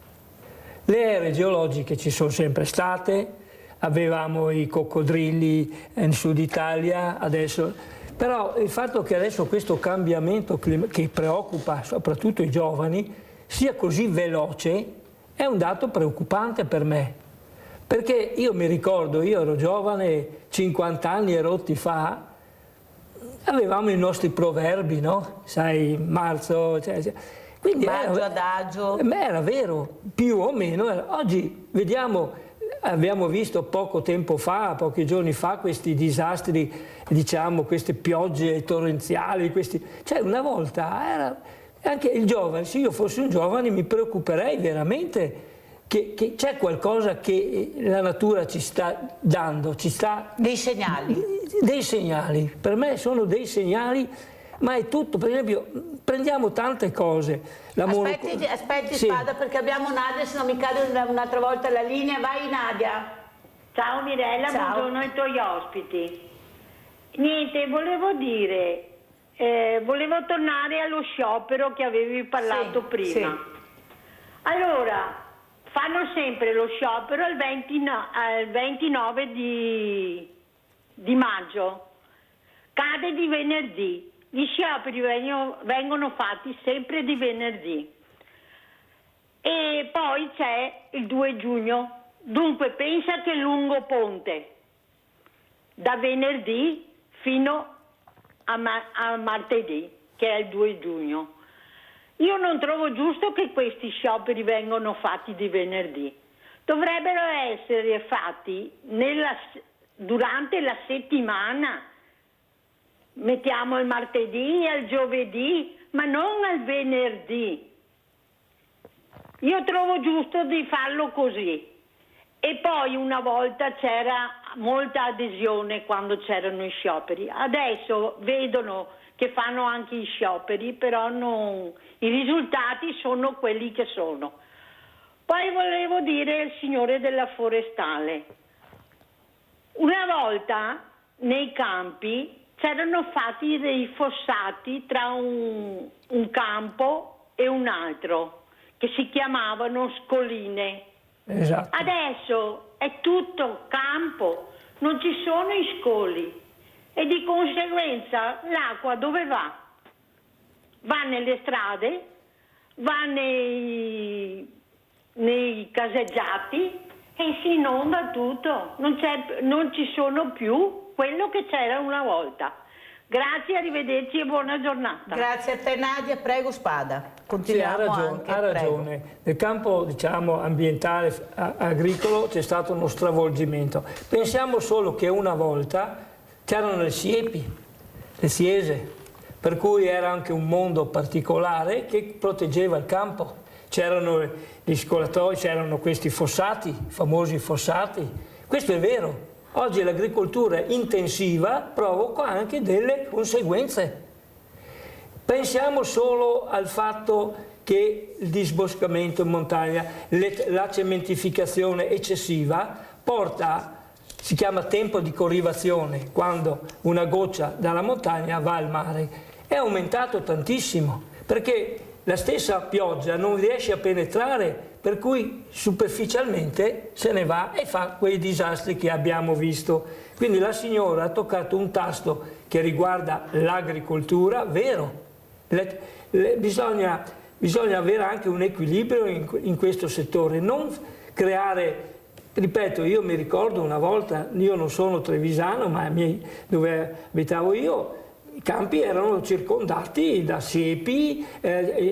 Le ere geologiche ci sono sempre state, avevamo i coccodrilli in Sud Italia, adesso, però il fatto che adesso questo cambiamento che preoccupa soprattutto i giovani sia così veloce è un dato preoccupante per me. Perché io mi ricordo, io ero giovane, 50 anni e rotti fa, avevamo i nostri proverbi, no? Sai, marzo, quindi Maggio adagio. Era vero, più o meno. Oggi vediamo, abbiamo visto poco tempo fa, pochi giorni fa, questi disastri, diciamo, queste piogge torrenziali, cioè una volta era anche il giovane, se io fossi un giovane mi preoccuperei veramente che c'è qualcosa che la natura ci sta dando, ci sta... Dei segnali. Dei segnali, per me sono dei segnali, ma è tutto. Per esempio, prendiamo tante cose. Aspetti sì. Spada, perché abbiamo Nadia, se non mi cade un'altra volta la linea. Vai Nadia. Ciao Mirella, ciao. Buongiorno ai tuoi ospiti. Niente, volevo dire, volevo tornare allo sciopero che avevi parlato prima. Sì. Allora, fanno sempre lo sciopero il 29 di maggio, cade di venerdì, gli scioperi vengono fatti sempre di venerdì e poi c'è il 2 giugno, dunque pensa che lungo ponte, da venerdì fino a martedì, che è il 2 giugno. Io non trovo giusto che questi scioperi vengano fatti di venerdì. Dovrebbero essere fatti durante la settimana. Mettiamo il martedì e il giovedì, ma non al venerdì. Io trovo giusto di farlo così. E poi una volta c'era molta adesione quando c'erano i scioperi. Adesso vedono che fanno anche i scioperi, però i risultati sono quelli che sono. Poi volevo dire al signore della forestale, una volta nei campi c'erano fatti dei fossati tra un campo e un altro, che si chiamavano scoline. Esatto. Adesso è tutto campo, non ci sono i scoli. E di conseguenza l'acqua dove va? Va nelle strade, va nei caseggiati e si inonda tutto. Non ci sono più quello che c'era una volta. Grazie, arrivederci e buona giornata. Grazie a te Nadia, prego Spada. Continuiamo sì, ha ragione. Nel campo, diciamo, ambientale, agricolo c'è stato uno stravolgimento. Pensiamo solo che una volta c'erano le siepi, le siese, per cui era anche un mondo particolare che proteggeva il campo. C'erano gli scolatoi, c'erano questi fossati, i famosi fossati. Questo è vero. Oggi l'agricoltura intensiva provoca anche delle conseguenze. Pensiamo solo al fatto che il disboscamento in montagna, la cementificazione eccessiva porta si chiama tempo di corrivazione, quando una goccia dalla montagna va al mare. È aumentato tantissimo, perché la stessa pioggia non riesce a penetrare, per cui superficialmente se ne va e fa quei disastri che abbiamo visto. Quindi la signora ha toccato un tasto che riguarda l'agricoltura, vero. Bisogna avere anche un equilibrio in questo settore, non creare, ripeto, io mi ricordo una volta, io non sono trevisano, ma dove abitavo io, i campi erano circondati da siepi,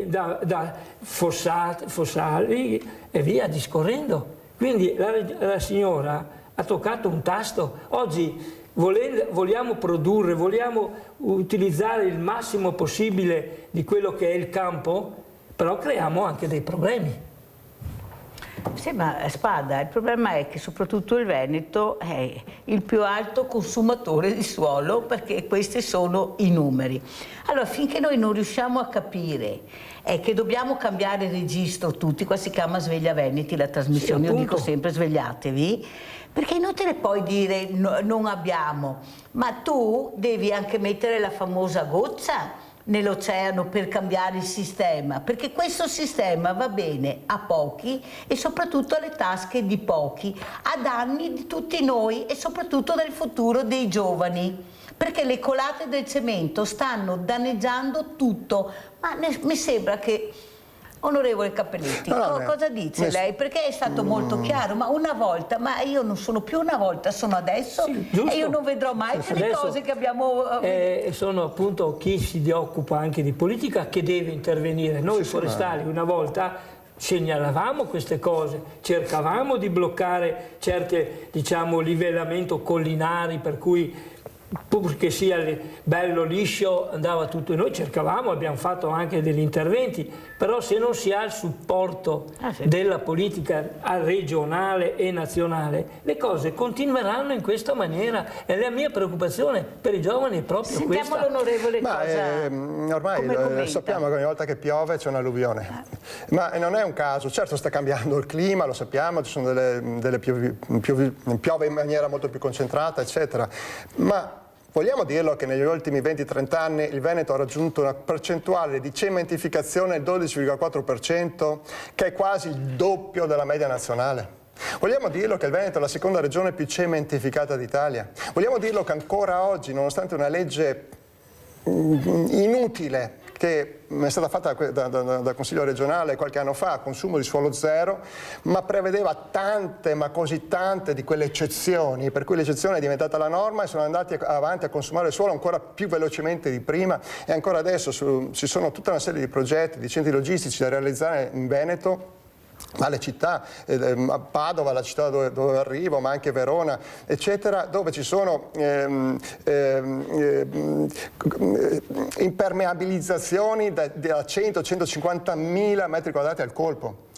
da fossali e via discorrendo. Quindi la signora ha toccato un tasto. Oggi vogliamo produrre, vogliamo utilizzare il massimo possibile di quello che è il campo, però creiamo anche dei problemi. Sì, ma Spada, il problema è che soprattutto il Veneto è il più alto consumatore di suolo, perché questi sono i numeri. Allora, finché noi non riusciamo a capire che dobbiamo cambiare registro tutti, qua si chiama Sveglia Veneti la trasmissione, io dico sempre svegliatevi, perché è inutile poi dire non abbiamo, ma tu devi anche mettere la famosa goccia nell'oceano per cambiare il sistema, perché questo sistema va bene a pochi e soprattutto alle tasche di pochi, a danni di tutti noi e soprattutto del futuro dei giovani, perché le colate del cemento stanno danneggiando tutto. Ma mi sembra che, onorevole Cappelletti, cosa dice lei? Perché è stato molto chiaro, ma una volta, ma io non sono più una volta, sono adesso, e io non vedrò mai le cose che abbiamo... sono appunto chi si occupa anche di politica che deve intervenire. Noi forestali una volta segnalavamo queste cose, cercavamo di bloccare certe, diciamo, livellamento collinari, per cui pur che sia bello liscio andava tutto, e noi cercavamo, abbiamo fatto anche degli interventi, però se non si ha il supporto della politica regionale e nazionale, le cose continueranno in questa maniera, e la mia preoccupazione per i giovani è proprio questa. Sentiamo l'onorevole ormai sappiamo che ogni volta che piove c'è un'alluvione, ma non è un caso. Certo, sta cambiando il clima, lo sappiamo, ci sono piove in maniera molto più concentrata, eccetera, ma vogliamo dirlo che negli ultimi 20-30 anni il Veneto ha raggiunto una percentuale di cementificazione del 12,4%, che è quasi il doppio della media nazionale. Vogliamo dirlo che il Veneto è la seconda regione più cementificata d'Italia. Vogliamo dirlo che ancora oggi, nonostante una legge inutile che è stata fatta dal Consiglio regionale qualche anno fa, consumo di suolo zero, ma prevedeva tante, ma così tante di quelle eccezioni, per cui l'eccezione è diventata la norma e sono andati avanti a consumare il suolo ancora più velocemente di prima, e ancora adesso ci sono tutta una serie di progetti, di centri logistici da realizzare in Veneto, alle città, Padova, la città dove arrivo, ma anche Verona, eccetera, dove ci sono impermeabilizzazioni da 100-150 mila metri quadrati al colpo.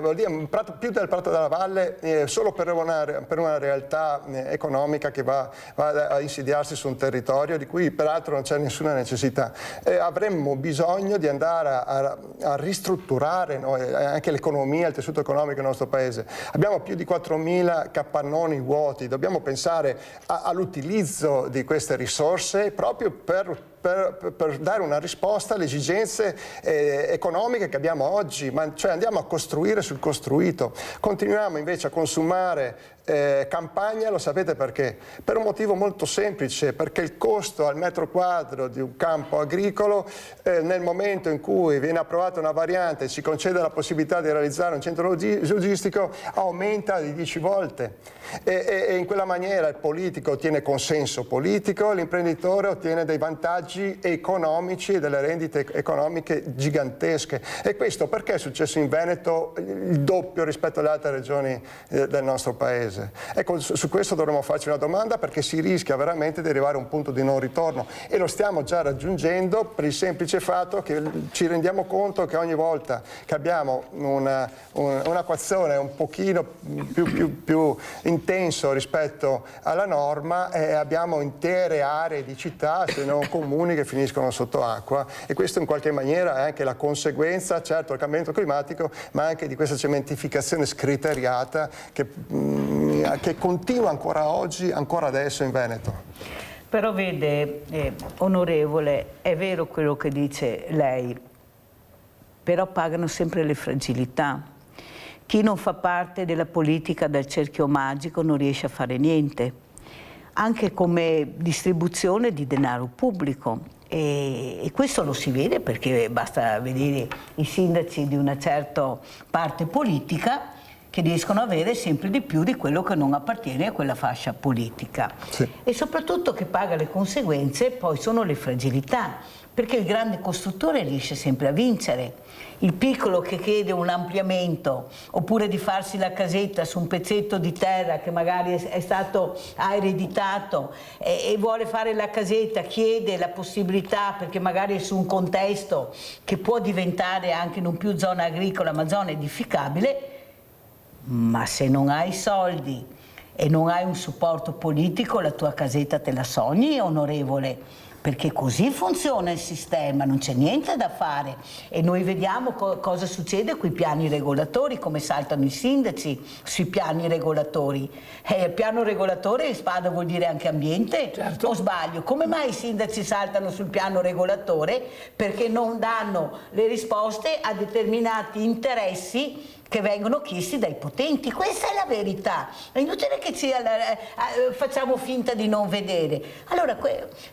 Vuol dire più del Prato della Valle, solo per una realtà economica che va a insidiarsi su un territorio di cui peraltro non c'è nessuna necessità. Avremmo bisogno di andare a ristrutturare anche l'economia, il tessuto economico del nostro paese. Abbiamo più di 4.000 capannoni vuoti, dobbiamo pensare all'utilizzo di queste risorse proprio per dare una risposta alle esigenze economiche che abbiamo oggi, cioè andiamo a costruire sul costruito. Continuiamo invece a consumare campagna, lo sapete perché? Per un motivo molto semplice, perché il costo al metro quadro di un campo agricolo, nel momento in cui viene approvata una variante e ci concede la possibilità di realizzare un centro logistico, aumenta di 10 volte. E in quella maniera il politico ottiene consenso politico, l'imprenditore ottiene dei vantaggi economici e delle rendite economiche gigantesche. E questo perché è successo in Veneto il doppio rispetto alle altre regioni del nostro paese? Ecco, su questo dovremmo farci una domanda, perché si rischia veramente di arrivare a un punto di non ritorno, e lo stiamo già raggiungendo per il semplice fatto che ci rendiamo conto che ogni volta che abbiamo un'acquazione un pochino più intenso rispetto alla norma, abbiamo intere aree di città, se non comuni, che finiscono sotto acqua, e questo in qualche maniera è anche la conseguenza, certo, del cambiamento climatico, ma anche di questa cementificazione scriteriata che che continua ancora oggi, ancora adesso in Veneto. Però vede, onorevole, è vero quello che dice lei, però pagano sempre le fragilità. Chi non fa parte della politica del cerchio magico non riesce a fare niente, anche come distribuzione di denaro pubblico. E questo lo si vede perché basta vedere i sindaci di una certa parte politica che riescono a avere sempre di più di quello che non appartiene a quella fascia politica. Sì. E soprattutto che paga le conseguenze poi sono le fragilità, perché il grande costruttore riesce sempre a vincere. Il piccolo che chiede un ampliamento oppure di farsi la casetta su un pezzetto di terra che magari ha ereditato e vuole fare la casetta, chiede la possibilità perché magari è su un contesto che può diventare anche non più zona agricola ma zona edificabile, ma se non hai soldi e non hai un supporto politico la tua casetta te la sogni, onorevole. Perché così funziona il sistema, non c'è niente da fare e noi vediamo cosa succede con i piani regolatori, come saltano i sindaci sui piani regolatori. Il piano regolatore spada vuol dire anche ambiente, certo. O sbaglio? Come mai i sindaci saltano sul piano regolatore? Perché non danno le risposte a determinati interessi che vengono chiesti dai potenti. Questa è la verità, è inutile che facciamo finta di non vedere. Allora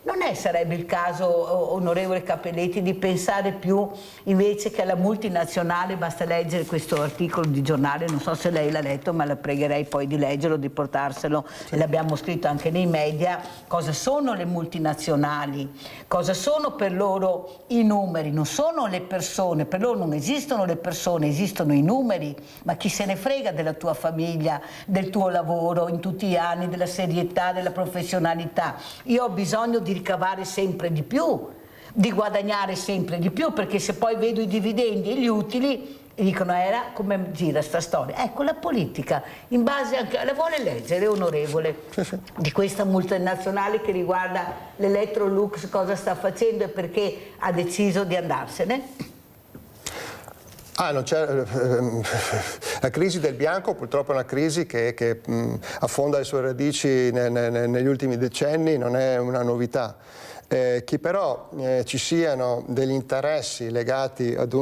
non sarebbe il caso, onorevole Cappelletti, di pensare più invece che alla multinazionale, basta leggere questo articolo di giornale, non so se lei l'ha letto ma la pregherei poi di leggerlo, di portarselo, sì. L'abbiamo scritto anche nei media, cosa sono le multinazionali, cosa sono per loro i numeri, non sono le persone, per loro non esistono le persone, esistono i numeri. Ma chi se ne frega della tua famiglia, del tuo lavoro in tutti gli anni, della serietà, della professionalità. Io ho bisogno di ricavare sempre di più, di guadagnare sempre di più, perché se poi vedo i dividendi e gli utili e dicono era come gira sta storia. Ecco, la politica in base anche, la vuole leggere, onorevole, di questa multinazionale che riguarda l'Electrolux, cosa sta facendo e perché ha deciso di andarsene? Non c'è, la crisi del bianco purtroppo è una crisi che affonda le sue radici negli ultimi decenni, non è una novità. Che però ci siano degli interessi legati ad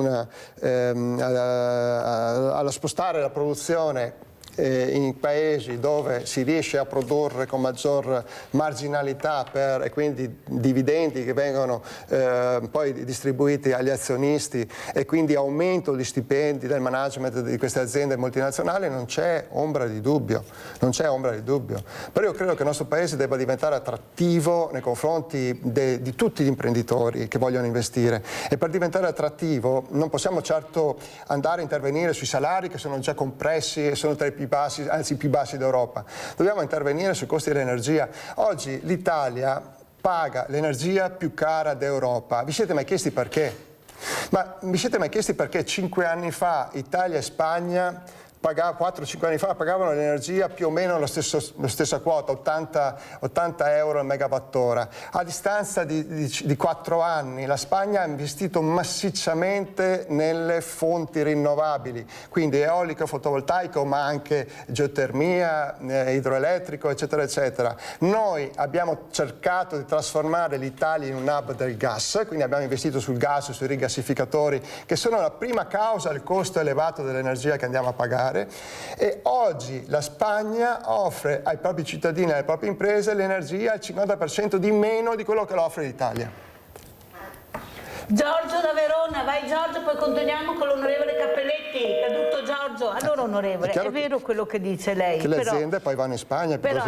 allo spostare la produzione in paesi dove si riesce a produrre con maggior marginalità e quindi dividendi che vengono poi distribuiti agli azionisti e quindi aumento di stipendi del management di queste aziende multinazionali, non c'è ombra di dubbio, Però io credo che il nostro paese debba diventare attrattivo nei confronti di tutti gli imprenditori che vogliono investire e per diventare attrattivo non possiamo certo andare a intervenire sui salari che sono già compressi e sono tra i più bassi, anzi più bassi d'Europa. Dobbiamo intervenire sui costi dell'energia. Oggi l'Italia paga l'energia più cara d'Europa. Vi siete mai chiesti perché? Ma vi siete mai chiesti perché 5 anni fa Italia e Spagna 4-5 anni fa pagavano l'energia più o meno la stessa quota, 80 euro al megawattora. A distanza di 4 anni la Spagna ha investito massicciamente nelle fonti rinnovabili, quindi eolico, fotovoltaico, ma anche geotermia, idroelettrico, eccetera, eccetera. Noi abbiamo cercato di trasformare l'Italia in un hub del gas, quindi abbiamo investito sul gas, sui rigassificatori, che sono la prima causa del costo elevato dell'energia che andiamo a pagare. E oggi la Spagna offre ai propri cittadini e alle proprie imprese l'energia al 50% di meno di quello che lo offre l'Italia. Giorgio da Verona, vai Giorgio, poi continuiamo con l'onorevole Cappelletti. Caduto Giorgio. Allora onorevole, è vero quello che dice lei. Che le aziende poi vanno in Spagna. Però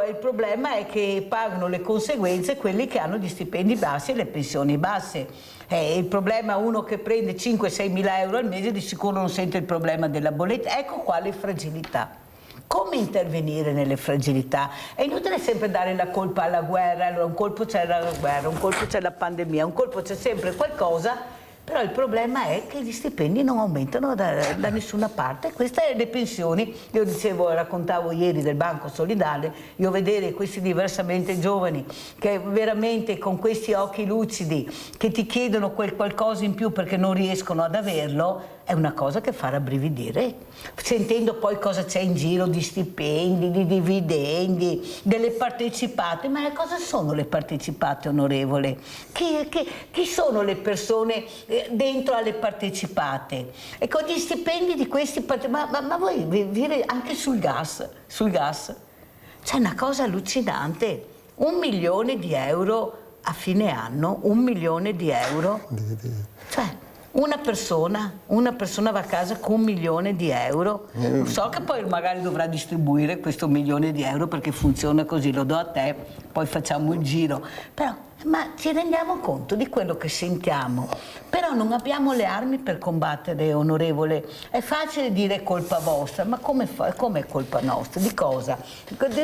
il problema è che pagano le conseguenze quelli che hanno gli stipendi bassi e le pensioni basse. Il problema, uno che prende 5-6 mila euro al mese di sicuro non sente il problema della bolletta. Ecco qua le fragilità. Come intervenire nelle fragilità? È inutile sempre dare la colpa alla guerra, allora un colpo c'è la guerra, un colpo c'è la pandemia, un colpo c'è sempre qualcosa, però il problema è che gli stipendi non aumentano da nessuna parte. Queste sono le pensioni. Io raccontavo ieri del Banco Solidale, io vedere questi diversamente giovani che veramente con questi occhi lucidi che ti chiedono quel qualcosa in più perché non riescono ad averlo, è una cosa che fa rabbrividire, sentendo poi cosa c'è in giro di stipendi, di dividendi, delle partecipate. Ma cosa sono le partecipate, onorevole? Chi sono le persone dentro alle partecipate? E con gli stipendi di questi ma voi dire anche sul gas, c'è una cosa allucinante, 1 milione di euro a fine anno, 1 milione di euro, cioè una persona va a casa con 1 milione di euro. So che poi magari dovrà distribuire questo 1 milione di euro perché funziona così, lo do a te, poi facciamo il giro. Però, ma ci rendiamo conto di quello che sentiamo? Però non abbiamo le armi per combattere, onorevole. È facile dire colpa vostra, ma come è colpa nostra? Di cosa?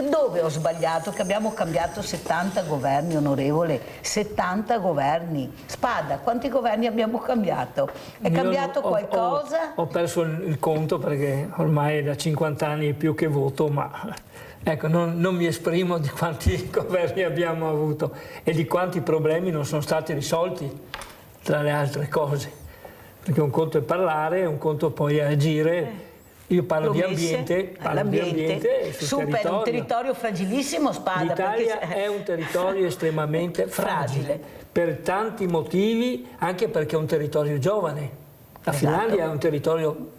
Dove ho sbagliato? Che abbiamo cambiato 70 governi, onorevole? 70 governi. Spada, quanti governi abbiamo cambiato? È cambiato qualcosa? Ho perso il conto perché ormai è da 50 anni più che voto, ma ecco, non mi esprimo di quanti governi abbiamo avuto e di quanti problemi non sono stati risolti, tra le altre cose. Perché un conto è parlare, un conto poi è agire. Io parlo di ambiente, super, un territorio fragilissimo, Spada. L'Italia è un territorio estremamente fragile per tanti motivi, anche perché è un territorio giovane. La Finlandia è un territorio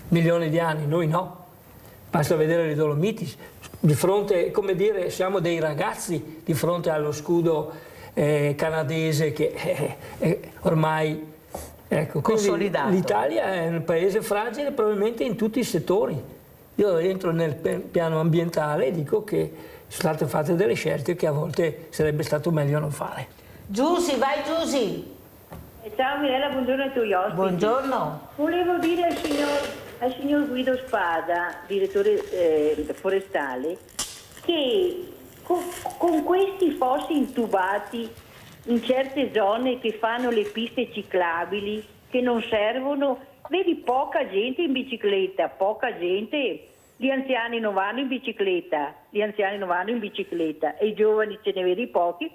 milioni di anni, noi no. Basta vedere le Dolomiti. Di fronte, come dire, siamo dei ragazzi di fronte allo scudo canadese che ormai consolidato. L'Italia è un paese fragile probabilmente in tutti i settori. Io entro nel piano ambientale e dico che sono state fatte delle scelte che a volte sarebbe stato meglio non fare. Giusy, vai Giusy. Ciao Mirella, buongiorno ai tuoi ospiti. Buongiorno. Volevo dire al signor Guido Spada, direttore forestale, che con questi fossi intubati in certe zone che fanno le piste ciclabili, che non servono, vedi poca gente in bicicletta, poca gente, gli anziani non vanno in bicicletta, e i giovani ce ne vedi pochi,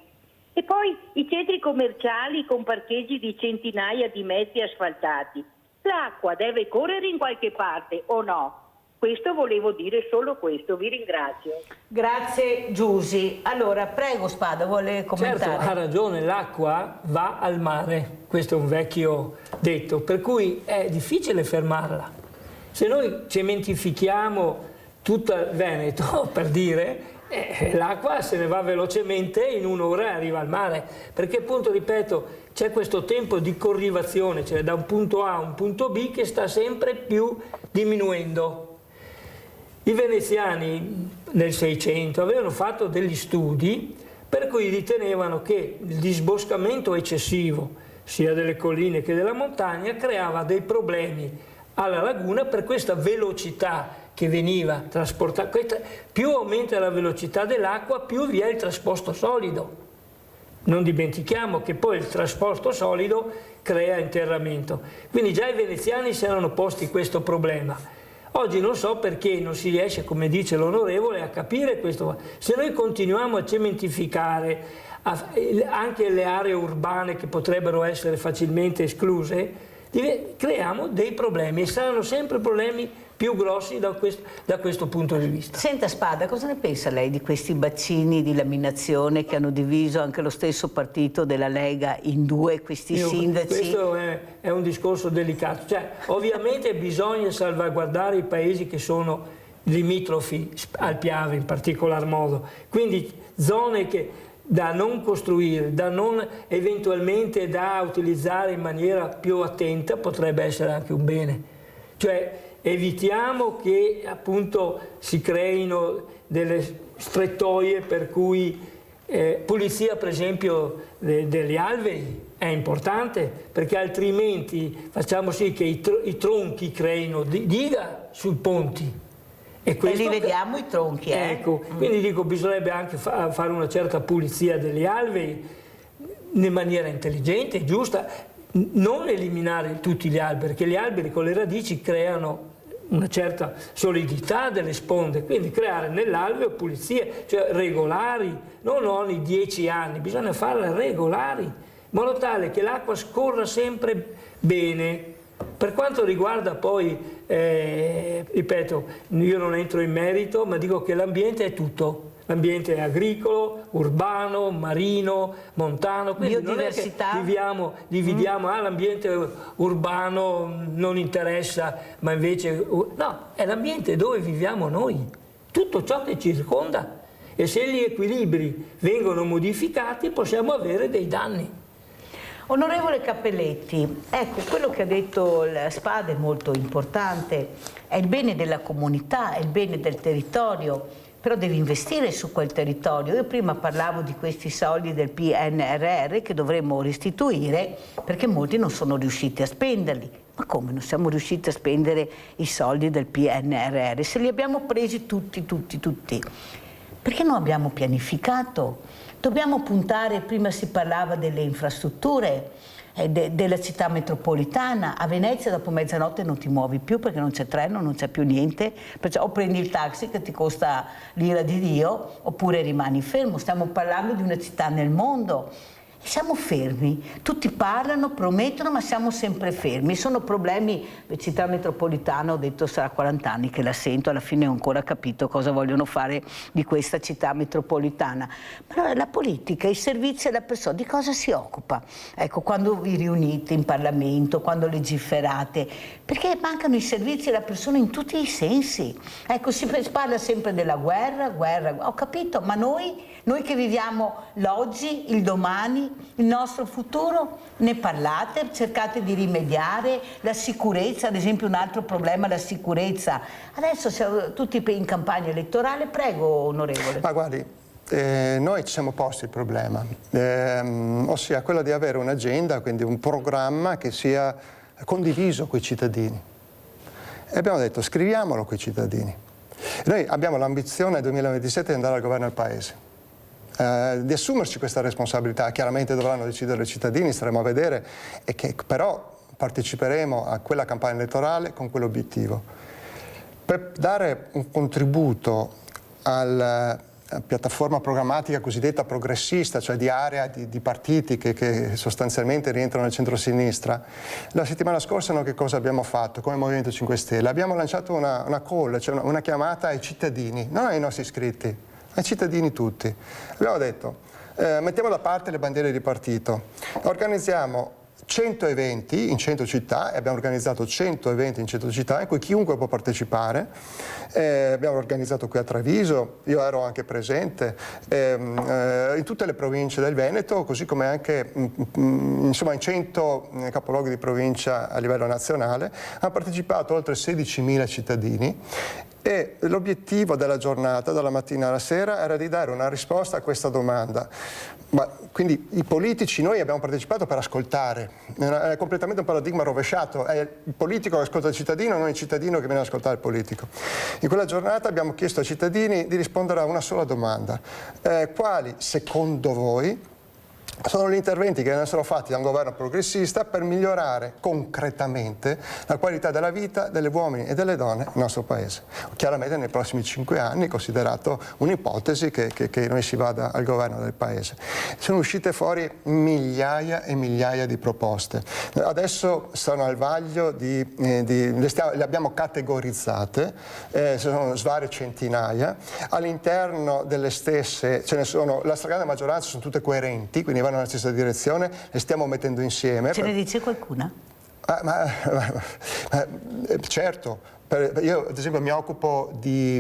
e poi i centri commerciali con parcheggi di centinaia di metri asfaltati. L'acqua deve correre in qualche parte o no? Questo volevo dire, solo questo, vi ringrazio. Grazie Giusy. Allora, prego Spada, vuole commentare? Certo, ha ragione, l'acqua va al mare, questo è un vecchio detto, per cui è difficile fermarla. Se noi cementifichiamo tutto il Veneto, per dire, l'acqua se ne va velocemente, in un'ora e arriva al mare, perché appunto, ripeto, c'è questo tempo di corrivazione, cioè da un punto A a un punto B, che sta sempre più diminuendo. I veneziani nel 600 avevano fatto degli studi per cui ritenevano che il disboscamento eccessivo, sia delle colline che della montagna, creava dei problemi alla laguna per questa velocità che veniva trasportata. Più aumenta la velocità dell'acqua, più vi è il trasporto solido. Non dimentichiamo che poi il trasporto solido crea interramento. Quindi già i veneziani si erano posti questo problema. Oggi non so perché non si riesce, come dice l'onorevole, a capire questo. Se noi continuiamo a cementificare anche le aree urbane che potrebbero essere facilmente escluse, creiamo dei problemi, e saranno sempre problemi più grossi da questo punto di vista. Senta Spada, cosa ne pensa lei di questi bacini di laminazione che hanno diviso anche lo stesso partito della Lega in due, questi sindaci? Questo è un discorso delicato. Cioè, ovviamente bisogna salvaguardare i paesi che sono limitrofi al Piave in particolar modo, quindi zone da non costruire, eventualmente da utilizzare in maniera più attenta, potrebbe essere anche un bene. Cioè, evitiamo che appunto si creino delle strettoie per cui pulizia per esempio degli alberi è importante, perché altrimenti facciamo sì che i tronchi creino diga sui ponti. E li vediamo i tronchi. Ecco, quindi dico, bisognerebbe anche fare una certa pulizia degli alberi in maniera intelligente, giusta, non eliminare tutti gli alberi, perché gli alberi con le radici creano una certa solidità delle sponde, quindi creare nell'alveo pulizie, cioè regolari, non ogni 10 anni, bisogna farle regolari, in modo tale che l'acqua scorra sempre bene. Per quanto riguarda poi, ripeto, io non entro in merito, ma dico che l'ambiente è tutto. L'ambiente è agricolo, urbano, marino, montano, quindi biodiversità. Non è che dividiamo, l'ambiente urbano non interessa, ma invece... No, è l'ambiente dove viviamo noi, tutto ciò che circonda. E se gli equilibri vengono modificati possiamo avere dei danni. Onorevole Cappelletti, ecco, quello che ha detto la Spada è molto importante, è il bene della comunità, è il bene del territorio, però devi investire su quel territorio. Io prima parlavo di questi soldi del PNRR che dovremmo restituire perché molti non sono riusciti a spenderli. Ma come non siamo riusciti a spendere i soldi del PNRR? Se li abbiamo presi tutti, perché non abbiamo pianificato? Dobbiamo puntare, prima si parlava delle infrastrutture, della città metropolitana. A Venezia dopo mezzanotte non ti muovi più perché non c'è treno, non c'è più niente, perciò o prendi il taxi che ti costa l'ira di Dio oppure rimani fermo. Stiamo parlando di una città nel mondo. Siamo fermi, tutti parlano, promettono, ma siamo sempre fermi. Sono problemi, la città metropolitana, ho detto sarà 40 anni che la sento, alla fine ho ancora capito cosa vogliono fare di questa città metropolitana. Ma la politica, i servizi alla persona, di cosa si occupa? Ecco, quando vi riunite in Parlamento, quando legiferate, perché mancano i servizi alla persona in tutti i sensi. Ecco, si parla sempre della guerra, ho capito, ma noi che viviamo l'oggi, il domani, il nostro futuro, ne parlate, cercate di rimediare, la sicurezza, ad esempio un altro problema è la sicurezza. Adesso siamo tutti in campagna elettorale, prego onorevole. Ma guardi, noi ci siamo posti il problema, ossia quello di avere un'agenda, quindi un programma che sia condiviso coi cittadini. E abbiamo detto scriviamolo coi cittadini. Noi abbiamo l'ambizione nel 2027 di andare al governo del Paese. Di assumerci questa responsabilità, chiaramente dovranno decidere i cittadini, staremo a vedere, e che però parteciperemo a quella campagna elettorale con quell'obiettivo. Per dare un contributo alla piattaforma programmatica cosiddetta progressista, cioè di area di partiti che sostanzialmente rientrano nel centro-sinistra, la settimana scorsa noi che cosa abbiamo fatto come Movimento 5 Stelle? Abbiamo lanciato una call, cioè una chiamata ai cittadini, non ai nostri iscritti, ai cittadini tutti. Abbiamo detto, mettiamo da parte le bandiere di partito, organizziamo 100 eventi in 100 città, e abbiamo organizzato 100 eventi in 100 città in cui chiunque può partecipare. Abbiamo organizzato qui a Treviso, io ero anche presente, in tutte le province del Veneto, così come anche insomma, in 100 capoluoghi di provincia a livello nazionale. Hanno partecipato oltre 16.000 cittadini. E l'obiettivo della giornata, dalla mattina alla sera, era di dare una risposta a questa domanda. Ma quindi i politici, noi abbiamo partecipato per ascoltare, è completamente un paradigma rovesciato, è il politico che ascolta il cittadino, non il cittadino che viene ad ascoltare il politico. In quella giornata abbiamo chiesto ai cittadini di rispondere a una sola domanda: quali, secondo voi, sono gli interventi che devono essere fatti da un governo progressista per migliorare concretamente la qualità della vita delle uomini e delle donne nel nostro Paese. Chiaramente nei prossimi 5 anni, considerato un'ipotesi che noi si vada al governo del Paese. Sono uscite fuori migliaia e migliaia di proposte. Adesso sono al vaglio le abbiamo categorizzate, sono svariate centinaia. All'interno delle stesse ce ne sono, la stragrande maggioranza sono tutte coerenti, quindi vanno nella stessa direzione, le stiamo mettendo insieme. Ce ne dice qualcuna? Certo. Io ad esempio mi occupo di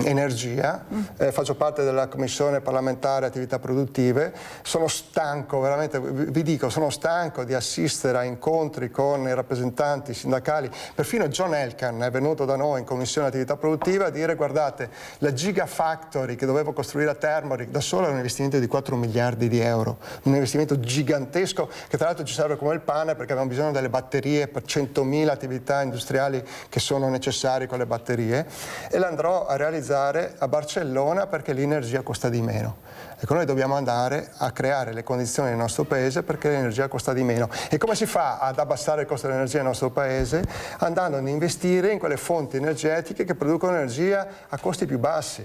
energia, faccio parte della Commissione parlamentare attività produttive, sono stanco, veramente vi dico, sono stanco di assistere a incontri con i rappresentanti sindacali. Perfino John Elkann è venuto da noi in Commissione attività produttiva a dire: guardate, la Gigafactory che dovevo costruire a Termoli da sola è un investimento di 4 miliardi di euro, un investimento gigantesco che tra l'altro ci serve come il pane, perché abbiamo bisogno delle batterie per 100.000 attività industriali che sono necessarie con le batterie, e l'andrò a realizzare a Barcellona perché l'energia costa di meno. Ecco, noi dobbiamo andare a creare le condizioni nel nostro Paese perché l'energia costa di meno. E come si fa ad abbassare il costo dell'energia nel nostro Paese? Andando ad investire in quelle fonti energetiche che producono energia a costi più bassi.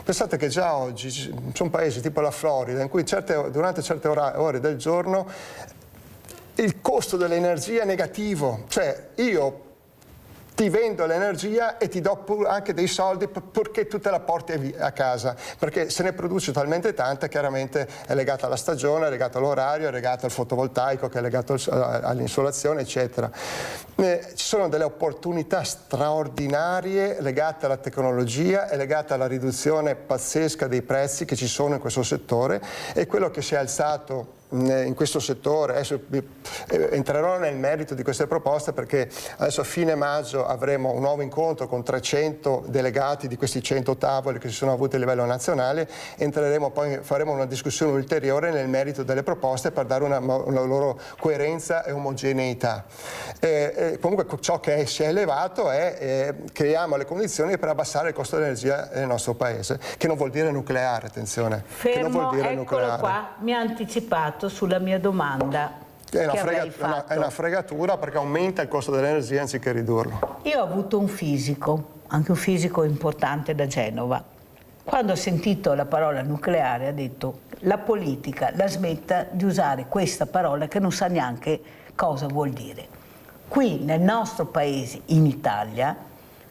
Pensate che già oggi ci sono paesi tipo la Florida in cui durante certe ore del giorno il costo dell'energia è negativo, cioè io ti vendo l'energia e ti do anche dei soldi perché tu te la porti a casa, perché se ne produce talmente tanta, chiaramente è legata alla stagione, è legata all'orario, è legata al fotovoltaico, che è legato all'insolazione, eccetera. Ci sono delle opportunità straordinarie legate alla tecnologia e legate alla riduzione pazzesca dei prezzi che ci sono in questo settore, e quello che si è alzato in questo settore. Adesso entrerò nel merito di queste proposte, perché adesso a fine maggio avremo un nuovo incontro con 300 delegati di questi 100 tavoli che si sono avuti a livello nazionale. Entreremo poi, faremo una discussione ulteriore nel merito delle proposte per dare una loro coerenza e omogeneità. Comunque ciò che si è elevato è creiamo le condizioni per abbassare il costo dell'energia nel nostro paese, che non vuol dire nucleare, attenzione. Fermo, che non vuol dire eccolo nucleare. qua, mi ha anticipato sulla mia domanda. È una fregatura, perché aumenta il costo dell'energia anziché ridurlo. Io ho avuto un fisico, anche un fisico importante da Genova. Quando ha sentito la parola nucleare ha detto: la politica la smetta di usare questa parola che non sa neanche cosa vuol dire. Qui nel nostro paese, in Italia,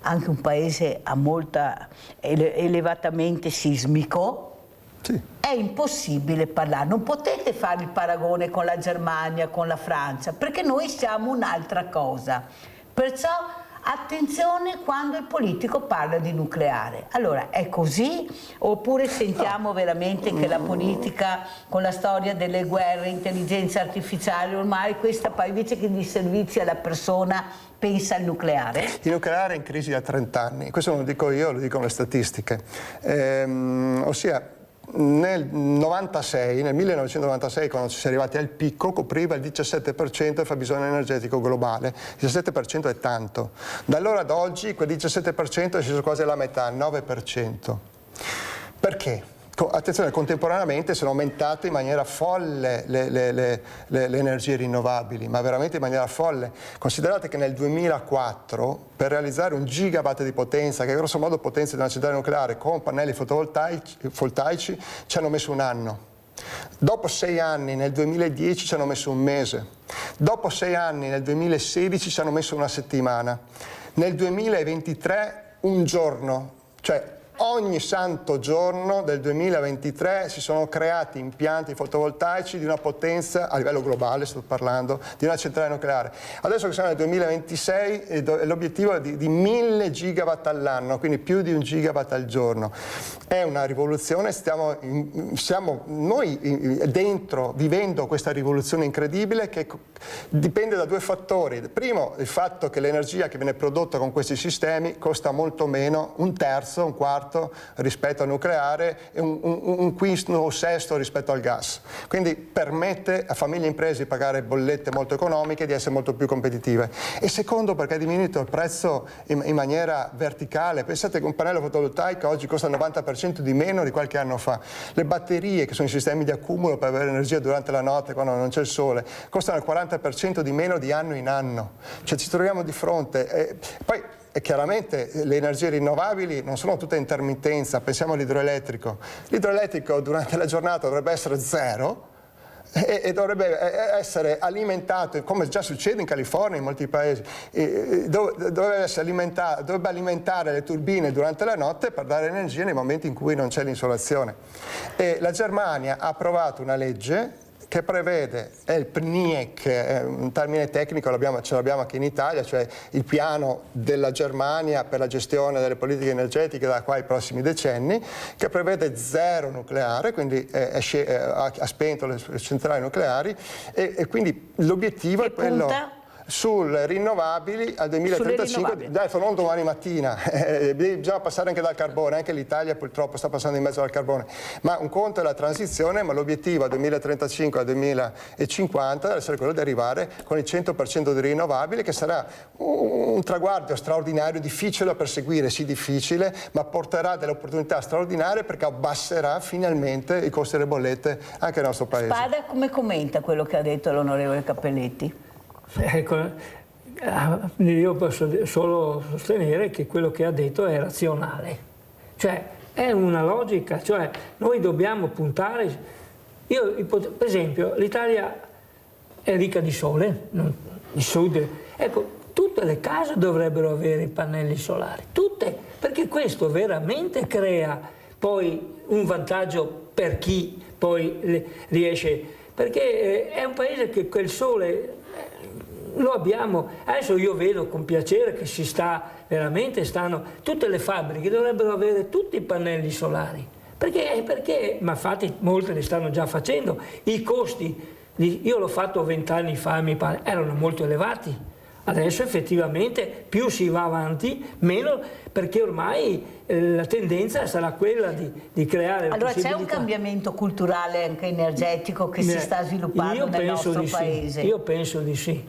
anche un paese a molta elevatamente sismico, sì, è impossibile parlare, non potete fare il paragone con la Germania, con la Francia, perché noi siamo un'altra cosa. Perciò attenzione quando il politico parla di nucleare. Allora, è così? Oppure sentiamo veramente che la politica, con la storia delle guerre, intelligenza artificiale, ormai questa poi invece che di servizi alla persona pensa al nucleare? Il nucleare è in crisi da 30 anni, questo non lo dico io, lo dicono le statistiche. Ossia, nel 1996, quando si è arrivati al picco, copriva il 17% del fabbisogno energetico globale. Il 17% è tanto. Da allora ad oggi quel 17% è sceso quasi alla metà, il 9%. Perché? Attenzione, contemporaneamente sono aumentate in maniera folle le energie rinnovabili, ma veramente in maniera folle. Considerate che nel 2004, per realizzare 1 gigawatt di potenza, che è grosso modo potenza di una centrale nucleare con pannelli fotovoltaici, ci hanno messo 1 anno. Dopo 6 anni, nel 2010, ci hanno messo 1 mese. Dopo 6 anni, nel 2016, ci hanno messo 1 settimana. Nel 2023, 1 giorno, cioè ogni santo giorno del 2023 si sono creati impianti fotovoltaici di una potenza, a livello globale sto parlando, di una centrale nucleare. Adesso che siamo nel 2026 l'obiettivo è di 1000 gigawatt all'anno, quindi più di 1 gigawatt al giorno. È una rivoluzione, siamo noi dentro vivendo questa rivoluzione incredibile, che dipende da 2 fattori. Primo, il fatto che l'energia che viene prodotta con questi sistemi costa molto meno, 1/3, 1/4 rispetto al nucleare e un quinto o sesto rispetto al gas. Quindi permette a famiglie e imprese di pagare bollette molto economiche e di essere molto più competitive. E secondo, perché è diminuito il prezzo in maniera verticale. Pensate che un pannello fotovoltaico oggi costa il 90% di meno di qualche anno fa. Le batterie, che sono i sistemi di accumulo per avere energia durante la notte quando non c'è il sole, costano il 40% di meno di anno in anno. Cioè ci troviamo di fronte. Poi e chiaramente le energie rinnovabili non sono tutte a intermittenza, pensiamo all'idroelettrico. L'idroelettrico durante la giornata dovrebbe essere 0 e dovrebbe essere alimentato, come già succede in California, in molti paesi, dovrebbe alimentare le turbine durante la notte per dare energia nei momenti in cui non c'è l'insolazione. E la Germania ha approvato una legge che prevede, è il PNIEC, è un termine tecnico, ce l'abbiamo anche in Italia, cioè il piano della Germania per la gestione delle politiche energetiche da qua ai prossimi decenni, che prevede 0 nucleare, quindi ha spento le centrali nucleari e quindi l'obiettivo è quello sulle rinnovabili al 2035, non domani mattina, bisogna passare anche dal carbone, anche l'Italia purtroppo sta passando in mezzo al carbone, ma un conto è la transizione, ma l'obiettivo al 2035 al 2050 deve essere quello di arrivare con il 100% di rinnovabili, che sarà un traguardo straordinario, difficile da perseguire, sì difficile, ma porterà delle opportunità straordinarie perché abbasserà finalmente i costi delle bollette anche nel nostro paese. Spada, come commenta quello che ha detto l'onorevole Cappelletti? Ecco, io posso solo sostenere che quello che ha detto è razionale, cioè è una logica, cioè noi dobbiamo puntare. Per esempio, l'Italia è ricca di sole, il sud. Ecco, tutte le case dovrebbero avere i pannelli solari, tutte, perché questo veramente crea poi un vantaggio per chi poi riesce, perché è un paese che quel sole lo abbiamo. Adesso io vedo con piacere che stanno tutte le fabbriche dovrebbero avere tutti i pannelli solari, perché ma infatti molte le stanno già facendo. I costi, io l'ho fatto 20 anni fa, mi pare, erano molto elevati. Adesso effettivamente più si va avanti, meno, perché ormai la tendenza sarà quella di creare... Allora c'è un cambiamento culturale anche energetico che si sta sviluppando nel nostro paese? Io penso di sì.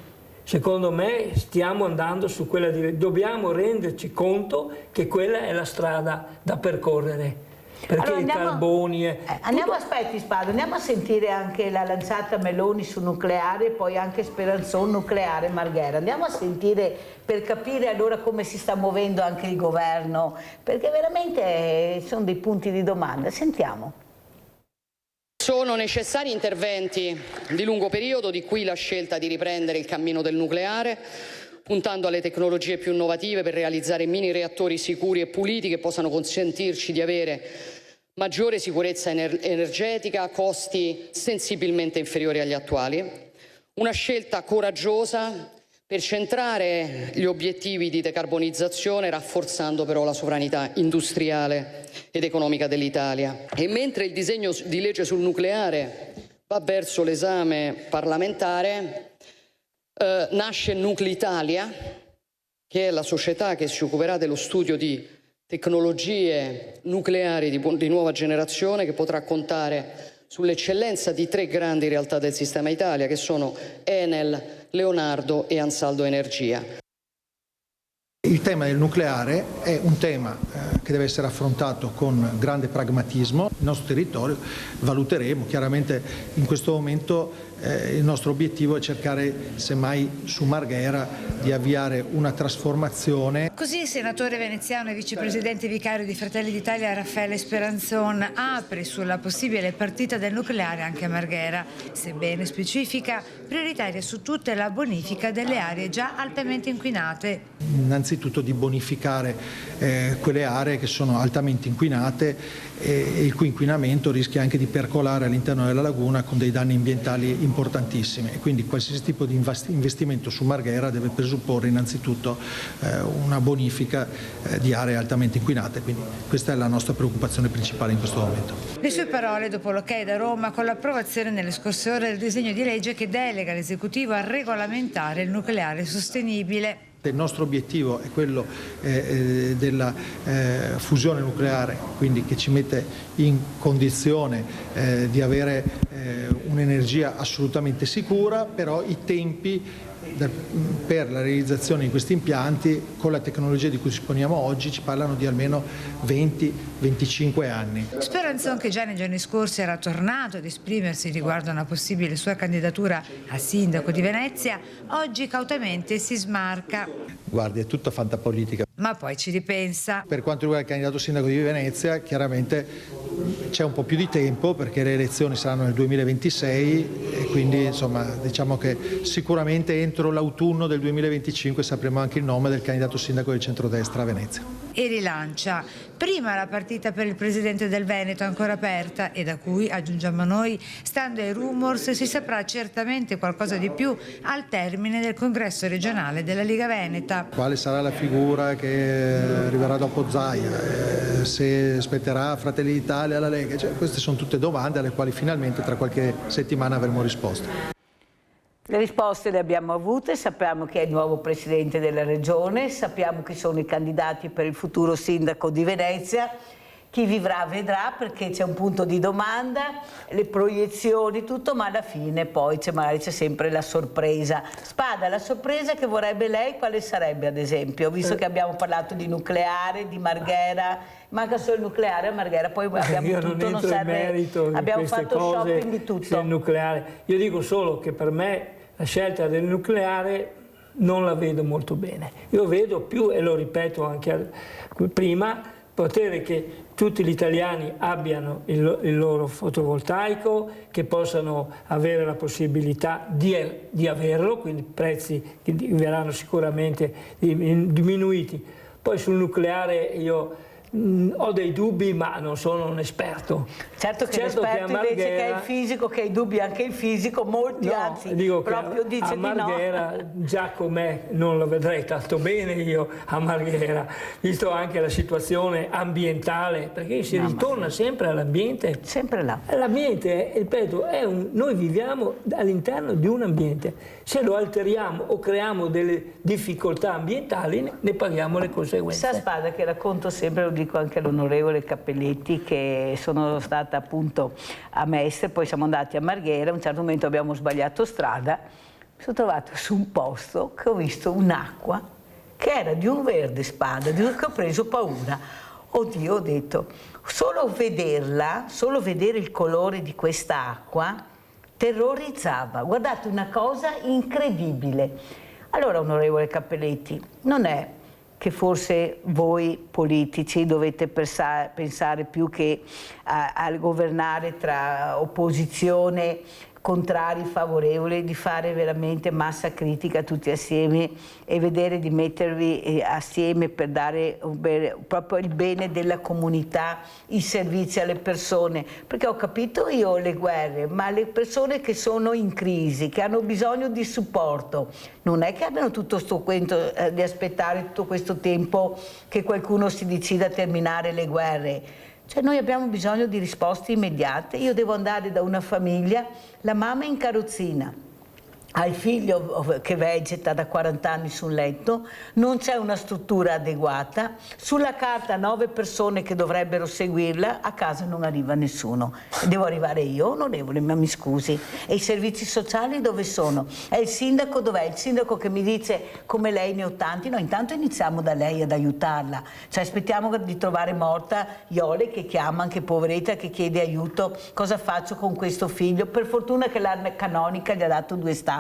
Secondo me stiamo andando su quella direzione. Dobbiamo renderci conto che quella è la strada da percorrere. Perché allora, i carboni... Aspetti Spado, andiamo a sentire anche la lanciata Meloni su nucleare e poi anche Speranzon nucleare Marghera. Andiamo a sentire per capire allora come si sta muovendo anche il governo, perché veramente sono dei punti di domanda. Sentiamo. Sono necessari interventi di lungo periodo, di qui la scelta di riprendere il cammino del nucleare, puntando alle tecnologie più innovative per realizzare mini reattori sicuri e puliti che possano consentirci di avere maggiore sicurezza energetica a costi sensibilmente inferiori agli attuali. Una scelta coraggiosa per centrare gli obiettivi di decarbonizzazione, rafforzando però la sovranità industriale ed economica dell'Italia. E mentre il disegno di legge sul nucleare va verso l'esame parlamentare, nasce Nucleitalia, che è la società che si occuperà dello studio di tecnologie nucleari di nuova generazione, che potrà contare sull'eccellenza di 3 grandi realtà del sistema Italia, che sono Enel, Leonardo e Ansaldo Energia. Il tema del nucleare è un tema che deve essere affrontato con grande pragmatismo. Il nostro territorio valuteremo, chiaramente in questo momento il nostro obiettivo è cercare, semmai su Marghera, di avviare una trasformazione. Così il senatore veneziano e vicepresidente vicario di Fratelli d'Italia Raffaele Speranzon apre sulla possibile partita del nucleare anche a Marghera, sebbene specifica prioritaria su tutte la bonifica delle aree già altamente inquinate. Innanzitutto di bonificare quelle aree che sono altamente inquinate e il cui inquinamento rischia anche di percolare all'interno della laguna con dei danni ambientali importantissimi, e quindi qualsiasi tipo di investimento su Marghera deve presupporre innanzitutto una bonifica di aree altamente inquinate, quindi questa è la nostra preoccupazione principale in questo momento. Le sue parole dopo l'ok da Roma con l'approvazione nelle scorse ore del disegno di legge che delega l'esecutivo a regolamentare il nucleare sostenibile. Il nostro obiettivo è quello della fusione nucleare, quindi che ci mette in condizione di avere un'energia assolutamente sicura, però i tempi per la realizzazione di questi impianti con la tecnologia di cui disponiamo oggi ci parlano di almeno 20-25 anni. Speranzon, che già nei giorni scorsi era tornato ad esprimersi riguardo a una possibile sua candidatura a sindaco di Venezia, oggi cautamente si smarca. Guardi, è tutta fantapolitica. Ma poi ci ripensa. Per quanto riguarda il candidato sindaco di Venezia, chiaramente c'è un po' più di tempo perché le elezioni saranno nel 2026 e quindi insomma diciamo che sicuramente entro l'autunno del 2025 sapremo anche il nome del candidato sindaco del centrodestra a Venezia. E rilancia. Prima la partita per il presidente del Veneto ancora aperta e da cui, aggiungiamo noi, stando ai rumors, si saprà certamente qualcosa di più al termine del congresso regionale della Liga Veneta. Quale sarà la figura che arriverà dopo Zaia? Se spetterà Fratelli d'Italia alla Lega? Cioè, queste sono tutte domande alle quali finalmente tra qualche settimana avremo risposte. Le risposte le abbiamo avute, sappiamo chi è il nuovo presidente della regione, sappiamo chi sono i candidati per il futuro sindaco di Venezia, chi vivrà vedrà perché c'è un punto di domanda, le proiezioni, tutto, ma alla fine poi magari c'è sempre la sorpresa. Spada, la sorpresa che vorrebbe lei quale sarebbe ad esempio? Visto che abbiamo parlato di nucleare, di Marghera, manca solo il nucleare a Marghera, poi abbiamo tutto, non serve, abbiamo fatto shopping di tutto. Del nucleare. Io dico solo che per me la scelta del nucleare non la vedo molto bene. Io vedo più, e lo ripeto anche prima, potere che tutti gli italiani abbiano il loro fotovoltaico, che possano avere la possibilità di averlo, quindi prezzi che verranno sicuramente diminuiti. Poi sul nucleare io ho dei dubbi, ma non sono un esperto. Certo che l'esperto invece che è il fisico, che ha i dubbi anche il fisico, molti anzi dico proprio che dice a Marghera, di no. Già com'è non lo vedrei tanto bene io a Marghera, visto anche la situazione ambientale, perché si ritorna sempre all'ambiente. Sempre là. L'ambiente, ripeto, noi viviamo all'interno di un ambiente. Se lo alteriamo o creiamo delle difficoltà ambientali, ne paghiamo le conseguenze. Sa Spada che racconto sempre, lo dico anche all'onorevole Cappelletti, che sono stata appunto a Mestre, poi siamo andati a Marghera, a un certo momento abbiamo sbagliato strada, mi sono trovato su un posto che ho visto un'acqua che era di un verde Spada, che ho preso paura. Oddio, ho detto, solo vederla, solo vedere il colore di questa acqua terrorizzava. Guardate, una cosa incredibile. Allora, onorevole Cappelletti, non è che forse voi politici dovete pensare più che a governare tra opposizione, contrari, favorevoli, di fare veramente massa critica tutti assieme e vedere di mettervi assieme per dare proprio il bene della comunità, i servizi alle persone, perché ho capito io le guerre, ma le persone che sono in crisi, che hanno bisogno di supporto, non è che abbiano tutto sto quento di aspettare tutto questo tempo che qualcuno si decida a terminare le guerre. Cioè noi abbiamo bisogno di risposte immediate. Io devo andare da una famiglia, la mamma è in carrozzina, ha il figlio che vegeta da 40 anni sul letto, non c'è una struttura adeguata, sulla carta 9 persone che dovrebbero seguirla, a casa non arriva nessuno. Devo arrivare io, onorevole, ma mi scusi. E i servizi sociali dove sono? E il sindaco dov'è? Il sindaco che mi dice come lei ne ho tanti? No, intanto iniziamo da lei ad aiutarla. Cioè aspettiamo di trovare morta Iole che chiama, anche poveretta, che chiede aiuto. Cosa faccio con questo figlio? Per fortuna che la canonica gli ha dato 2 stanze.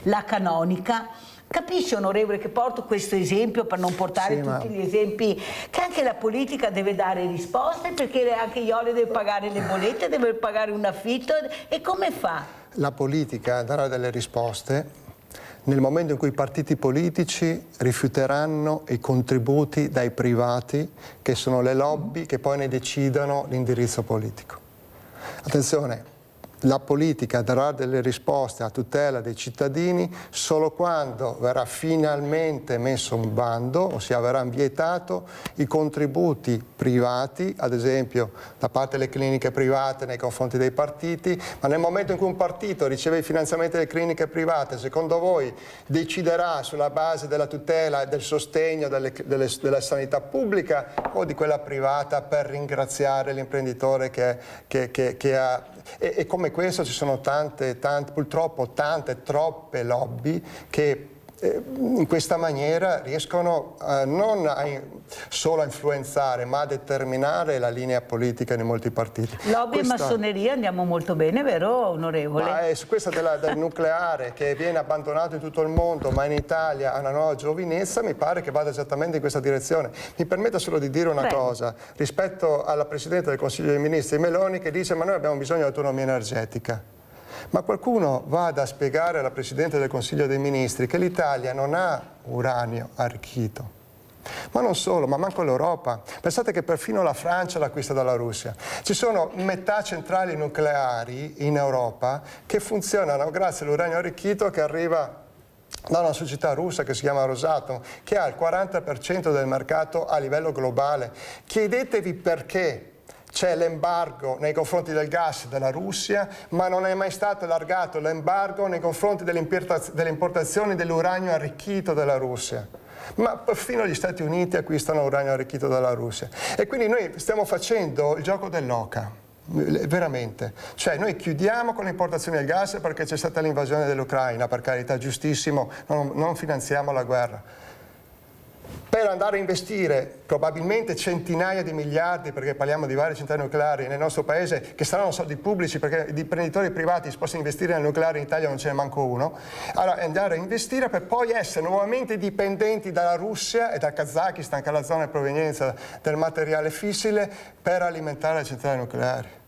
La canonica, capisce onorevole che porto questo esempio per non portare tutti gli esempi, che anche la politica deve dare risposte, perché anche Iole deve pagare le bollette, deve pagare un affitto, e come fa? La politica darà delle risposte nel momento in cui i partiti politici rifiuteranno i contributi dai privati, che sono le lobby che poi ne decidono l'indirizzo politico. Attenzione, la politica darà delle risposte a tutela dei cittadini solo quando verrà finalmente messo un bando, ossia verranno vietato i contributi privati, ad esempio da parte delle cliniche private nei confronti dei partiti, ma nel momento in cui un partito riceve i finanziamenti delle cliniche private, secondo voi deciderà sulla base della tutela e del sostegno della sanità pubblica o di quella privata per ringraziare l'imprenditore che ha... E come questo ci sono purtroppo troppe lobby che in questa maniera riescono non solo a influenzare, ma a determinare la linea politica di molti partiti. Lobby e massoneria andiamo molto bene, vero onorevole? Ma su questa del nucleare che viene abbandonato in tutto il mondo, ma in Italia ha una nuova giovinezza, mi pare che vada esattamente in questa direzione. Mi permetta solo di dire una cosa rispetto alla Presidente del Consiglio dei Ministri Meloni, che dice ma noi abbiamo bisogno di autonomia energetica. Ma qualcuno vada a spiegare alla Presidente del Consiglio dei Ministri che l'Italia non ha uranio arricchito. Ma non solo, ma manco l'Europa. Pensate che perfino la Francia l'acquista dalla Russia. Ci sono metà centrali nucleari in Europa che funzionano grazie all'uranio arricchito che arriva da una società russa che si chiama Rosatom, che ha il 40% del mercato a livello globale. Chiedetevi perché c'è l'embargo nei confronti del gas della Russia, ma non è mai stato allargato l'embargo nei confronti delle importazioni dell'uranio arricchito della Russia. Ma perfino gli Stati Uniti acquistano uranio arricchito dalla Russia. E quindi noi stiamo facendo il gioco dell'oca, veramente. Cioè noi chiudiamo con le importazioni del gas perché c'è stata l'invasione dell'Ucraina, per carità, giustissimo, non finanziamo la guerra. per andare a investire probabilmente centinaia di miliardi, perché parliamo di varie centrali nucleari nel nostro paese, che saranno soldi pubblici, perché di imprenditori privati si possono investire nel nucleare in Italia non ce ne manco uno. Allora andare a investire per poi essere nuovamente dipendenti dalla Russia e dal Kazakistan, che è la zona di provenienza del materiale fissile, per alimentare le centrali nucleari.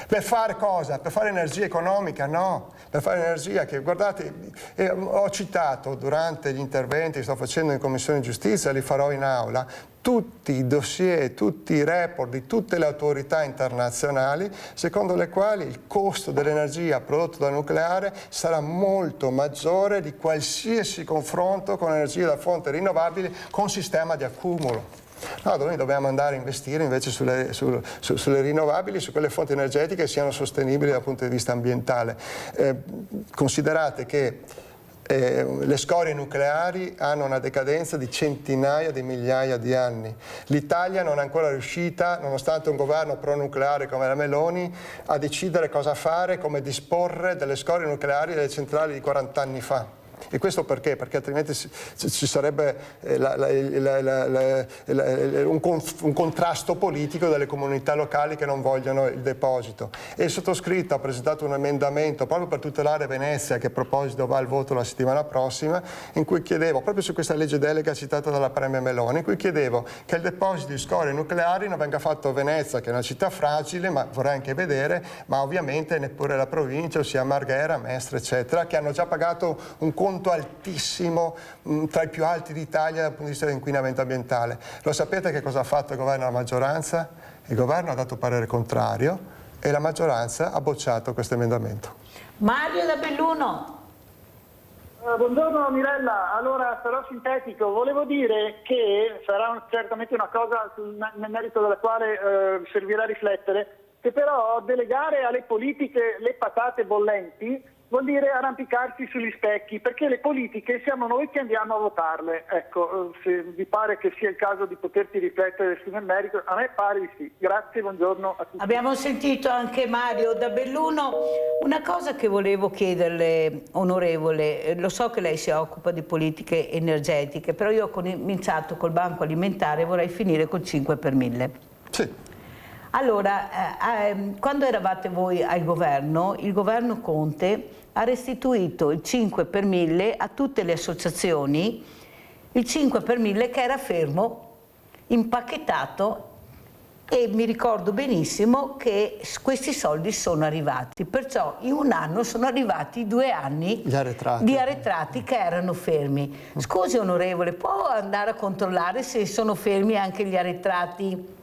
Per fare cosa? Per fare energia economica? No, per fare energia che, guardate, ho citato durante gli interventi che sto facendo in Commissione Giustizia, li farò in aula, tutti i dossier, tutti i report di tutte le autorità internazionali, secondo le quali il costo dell'energia prodotta dal nucleare sarà molto maggiore di qualsiasi confronto con energie da fonti rinnovabili con sistema di accumulo. No, noi dobbiamo andare a investire invece sulle rinnovabili, su quelle fonti energetiche che siano sostenibili dal punto di vista ambientale. Considerate che le scorie nucleari hanno una decadenza di centinaia di migliaia di anni. L'Italia non è ancora riuscita, nonostante un governo pro-nucleare come la Meloni, a decidere cosa fare, come disporre delle scorie nucleari delle centrali di 40 anni fa. E questo perché? Perché altrimenti ci sarebbe un contrasto politico delle comunità locali che non vogliono il deposito. E il sottoscritto ha presentato un emendamento proprio per tutelare Venezia, che a proposito va al voto la settimana prossima, in cui chiedevo, proprio su questa legge delega citata dalla Premier Meloni, in cui chiedevo che il deposito di scorie nucleari non venga fatto a Venezia, che è una città fragile, ma vorrei anche vedere, ma ovviamente neppure la provincia, ossia Marghera, Mestre, eccetera, che hanno già pagato un conto altissimo, tra i più alti d'Italia dal punto di vista dell'inquinamento ambientale. Lo sapete che cosa ha fatto il governo e la maggioranza? Il governo ha dato parere contrario e la maggioranza ha bocciato questo emendamento. Mario da Belluno. Buongiorno Mirella, allora sarò sintetico, volevo dire che sarà certamente una cosa nel merito della quale servirà a riflettere, che però delegare alle politiche le patate bollenti vuol dire arrampicarsi sugli specchi, perché le politiche siamo noi che andiamo a votarle. Ecco, se vi pare che sia il caso di poterti riflettere sul merito, a me pare di sì. Grazie, buongiorno a tutti. Abbiamo sentito anche Mario da Belluno. Una cosa che volevo chiederle, onorevole, lo so che lei si occupa di politiche energetiche, però io ho cominciato col Banco Alimentare e vorrei finire col 5 per 1000. Sì. Allora, quando eravate voi al governo, il governo Conte ha restituito il 5 per 1000 a tutte le associazioni, il 5 per 1000 che era fermo, impacchettato, e mi ricordo benissimo che questi soldi sono arrivati, perciò in un anno sono arrivati 2 anni di arretrati che erano fermi. Scusi onorevole, può andare a controllare se sono fermi anche gli arretrati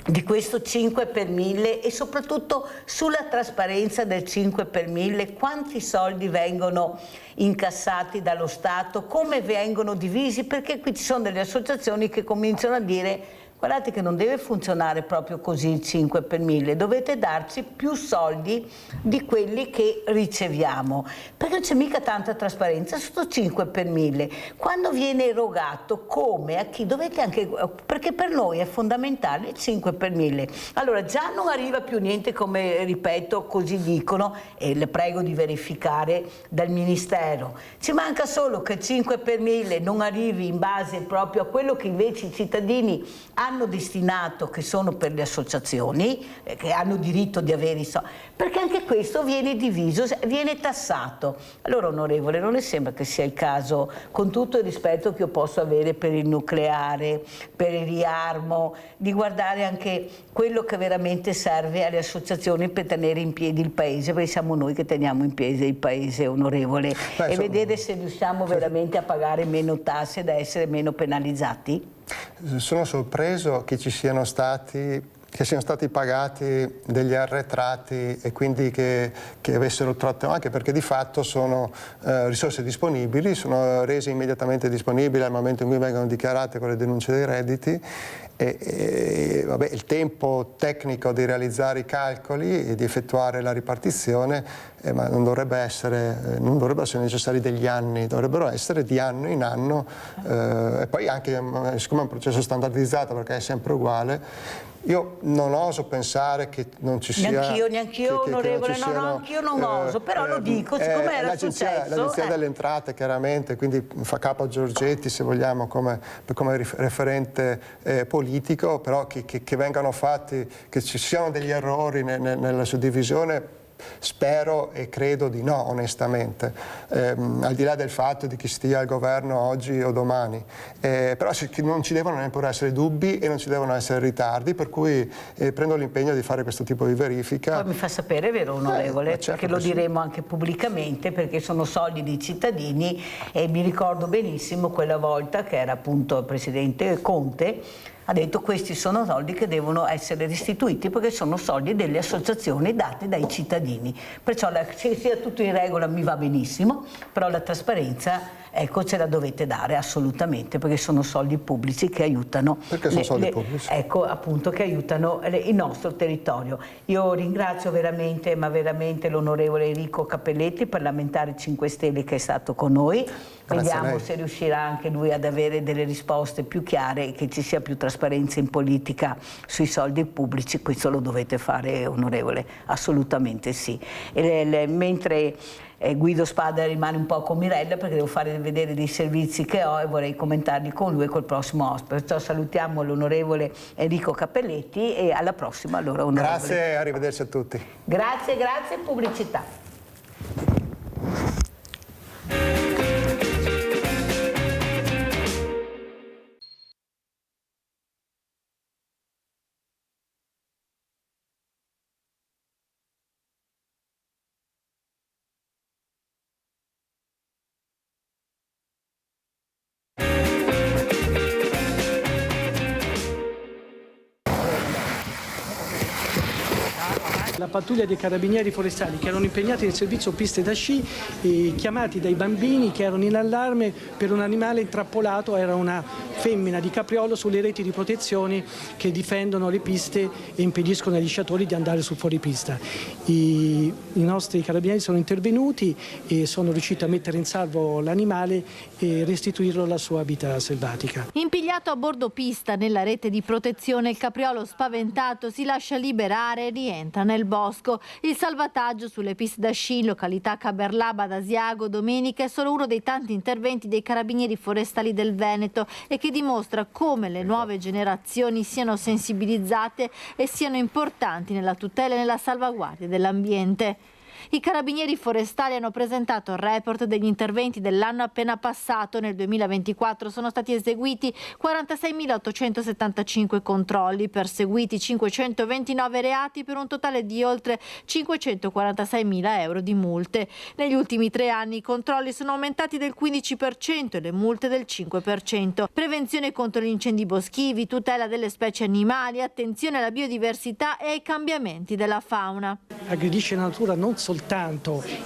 di questo 5 per 1000 e soprattutto sulla trasparenza del 5 per 1000, quanti soldi vengono incassati dallo Stato, come vengono divisi, perché qui ci sono delle associazioni che cominciano a dire guardate che non deve funzionare proprio così il 5 per 1000, dovete darci più soldi di quelli che riceviamo, perché non c'è mica tanta trasparenza sotto 5 per 1000. Quando viene erogato, come, a chi, dovete anche, perché per noi è fondamentale il 5 per 1000. Allora già non arriva più niente, come ripeto, così dicono, e le prego di verificare dal Ministero. Ci manca solo che il 5 per 1000 non arrivi in base proprio a quello che invece i cittadini hanno destinato, che sono per le associazioni, che hanno diritto di avere i soldi, perché anche questo viene diviso, viene tassato. Allora onorevole, non le sembra che sia il caso, con tutto il rispetto che io posso avere per il nucleare, per il riarmo, di guardare anche quello che veramente serve alle associazioni per tenere in piedi il paese, perché siamo noi che teniamo in piedi il paese, onorevole, e vedere se riusciamo veramente a pagare meno tasse ed essere meno penalizzati? Sono sorpreso che siano stati pagati degli arretrati e quindi che avessero tratto, anche perché di fatto sono risorse disponibili, sono rese immediatamente disponibili al momento in cui vengono dichiarate con le denunce dei redditi. Vabbè, il tempo tecnico di realizzare i calcoli e di effettuare la ripartizione ma non dovrebbero essere necessari degli anni, dovrebbero essere di anno in anno, e poi anche, siccome è un processo standardizzato perché è sempre uguale, Io non oso pensare che non ci sia... Neanch'io, onorevole, anch'io non oso, però lo dico, siccome era successo... L'Agenzia delle Entrate, chiaramente, quindi fa capo a Giorgetti, se vogliamo, come referente politico, però che vengano fatti, che ci siano degli errori nella suddivisione, spero e credo di no, onestamente, al di là del fatto di chi stia al governo oggi o domani. Però non ci devono neppure essere dubbi e non ci devono essere ritardi, per cui prendo l'impegno di fare questo tipo di verifica. Poi mi fa sapere, vero onorevole, certo che lo che sì. diremo anche pubblicamente, perché sono soldi dei cittadini, e mi ricordo benissimo quella volta che era appunto il presidente Conte, ha detto questi sono soldi che devono essere restituiti perché sono soldi delle associazioni dati dai cittadini. Perciò se sia tutto in regola mi va benissimo, però la trasparenza, ecco, ce la dovete dare assolutamente, perché sono soldi pubblici che aiutano. Perché sono soldi pubblici? Ecco, appunto, che aiutano il nostro territorio. Io ringrazio veramente, ma veramente l'onorevole Enrico Cappelletti, parlamentare 5 Stelle, che è stato con noi. Vediamo se riuscirà anche lui ad avere delle risposte più chiare e che ci sia più trasparenza in politica sui soldi pubblici. Questo lo dovete fare, onorevole, assolutamente sì. Mentre Guido Spada rimane un po' con Mirella, perché devo fare vedere dei servizi che ho e vorrei commentarli con lui e col prossimo ospite. Perciò salutiamo l'onorevole Enrico Cappelletti e alla prossima, allora, onorevole. Grazie e arrivederci a tutti. Grazie, pubblicità. La pattuglia dei carabinieri forestali che erano impegnati nel servizio piste da sci, chiamati dai bambini che erano in allarme per un animale intrappolato, era una femmina di capriolo sulle reti di protezione che difendono le piste e impediscono agli sciatori di andare su fuoripista. I nostri carabinieri sono intervenuti e sono riusciti a mettere in salvo l'animale e restituirlo alla sua vita selvatica. Impigliato a bordo pista nella rete di protezione, il capriolo spaventato si lascia liberare e rientra nel bosco. Il salvataggio sulle piste da sci in località Caberlaba ad Asiago domenica è solo uno dei tanti interventi dei carabinieri forestali del Veneto e che dimostra come le nuove generazioni siano sensibilizzate e siano importanti nella tutela e nella salvaguardia dell'ambiente. I carabinieri forestali hanno presentato il report degli interventi dell'anno appena passato. Nel 2024 sono stati eseguiti 46.875 controlli, perseguiti 529 reati per un totale di oltre 546.000 euro di multe. Negli ultimi 3 anni i controlli sono aumentati del 15% e le multe del 5%. Prevenzione contro gli incendi boschivi, tutela delle specie animali, attenzione alla biodiversità e ai cambiamenti della fauna. Aggredisce la natura non soltanto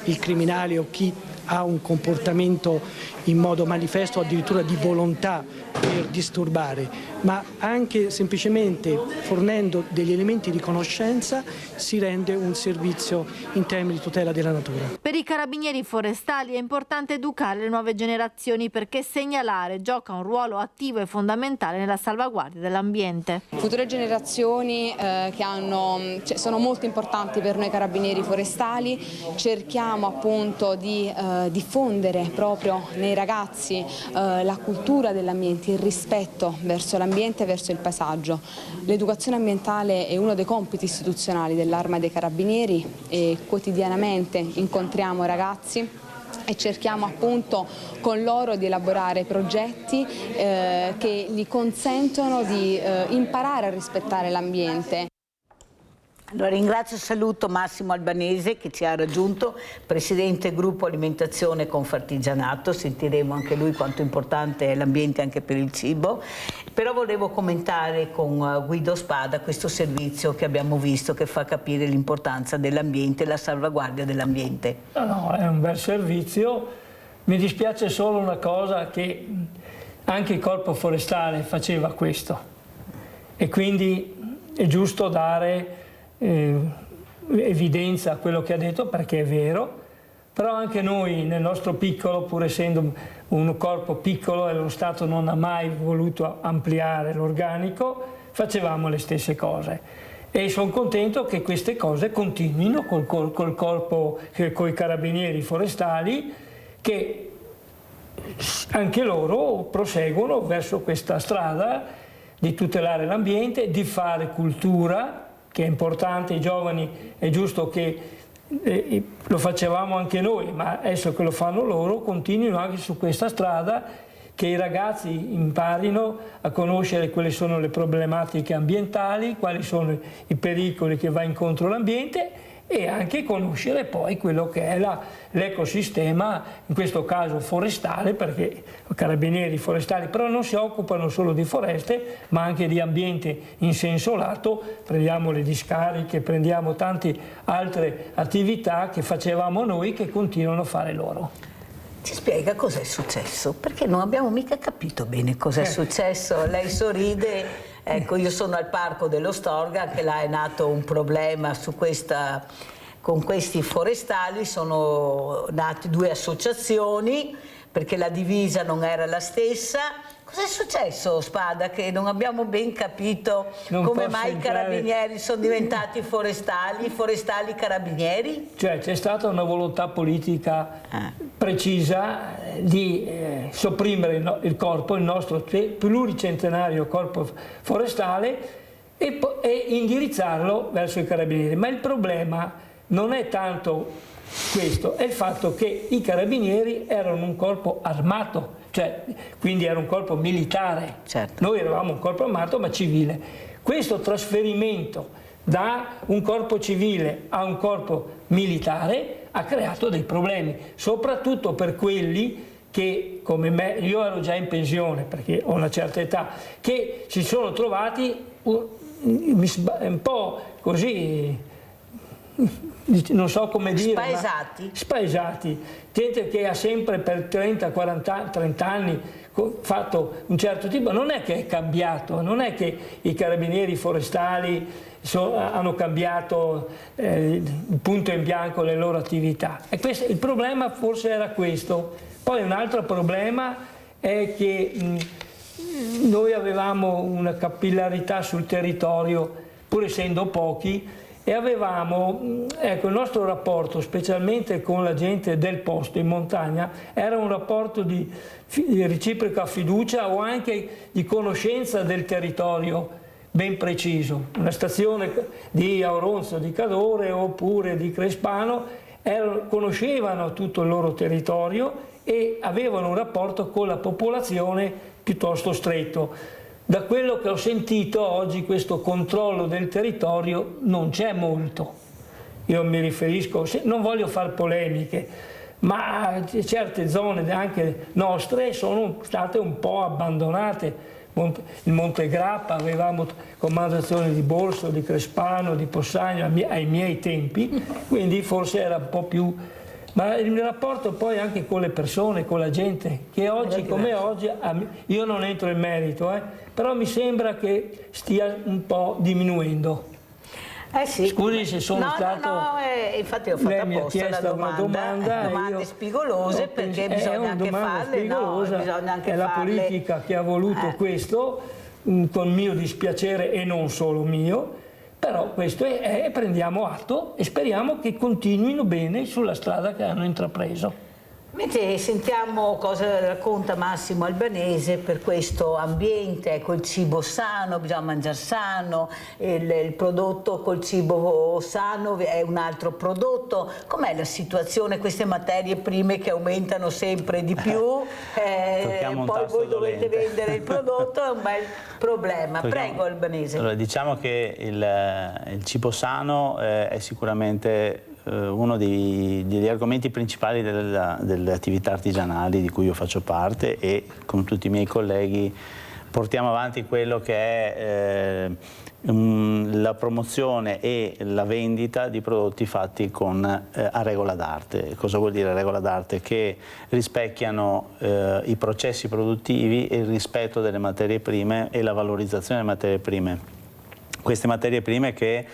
il criminale o chi ha un comportamento in modo manifesto, addirittura di volontà per disturbare, ma anche semplicemente fornendo degli elementi di conoscenza si rende un servizio in termini di tutela della natura. Per i carabinieri forestali è importante educare le nuove generazioni perché segnalare gioca un ruolo attivo e fondamentale nella salvaguardia dell'ambiente. Future generazioni sono molto importanti per noi carabinieri forestali, cerchiamo appunto di diffondere proprio nei ragazzi la cultura dell'ambiente, il rispetto verso l'ambiente e verso il paesaggio. L'educazione ambientale è uno dei compiti istituzionali dell'Arma dei Carabinieri e quotidianamente incontriamo ragazzi e cerchiamo appunto con loro di elaborare progetti che gli consentono di imparare a rispettare l'ambiente. Allora, ringrazio e saluto Massimo Albanese che ci ha raggiunto, presidente gruppo alimentazione Confartigianato. Sentiremo anche lui quanto importante è l'ambiente anche per il cibo, però volevo commentare con Guido Spada questo servizio che abbiamo visto, che fa capire l'importanza dell'ambiente e la salvaguardia dell'ambiente. No, è un bel servizio. Mi dispiace solo una cosa, che anche il Corpo Forestale faceva questo e quindi è giusto dare evidenza a quello che ha detto, perché è vero, però anche noi nel nostro piccolo, pur essendo un corpo piccolo e lo Stato non ha mai voluto ampliare l'organico, facevamo le stesse cose. E sono contento che queste cose continuino col corpo, con i carabinieri forestali, che anche loro proseguono verso questa strada di tutelare l'ambiente, di fare cultura, che è importante. I giovani è giusto che lo facevamo anche noi, ma adesso che lo fanno loro, continuino anche su questa strada, che i ragazzi imparino a conoscere quali sono le problematiche ambientali, quali sono i pericoli che va incontro all'ambiente, e anche conoscere poi quello che è l'ecosistema, in questo caso forestale, perché i carabinieri forestali però non si occupano solo di foreste, ma anche di ambiente in senso lato. Prendiamo le discariche, prendiamo tante altre attività che facevamo noi, che continuano a fare loro. Ci spiega cos'è successo? Perché non abbiamo mica capito bene cos'è successo. Lei sorride, ecco, io sono al Parco dello Storga, che là è nato un problema con questi forestali, sono nate 2 associazioni perché la divisa non era la stessa. Cos'è successo, Spada, che non abbiamo ben capito come mai i carabinieri sono diventati forestali, forestali carabinieri? Cioè c'è stata una volontà politica precisa di sopprimere il nostro pluricentenario corpo forestale e indirizzarlo verso i carabinieri. Ma il problema non è tanto questo, è il fatto che i carabinieri erano un corpo armato, cioè, quindi era un corpo militare. Certo. Noi eravamo un corpo armato ma civile. Questo trasferimento da un corpo civile a un corpo militare ha creato dei problemi, soprattutto per quelli che, come me, io ero già in pensione perché ho una certa età, che si sono trovati un po' così, non so come dire, spaesati, gente che ha sempre per 30 anni fatto un certo tipo. Non è che è cambiato, non è che i carabinieri forestali hanno cambiato il punto in bianco le loro attività, e il problema forse era questo. Poi un altro problema è che noi avevamo una capillarità sul territorio, pur essendo pochi, e avevamo, ecco, il nostro rapporto, specialmente con la gente del posto in montagna, era un rapporto di reciproca fiducia o anche di conoscenza del territorio ben preciso. Una stazione di Auronzo di Cadore oppure di Crespano conoscevano tutto il loro territorio e avevano un rapporto con la popolazione piuttosto stretto. Da quello che ho sentito oggi, questo controllo del territorio non c'è molto. Io mi riferisco, non voglio fare polemiche, ma certe zone anche nostre sono state un po' abbandonate. Il Monte Grappa, avevamo comandazione di Borso, di Crespano, di Possagno ai miei tempi, quindi forse era un po' più... Ma il rapporto poi anche con le persone, con la gente, che oggi come oggi, io non entro in merito, però mi sembra che stia un po' diminuendo. Sì. Scusi se sono stato... No, infatti ho fatto apposta la domande spigolose, perché bisogna anche farle. Bisogna anche è la politica che ha voluto questo, con mio dispiacere e non solo mio. Però questo prendiamo atto e speriamo che continuino bene sulla strada che hanno intrapreso. Mentre sentiamo cosa racconta Massimo Albanese per questo ambiente, ecco, il cibo sano, bisogna mangiare sano, il prodotto col cibo sano è un altro prodotto. Com'è la situazione, queste materie prime che aumentano sempre di più, poi voi dovete vendere il prodotto, è un bel problema. Prego Albanese. Allora, diciamo che il cibo sano è sicuramente uno degli argomenti principali delle attività artigianali di cui io faccio parte, e con tutti i miei colleghi portiamo avanti quello che è la promozione e la vendita di prodotti fatti a regola d'arte. Cosa vuol dire regola d'arte? Che rispecchiano i processi produttivi e il rispetto delle materie prime e la valorizzazione delle materie prime. Queste materie prime che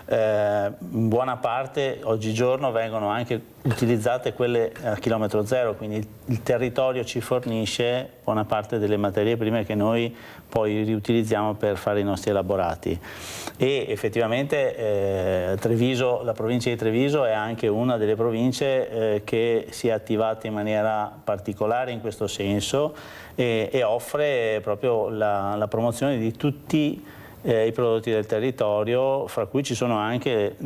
in buona parte oggigiorno vengono anche utilizzate quelle a chilometro zero, quindi il territorio ci fornisce buona parte delle materie prime che noi poi riutilizziamo per fare i nostri elaborati. E effettivamente Treviso, la provincia di Treviso è anche una delle province che si è attivata in maniera particolare in questo senso e offre proprio la promozione di tutti i prodotti del territorio, fra cui ci sono anche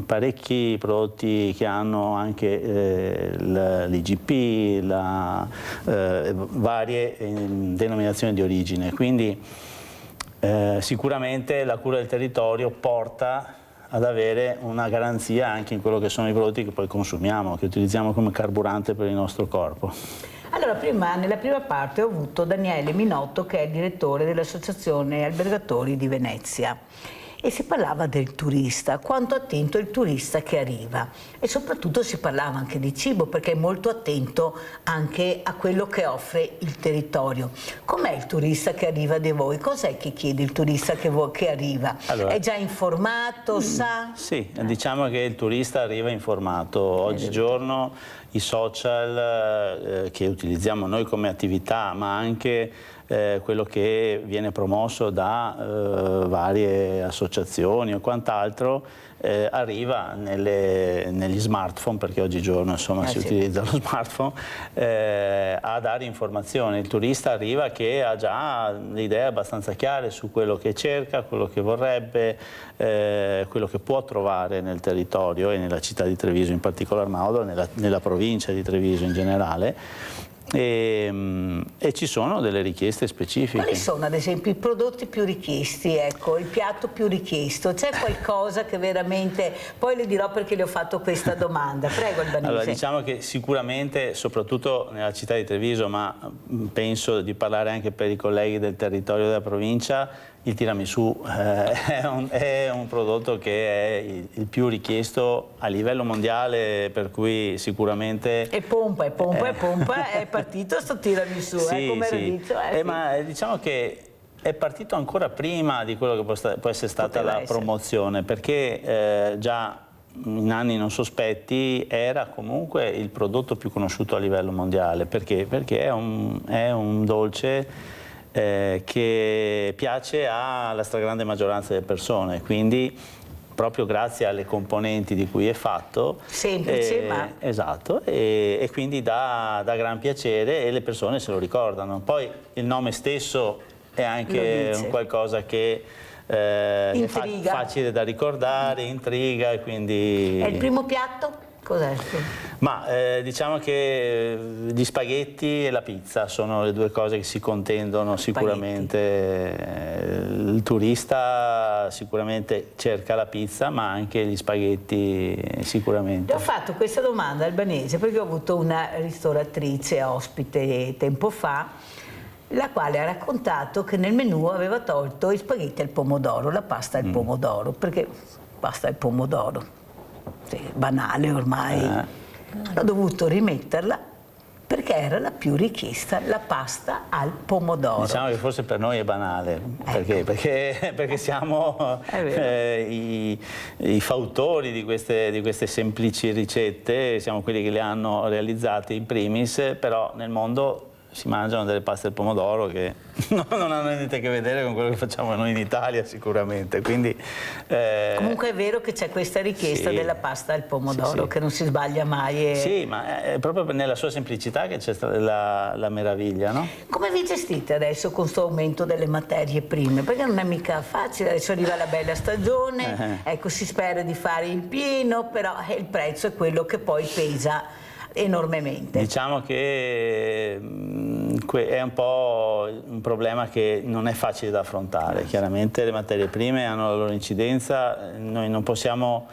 parecchi prodotti che hanno anche l'IGP, varie denominazioni di origine. Quindi sicuramente la cura del territorio porta ad avere una garanzia anche in quello che sono i prodotti che poi consumiamo, che utilizziamo come carburante per il nostro corpo. Allora, nella prima parte ho avuto Daniele Minotto, che è il direttore dell'Associazione Albergatori di Venezia, e si parlava del turista, quanto attento è il turista che arriva, e soprattutto si parlava anche di cibo, perché è molto attento anche a quello che offre il territorio. Com'è il turista che arriva da voi? Cos'è che chiede il turista che arriva? Allora, è già informato, sa? Sì, diciamo che il turista arriva informato. Oggigiorno i social che utilizziamo noi come attività, ma anche quello che viene promosso da varie associazioni o quant'altro, arriva negli smartphone, perché oggigiorno insomma si utilizza lo smartphone, a dare informazioni. Il turista arriva che ha già le idee abbastanza chiare su quello che cerca, quello che vorrebbe, quello che può trovare nel territorio e nella città di Treviso in particolar modo, nella provincia di Treviso in generale. E ci sono delle richieste specifiche. Quali sono ad esempio i prodotti più richiesti, ecco, il piatto più richiesto? C'è qualcosa che veramente, poi le dirò perché le ho fatto questa domanda. Prego Albanese. Allora, diciamo che sicuramente, soprattutto nella città di Treviso, ma penso di parlare anche per i colleghi del territorio della provincia, il tiramisù è un prodotto che è il più richiesto a livello mondiale, per cui sicuramente... E pompa, è partito sto tiramisù, sì, come sì. Detto, ma diciamo che è partito ancora prima di quello che può essere stata la promozione, perché già in anni non sospetti era comunque il prodotto più conosciuto a livello mondiale. Perché? Perché è un dolce che piace alla stragrande maggioranza delle persone, quindi proprio grazie alle componenti di cui è fatto, semplice, esatto, e quindi dà gran piacere e le persone se lo ricordano. Poi il nome stesso è anche un qualcosa che è facile da ricordare, intriga, e quindi... È il primo piatto? Cos'è? Ma diciamo che gli spaghetti e la pizza sono le due cose che si contendono sicuramente. Il turista sicuramente cerca la pizza, ma anche gli spaghetti sicuramente. Ti ho fatto questa domanda Albanese perché ho avuto una ristoratrice ospite tempo fa, la quale ha raccontato che nel menù aveva tolto gli spaghetti al pomodoro, la pasta al pomodoro, perché pasta al pomodoro, banale ormai, hanno dovuto rimetterla perché era la più richiesta, la pasta al pomodoro. Diciamo che forse per noi è banale, perché siamo i fautori di queste semplici ricette, siamo quelli che le hanno realizzate in primis, però nel mondo si mangiano delle paste al pomodoro che non hanno niente a che vedere con quello che facciamo noi in Italia sicuramente. Quindi, comunque è vero che c'è questa richiesta della pasta al pomodoro, che non si sbaglia mai. Sì, ma è proprio nella sua semplicità che c'è la meraviglia, no? Come vi gestite adesso con questo aumento delle materie prime? Perché non è mica facile, adesso arriva la bella stagione, ecco, si spera di fare in pieno, però il prezzo è quello che poi pesa enormemente. Diciamo che è un po' un problema che non è facile da affrontare. Chiaramente le materie prime hanno la loro incidenza, noi non possiamo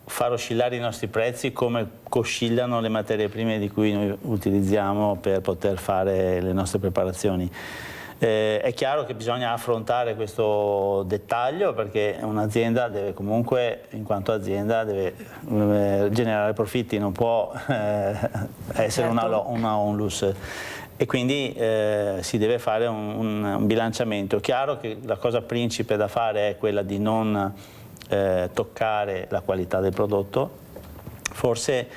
far oscillare i nostri prezzi come oscillano le materie prime di cui noi utilizziamo per poter fare le nostre preparazioni. È chiaro che bisogna affrontare questo dettaglio, perché un'azienda deve comunque, in quanto azienda, deve generare profitti, non può essere una onlus, e quindi si deve fare un bilanciamento. Chiaro che la cosa principe da fare è quella di non toccare la qualità del prodotto. Forse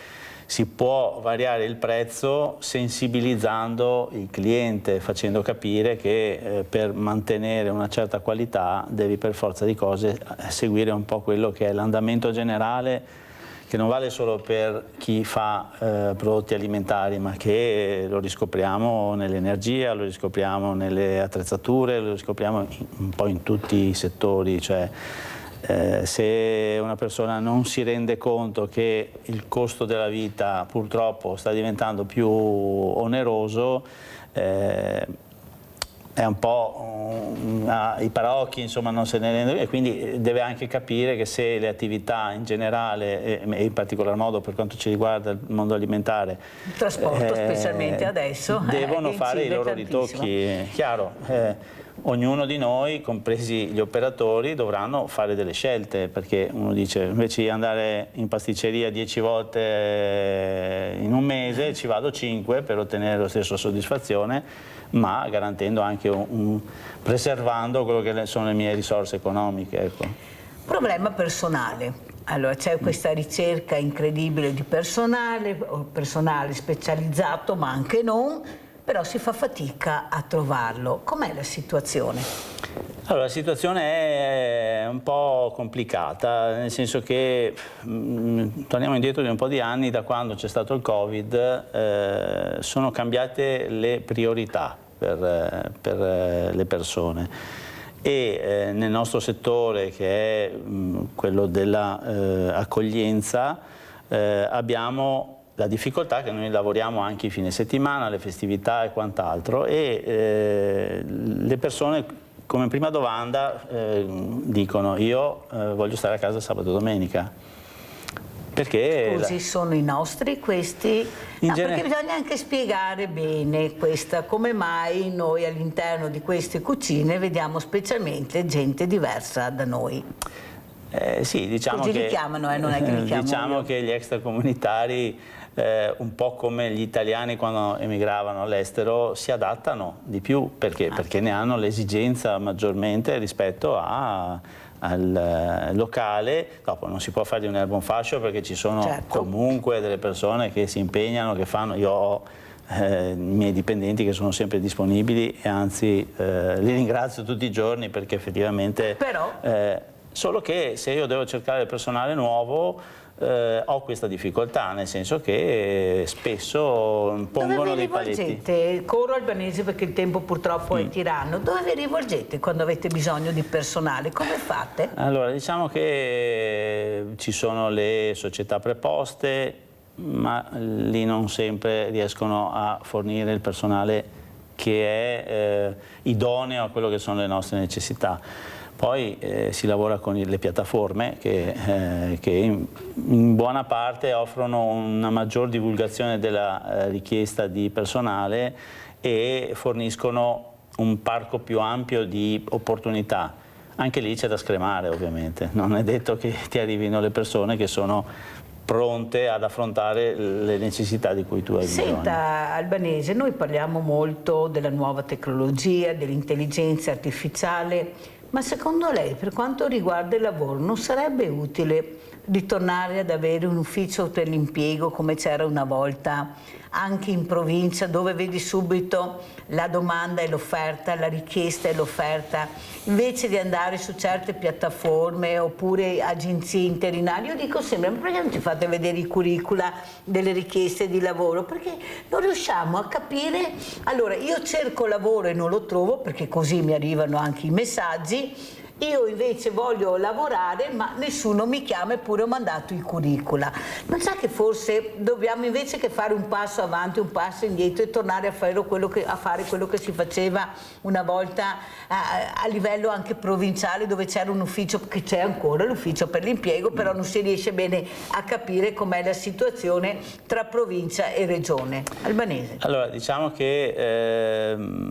si può variare il prezzo sensibilizzando il cliente, facendo capire che per mantenere una certa qualità devi per forza di cose seguire un po' quello che è l'andamento generale, che non vale solo per chi fa prodotti alimentari, ma che lo riscopriamo nell'energia, lo riscopriamo nelle attrezzature, lo riscopriamo un po' in tutti i settori. Cioè, se una persona non si rende conto che il costo della vita purtroppo sta diventando più oneroso, è un po' i paraocchi, insomma, non se ne rende, e quindi deve anche capire che se le attività in generale e in particolar modo per quanto ci riguarda il mondo alimentare, il trasporto specialmente adesso, devono fare i loro ritocchi. Chiaro, ognuno di noi, compresi gli operatori, dovranno fare delle scelte, perché uno dice invece di andare in pasticceria 10 volte in un mese ci vado 5 per ottenere la stessa soddisfazione, ma garantendo anche preservando quello che sono le mie risorse economiche. Ecco. Problema personale. Allora c'è questa ricerca incredibile di personale specializzato, ma anche non, però si fa fatica a trovarlo. Com'è la situazione? Allora, la situazione è un po' complicata, nel senso che torniamo indietro di un po' di anni, da quando c'è stato il Covid, sono cambiate le priorità per le persone e nel nostro settore, che è quello dell'accoglienza, abbiamo la difficoltà che noi lavoriamo anche i fine settimana, le festività e quant'altro, e le persone come prima domanda dicono io voglio stare a casa sabato e domenica. Perché Scusi, sono i nostri questi? No, perché bisogna anche spiegare bene come mai noi all'interno di queste cucine vediamo specialmente gente diversa da noi. Sì, diciamo così che li chiamano, non è che li chiamo diciamo io. che gli extracomunitari, un po' come gli italiani quando emigravano all'estero, si adattano di più, perché ne hanno l'esigenza maggiormente rispetto al locale. Dopo non si può fare di un'erba un fascio, perché ci sono comunque delle persone che si impegnano, che fanno. Io ho i miei dipendenti che sono sempre disponibili e anzi li ringrazio tutti i giorni, perché effettivamente solo che se io devo cercare personale nuovo ho questa difficoltà, nel senso che spesso pongono dei paletti. Corro Albanese perché il tempo purtroppo è tiranno. Dove vi rivolgete quando avete bisogno di personale? Come fate? Allora, diciamo che ci sono le società preposte, ma lì non sempre riescono a fornire il personale che è idoneo a quello che sono le nostre necessità. Poi si lavora con le piattaforme che in buona parte offrono una maggior divulgazione della richiesta di personale e forniscono un parco più ampio di opportunità. Anche lì c'è da scremare, ovviamente, non è detto che ti arrivino le persone che sono pronte ad affrontare le necessità di cui tu hai bisogno. Senta Albanese, noi parliamo molto della nuova tecnologia, dell'intelligenza artificiale, ma secondo lei, per quanto riguarda il lavoro, non sarebbe utile ritornare ad avere un ufficio per l'impiego come c'era una volta anche in provincia, dove vedi subito la domanda e l'offerta, la richiesta e l'offerta, invece di andare su certe piattaforme oppure agenzie interinali? Io dico sempre, ma perché non ci fate vedere i curricula delle richieste di lavoro? Perché non riusciamo a capire. Allora, io cerco lavoro e non lo trovo, perché così mi arrivano anche i messaggi. Io invece voglio lavorare, ma nessuno mi chiama, eppure ho mandato il curricula. Non sa che forse dobbiamo, invece che fare un passo avanti, un passo indietro, e tornare a fare quello che si faceva una volta a livello anche provinciale, dove c'era un ufficio, che c'è ancora l'ufficio per l'impiego, però non si riesce bene a capire com'è la situazione tra provincia e regione. Albanese. Allora, diciamo che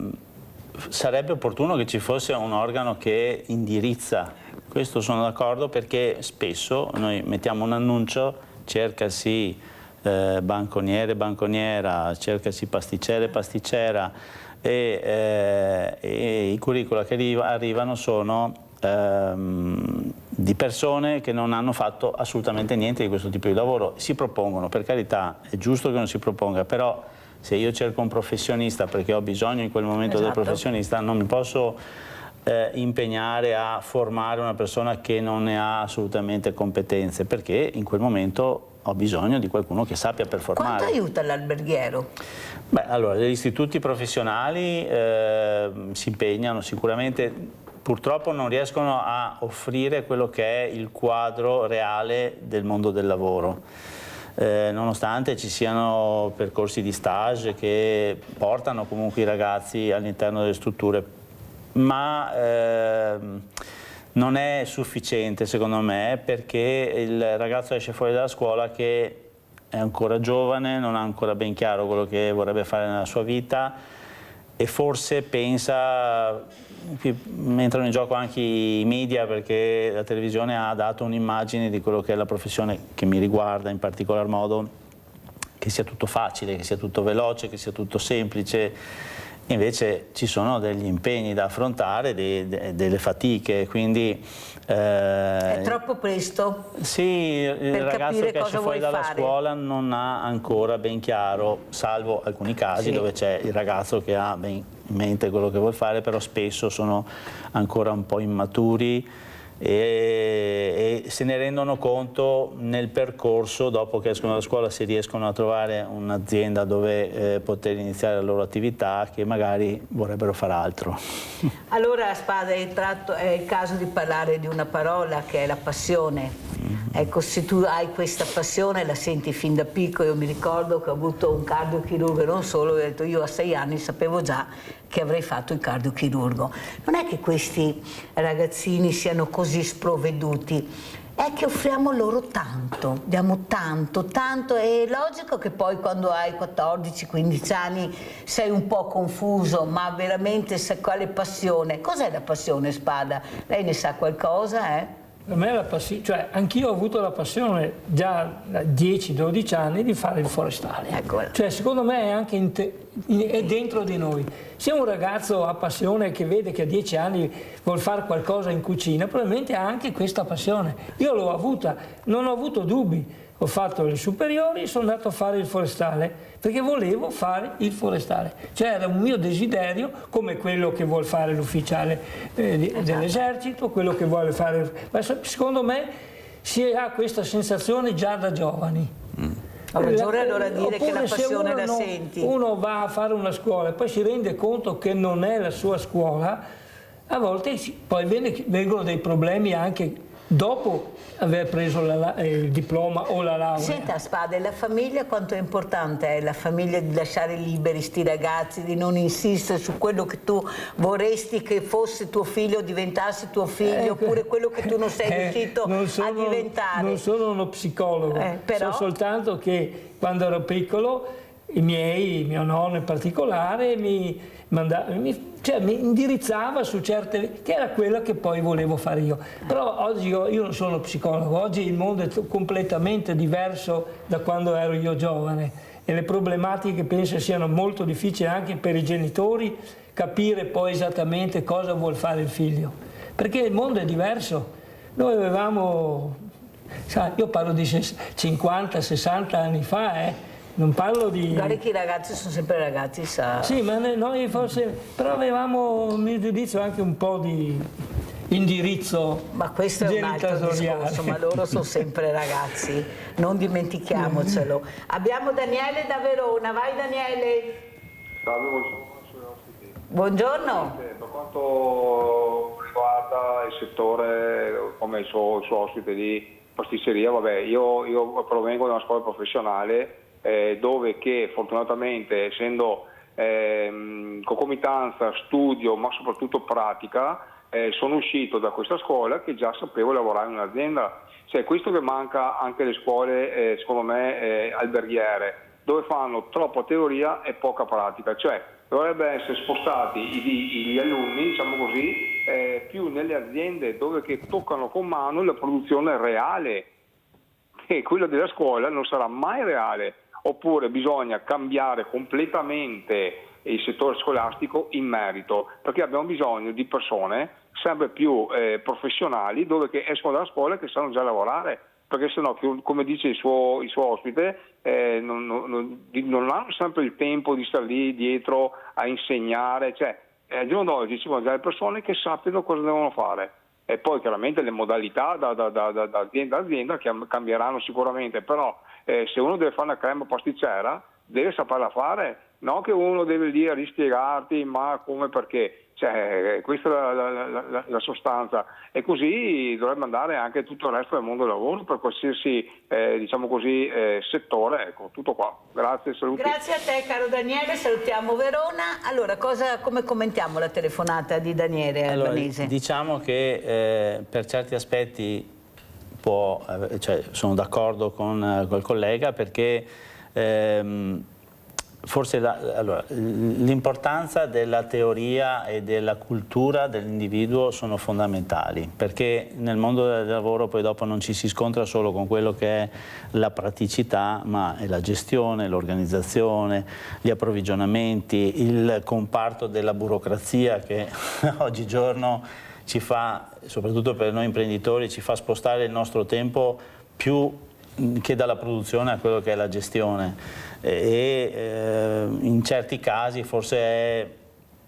sarebbe opportuno che ci fosse un organo che indirizza. Questo sono d'accordo, perché spesso noi mettiamo un annuncio, cercasi banconiere, banconiera, cercasi pasticcere, pasticcera, e i curricula che arrivano sono di persone che non hanno fatto assolutamente niente di questo tipo di lavoro. Si propongono, per carità, è giusto che non si proponga, però se io cerco un professionista perché ho bisogno in quel momento del professionista, non mi posso impegnare a formare una persona che non ne ha assolutamente competenze, perché in quel momento ho bisogno di qualcuno che sappia performare. Quanto aiuta l'alberghiero? Beh, allora, gli istituti professionali si impegnano sicuramente, purtroppo non riescono a offrire quello che è il quadro reale del mondo del lavoro. Nonostante ci siano percorsi di stage che portano comunque i ragazzi all'interno delle strutture, ma non è sufficiente secondo me, perché il ragazzo esce fuori dalla scuola che è ancora giovane, non ha ancora ben chiaro quello che vorrebbe fare nella sua vita e forse pensa, entrano in gioco anche i media, perché la televisione ha dato un'immagine di quello che è la professione che mi riguarda in particolar modo, che sia tutto facile, che sia tutto veloce, che sia tutto semplice. Invece ci sono degli impegni da affrontare, delle fatiche, quindi... è troppo presto? Sì, il ragazzo che esce fuori dalla scuola non ha ancora ben chiaro, salvo alcuni casi dove c'è il ragazzo che ha ben in mente quello che vuol fare, però spesso sono ancora un po' immaturi e se ne rendono conto nel percorso, dopo che escono dalla scuola, se riescono a trovare un'azienda dove poter iniziare la loro attività, che magari vorrebbero fare altro. Allora, Spada, è il caso di parlare di una parola che è la passione. Ecco, se tu hai questa passione, la senti fin da piccolo. Io mi ricordo che ho avuto un cardiochirurgo e non solo, ho detto, io a 6 anni sapevo già che avrei fatto il cardiochirurgo. Non è che questi ragazzini siano così sprovveduti, è che offriamo loro tanto, diamo tanto, è logico che poi quando hai 14-15 anni sei un po' confuso, ma veramente sai quale passione? Cos'è la passione, Spada? Lei ne sa qualcosa, Per me la passione, cioè anch'io ho avuto la passione già da 10-12 anni di fare il forestale. Cioè secondo me è anche è dentro di noi. Se un ragazzo ha passione, che vede che a 10 anni vuol fare qualcosa in cucina, probabilmente ha anche questa passione. Io l'ho avuta, non ho avuto dubbi. Ho fatto le superiori e sono andato a fare il forestale perché volevo fare il forestale, cioè era un mio desiderio, come quello che vuol fare l'ufficiale dell'esercito, quello che vuole fare, ma secondo me si ha questa sensazione già da giovani. A maggiore allora dire che la passione la senti. Uno va a fare una scuola e poi si rende conto che non è la sua scuola, a volte poi vengono dei problemi anche dopo aver preso il diploma o la laurea. Senta, Spada, la famiglia quanto è importante? È la famiglia di lasciare liberi sti ragazzi, di non insistere su quello che tu vorresti che fosse tuo figlio, diventasse tuo figlio, oppure quello che tu non sei riuscito a diventare? Non sono uno psicologo, so soltanto che quando ero piccolo mio nonno in particolare mi indirizzava su certe, che era quella che poi volevo fare io. Però oggi io non sono psicologo, oggi il mondo è completamente diverso da quando ero io giovane e le problematiche penso siano molto difficili anche per i genitori capire poi esattamente cosa vuol fare il figlio, perché il mondo è diverso. Noi avevamo, io parlo di 50-60 anni fa, non parlo di... Guarda che i ragazzi sono sempre ragazzi, sa. Sì, ma noi forse... Però avevamo, a mio giudizio, anche un po' di indirizzo. Ma questo è un altro discorso, ma loro sono sempre ragazzi, non dimentichiamocelo. Abbiamo Daniele da Verona, vai Daniele. Salve, buongiorno. Buongiorno. Per quanto riguarda il settore, come il suo ospite di pasticceria, vabbè, io provengo da una scuola professionale dove che fortunatamente, essendo concomitanza, studio ma soprattutto pratica, sono uscito da questa scuola che già sapevo lavorare in un'azienda. Cioè, questo che manca anche alle scuole, secondo me, alberghiere, dove fanno troppa teoria e poca pratica, cioè dovrebbe essere spostati gli alunni, diciamo così, più nelle aziende dove che toccano con mano la produzione reale, e quella della scuola non sarà mai reale. Oppure bisogna cambiare completamente il settore scolastico in merito, perché abbiamo bisogno di persone sempre più professionali, dove che escono dalla scuola e che sanno già lavorare, perché sennò, come dice il suo ospite, non hanno sempre il tempo di stare lì dietro a insegnare, cioè al giorno d'oggi ci vogliono delle persone che sappiano cosa devono fare. E poi chiaramente le modalità da azienda a azienda cambieranno sicuramente, però se uno deve fare una crema pasticcera deve saperla fare, non che uno deve lì a rispiegarti ma come, perché. Cioè, questa è la sostanza, e così dovrebbe andare anche tutto il resto del mondo del lavoro per qualsiasi diciamo così settore. Ecco, tutto qua. Grazie, saluti. Grazie a te caro Daniele, salutiamo Verona. Allora, come commentiamo la telefonata di Daniele Albanese? Diciamo che per certi aspetti sono d'accordo con il collega, perché forse l'importanza della teoria e della cultura dell'individuo sono fondamentali, perché nel mondo del lavoro poi dopo non ci si scontra solo con quello che è la praticità, ma è la gestione, l'organizzazione, gli approvvigionamenti, il comparto della burocrazia che oggigiorno ci fa, soprattutto per noi imprenditori, ci fa spostare il nostro tempo più che dalla produzione a quello che è la gestione, e in certi casi forse è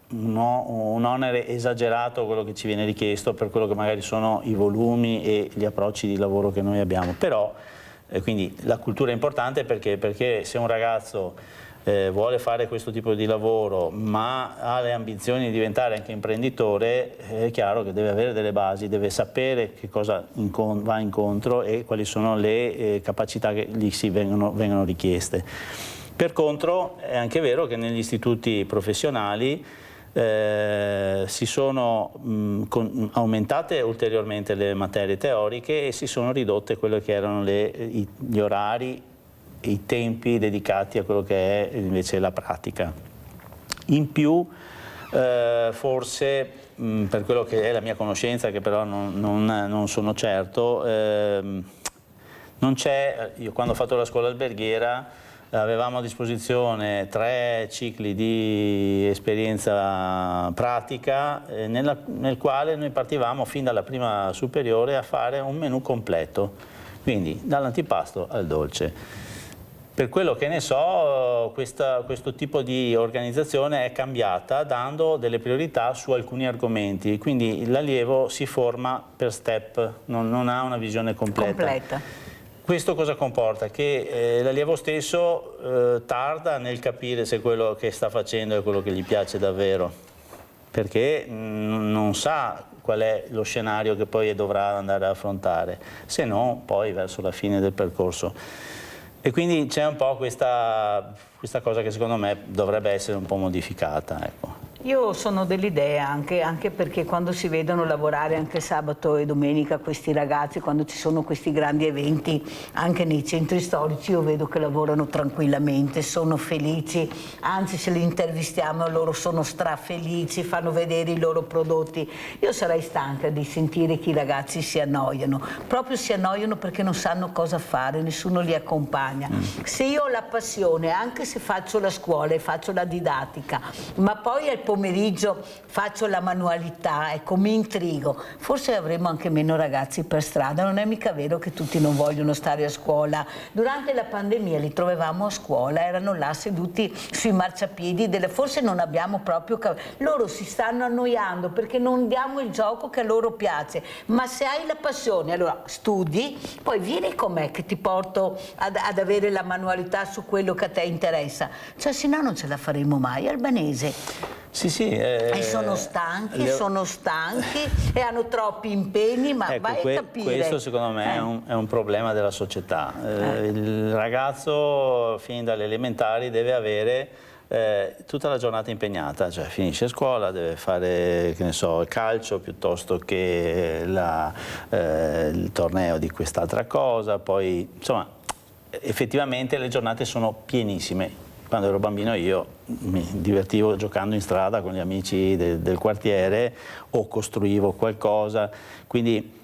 un onere esagerato quello che ci viene richiesto per quello che magari sono i volumi e gli approcci di lavoro che noi abbiamo. Però quindi la cultura è importante, perché se un ragazzo vuole fare questo tipo di lavoro ma ha le ambizioni di diventare anche imprenditore, è chiaro che deve avere delle basi, deve sapere che cosa va incontro e quali sono le capacità che gli vengono richieste. Per contro è anche vero che negli istituti professionali si sono aumentate ulteriormente le materie teoriche e si sono ridotte quelle che erano gli orari, i tempi dedicati a quello che è invece la pratica. In più forse per quello che è la mia conoscenza, che però non sono certo, non c'è, io quando ho fatto la scuola alberghiera avevamo a disposizione 3 cicli di esperienza pratica nel quale noi partivamo fin dalla prima superiore a fare un menù completo, quindi dall'antipasto al dolce. Per quello che ne so, questo tipo di organizzazione è cambiata dando delle priorità su alcuni argomenti, quindi l'allievo si forma per step, non ha una visione completa. Questo cosa comporta? Che l'allievo stesso tarda nel capire se quello che sta facendo è quello che gli piace davvero, perché non sa qual è lo scenario che poi dovrà andare ad affrontare, se no poi verso la fine del percorso. E quindi c'è un po' questa cosa che secondo me dovrebbe essere un po' modificata, ecco. Io sono dell'idea, anche perché quando si vedono lavorare anche sabato e domenica questi ragazzi, quando ci sono questi grandi eventi anche nei centri storici, io vedo che lavorano tranquillamente, sono felici, anzi se li intervistiamo loro sono strafelici, fanno vedere i loro prodotti. Io sarei stanca di sentire che i ragazzi si annoiano, proprio si annoiano perché non sanno cosa fare, nessuno li accompagna. Se io ho la passione, anche se faccio la scuola e faccio la didattica, ma poi al pomeriggio faccio la manualità, ecco, mi intrigo, forse avremo anche meno ragazzi per strada. Non è mica vero che tutti non vogliono stare a scuola. Durante la pandemia li trovavamo a scuola, erano là seduti sui marciapiedi, forse non abbiamo proprio loro si stanno annoiando perché non diamo il gioco che a loro piace. Ma se hai la passione, allora studi, poi vieni con me che ti porto ad avere la manualità su quello che a te interessa, cioè se no non ce la faremo mai. Albanese. Sì, e sono stanchi e hanno troppi impegni, ma ecco, vai a capire. Questo secondo me è un problema della società. Il ragazzo fin dalle elementari deve avere tutta la giornata impegnata, cioè finisce scuola, deve fare, che ne so, il calcio piuttosto che il torneo di quest'altra cosa, poi insomma effettivamente le giornate sono pienissime. Quando ero bambino io mi divertivo giocando in strada con gli amici del quartiere o costruivo qualcosa, quindi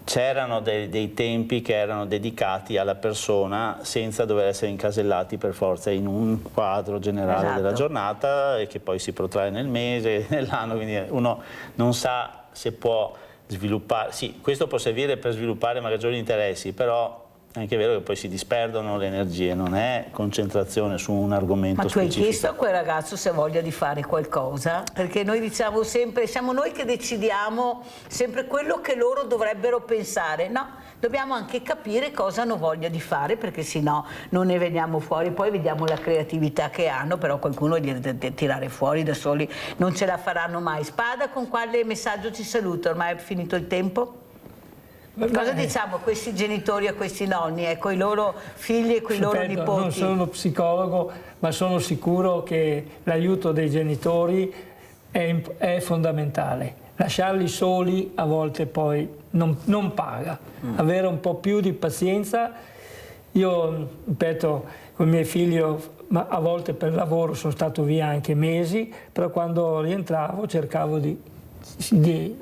c'erano dei tempi che erano dedicati alla persona senza dover essere incasellati per forza in un quadro generale della giornata e che poi si protrae nel mese, nell'anno, quindi uno non sa se può sviluppare, sì, questo può servire per sviluppare maggiori interessi, però è anche vero che poi si disperdono le energie, non è concentrazione su un argomento specifico. Ma tu hai chiesto a quel ragazzo se ha voglia di fare qualcosa? Perché noi diciamo sempre, siamo noi che decidiamo sempre quello che loro dovrebbero pensare, no? Dobbiamo anche capire cosa hanno voglia di fare, perché sennò non ne veniamo fuori, poi vediamo la creatività che hanno, però qualcuno li deve tirare fuori da soli, non ce la faranno mai. Spada, con quale messaggio ci saluta? Ormai è finito il tempo? Cosa diciamo a questi genitori e a questi nonni, ecco, i loro figli e i loro nipoti? Non sono psicologo, ma sono sicuro che l'aiuto dei genitori è fondamentale. Lasciarli soli a volte poi non paga. Avere un po' più di pazienza. Io, ripeto, con i miei figli a volte per lavoro sono stato via anche mesi, però quando rientravo cercavo di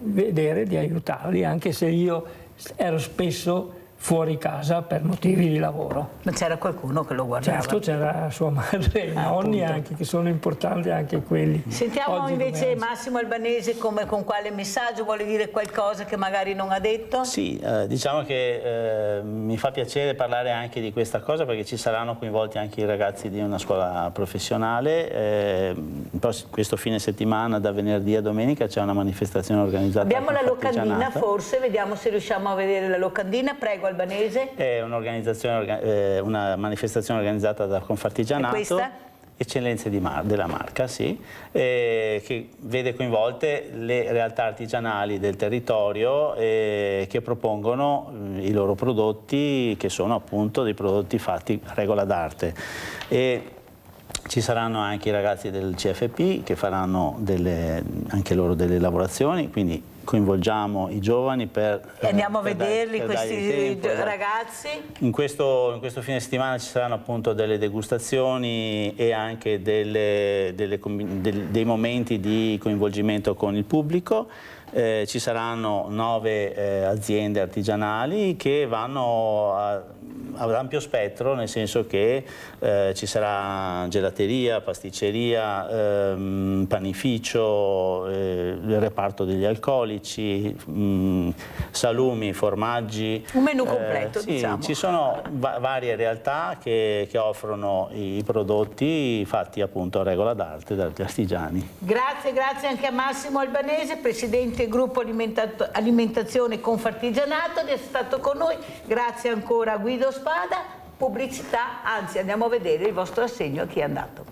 vedere, di aiutarli, anche se io ero spesso fuori casa per motivi di lavoro. Ma c'era qualcuno che lo guardava? Certo, c'era sua madre e i nonni anche, che sono importanti anche quelli. Sentiamo Oggi invece Massimo Albanese con quale messaggio vuole dire qualcosa che magari non ha detto? Sì, diciamo che mi fa piacere parlare anche di questa cosa, perché ci saranno coinvolti anche i ragazzi di una scuola professionale. Questo fine settimana, da venerdì a domenica, c'è una manifestazione organizzata. Abbiamo la locandina, forse, vediamo se riusciamo a vedere la locandina. Prego, Albanese. È un'organizzazione, una manifestazione organizzata da Confartigianato. E questa? Eccellenze della Marca, sì, che vede coinvolte le realtà artigianali del territorio che propongono i loro prodotti, che sono appunto dei prodotti fatti a regola d'arte. Ci saranno anche i ragazzi del CFP che faranno anche loro delle lavorazioni, quindi coinvolgiamo i giovani andiamo a vederli questi ragazzi. In questo fine settimana ci saranno appunto delle degustazioni e anche dei momenti di coinvolgimento con il pubblico. Ci saranno 9 aziende artigianali che vanno ad ampio spettro, nel senso che ci sarà gelateria, pasticceria, panificio, il reparto degli alcolici, salumi, formaggi. Un menù completo, sì, diciamo. Ci sono varie realtà che offrono i prodotti fatti appunto a regola d'arte dagli artigiani. Grazie anche a Massimo Albanese, presidente gruppo alimentazione Confartigianato, di essere stato con noi. Grazie ancora a Guido Spada. Pubblicità, anzi andiamo a vedere il vostro assegno a chi è andato.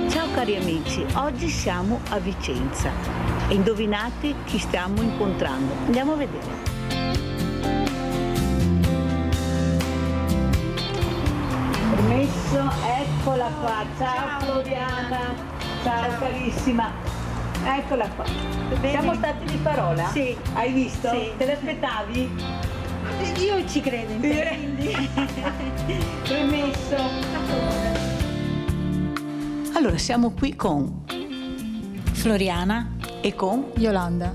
Ciao cari amici, oggi siamo a Vicenza e indovinate chi stiamo incontrando? Andiamo a vedere. Permesso, eccola qua, ciao Floriana, ciao carissima, eccola qua. Siamo stati di parola? Sì. Hai visto? Sì. Te l'aspettavi? Io ci credo in te, quindi. Permesso. Allora, siamo qui con Floriana e con Yolanda.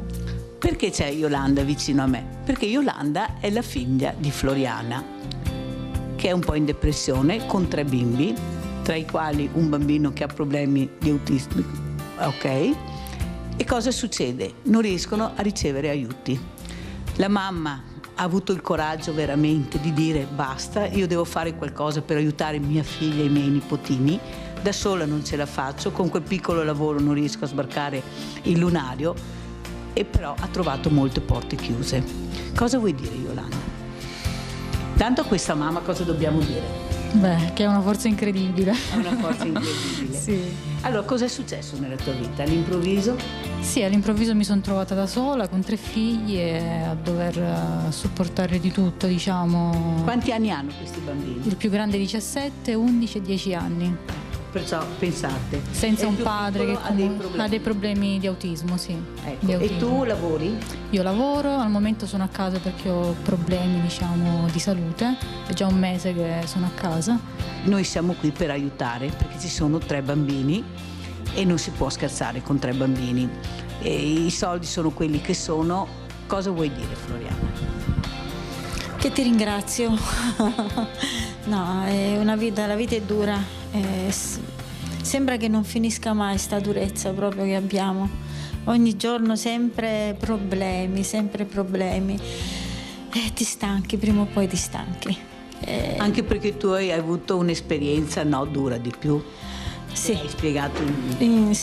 Perché c'è Yolanda vicino a me? Perché Yolanda è la figlia di Floriana, che è un po' in depressione, con 3 bimbi, tra i quali un bambino che ha problemi di autismo, ok? E cosa succede? Non riescono a ricevere aiuti. La mamma ha avuto il coraggio veramente di dire basta, io devo fare qualcosa per aiutare mia figlia e i miei nipotini, da sola non ce la faccio, con quel piccolo lavoro non riesco a sbarcare il lunario, e però ha trovato molte porte chiuse. Cosa vuoi dire, Yolanda? Tanto a questa mamma cosa dobbiamo dire? Beh, che è una forza incredibile. È una forza incredibile. Sì. Allora, cosa è successo nella tua vita? All'improvviso? Sì, all'improvviso mi sono trovata da sola con 3 figli e a dover sopportare di tutto, diciamo. Quanti anni hanno questi bambini? Il più grande 17, 11 e 10 anni. Perciò pensate. Senza un padre che ha dei problemi di autismo, sì. Ecco. Di autismo. E tu lavori? Io lavoro, al momento sono a casa perché ho problemi, diciamo, di salute. È già un mese che sono a casa. Noi siamo qui per aiutare, perché ci sono 3 bambini e non si può scherzare con 3 bambini. E i soldi sono quelli che sono. Cosa vuoi dire, Floriana? Che ti ringrazio. No, è una vita, la vita è dura. sembra che non finisca mai sta durezza proprio che abbiamo. Ogni giorno sempre problemi, sempre problemi. Ti stanchi, prima o poi ti stanchi. Anche perché tu hai avuto un'esperienza dura di più. Sì. Hai spiegato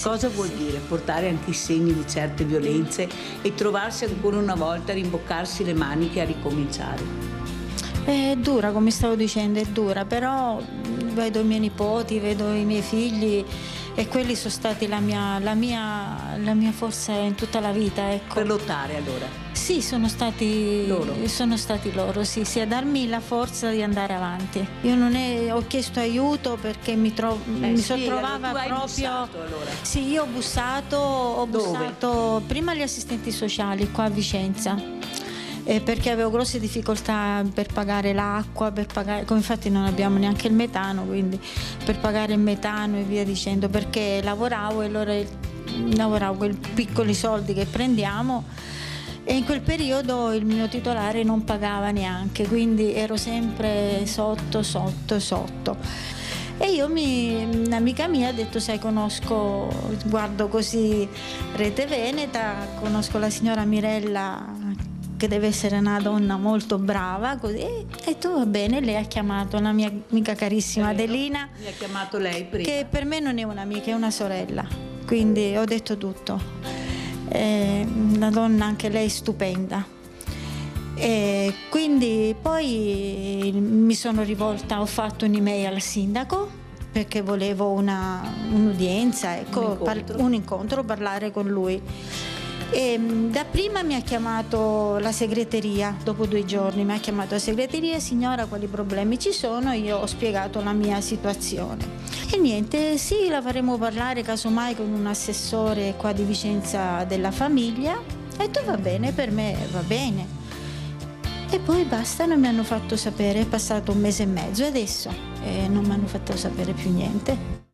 cosa vuol dire portare anche i segni di certe violenze e trovarsi ancora una volta a rimboccarsi le maniche e a ricominciare. È dura, come stavo dicendo, è dura, però vedo i miei nipoti, vedo i miei figli e quelli sono stati la mia forza in tutta la vita. Ecco. Per lottare allora? Sì, sono stati loro, sì, a darmi la forza di andare avanti. Io ho chiesto aiuto perché mi sono trovata proprio... Bussato, allora. Sì, io ho bussato prima agli assistenti sociali qua a Vicenza. Perché avevo grosse difficoltà per pagare l'acqua, come infatti non abbiamo neanche il metano, quindi per pagare il metano e via dicendo, perché lavoravo e allora lavoravo quei piccoli soldi che prendiamo e in quel periodo il mio titolare non pagava neanche, quindi ero sempre sotto. E un'amica mia ha detto, sai, guardo così Rete Veneta, conosco la signora Mirella, che deve essere una donna molto brava, così, e tu va bene, lei ha chiamato una mia amica carissima Adelina, mi ha chiamato lei prima, che per me non è un'amica, è una sorella, quindi ho detto tutto. Una donna anche lei stupenda, e quindi poi mi sono rivolta, ho fatto un'email al sindaco perché volevo un'udienza, ecco, un incontro, parlare con lui. E dapprima mi ha chiamato la segreteria, dopo 2 giorni mi ha chiamato la segreteria, signora quali problemi ci sono, io ho spiegato la mia situazione e niente, sì, la faremo parlare casomai con un assessore qua di Vicenza della famiglia. E tu va bene, per me va bene. E poi basta, non mi hanno fatto sapere, è passato 1 mese e mezzo adesso e non mi hanno fatto sapere più niente.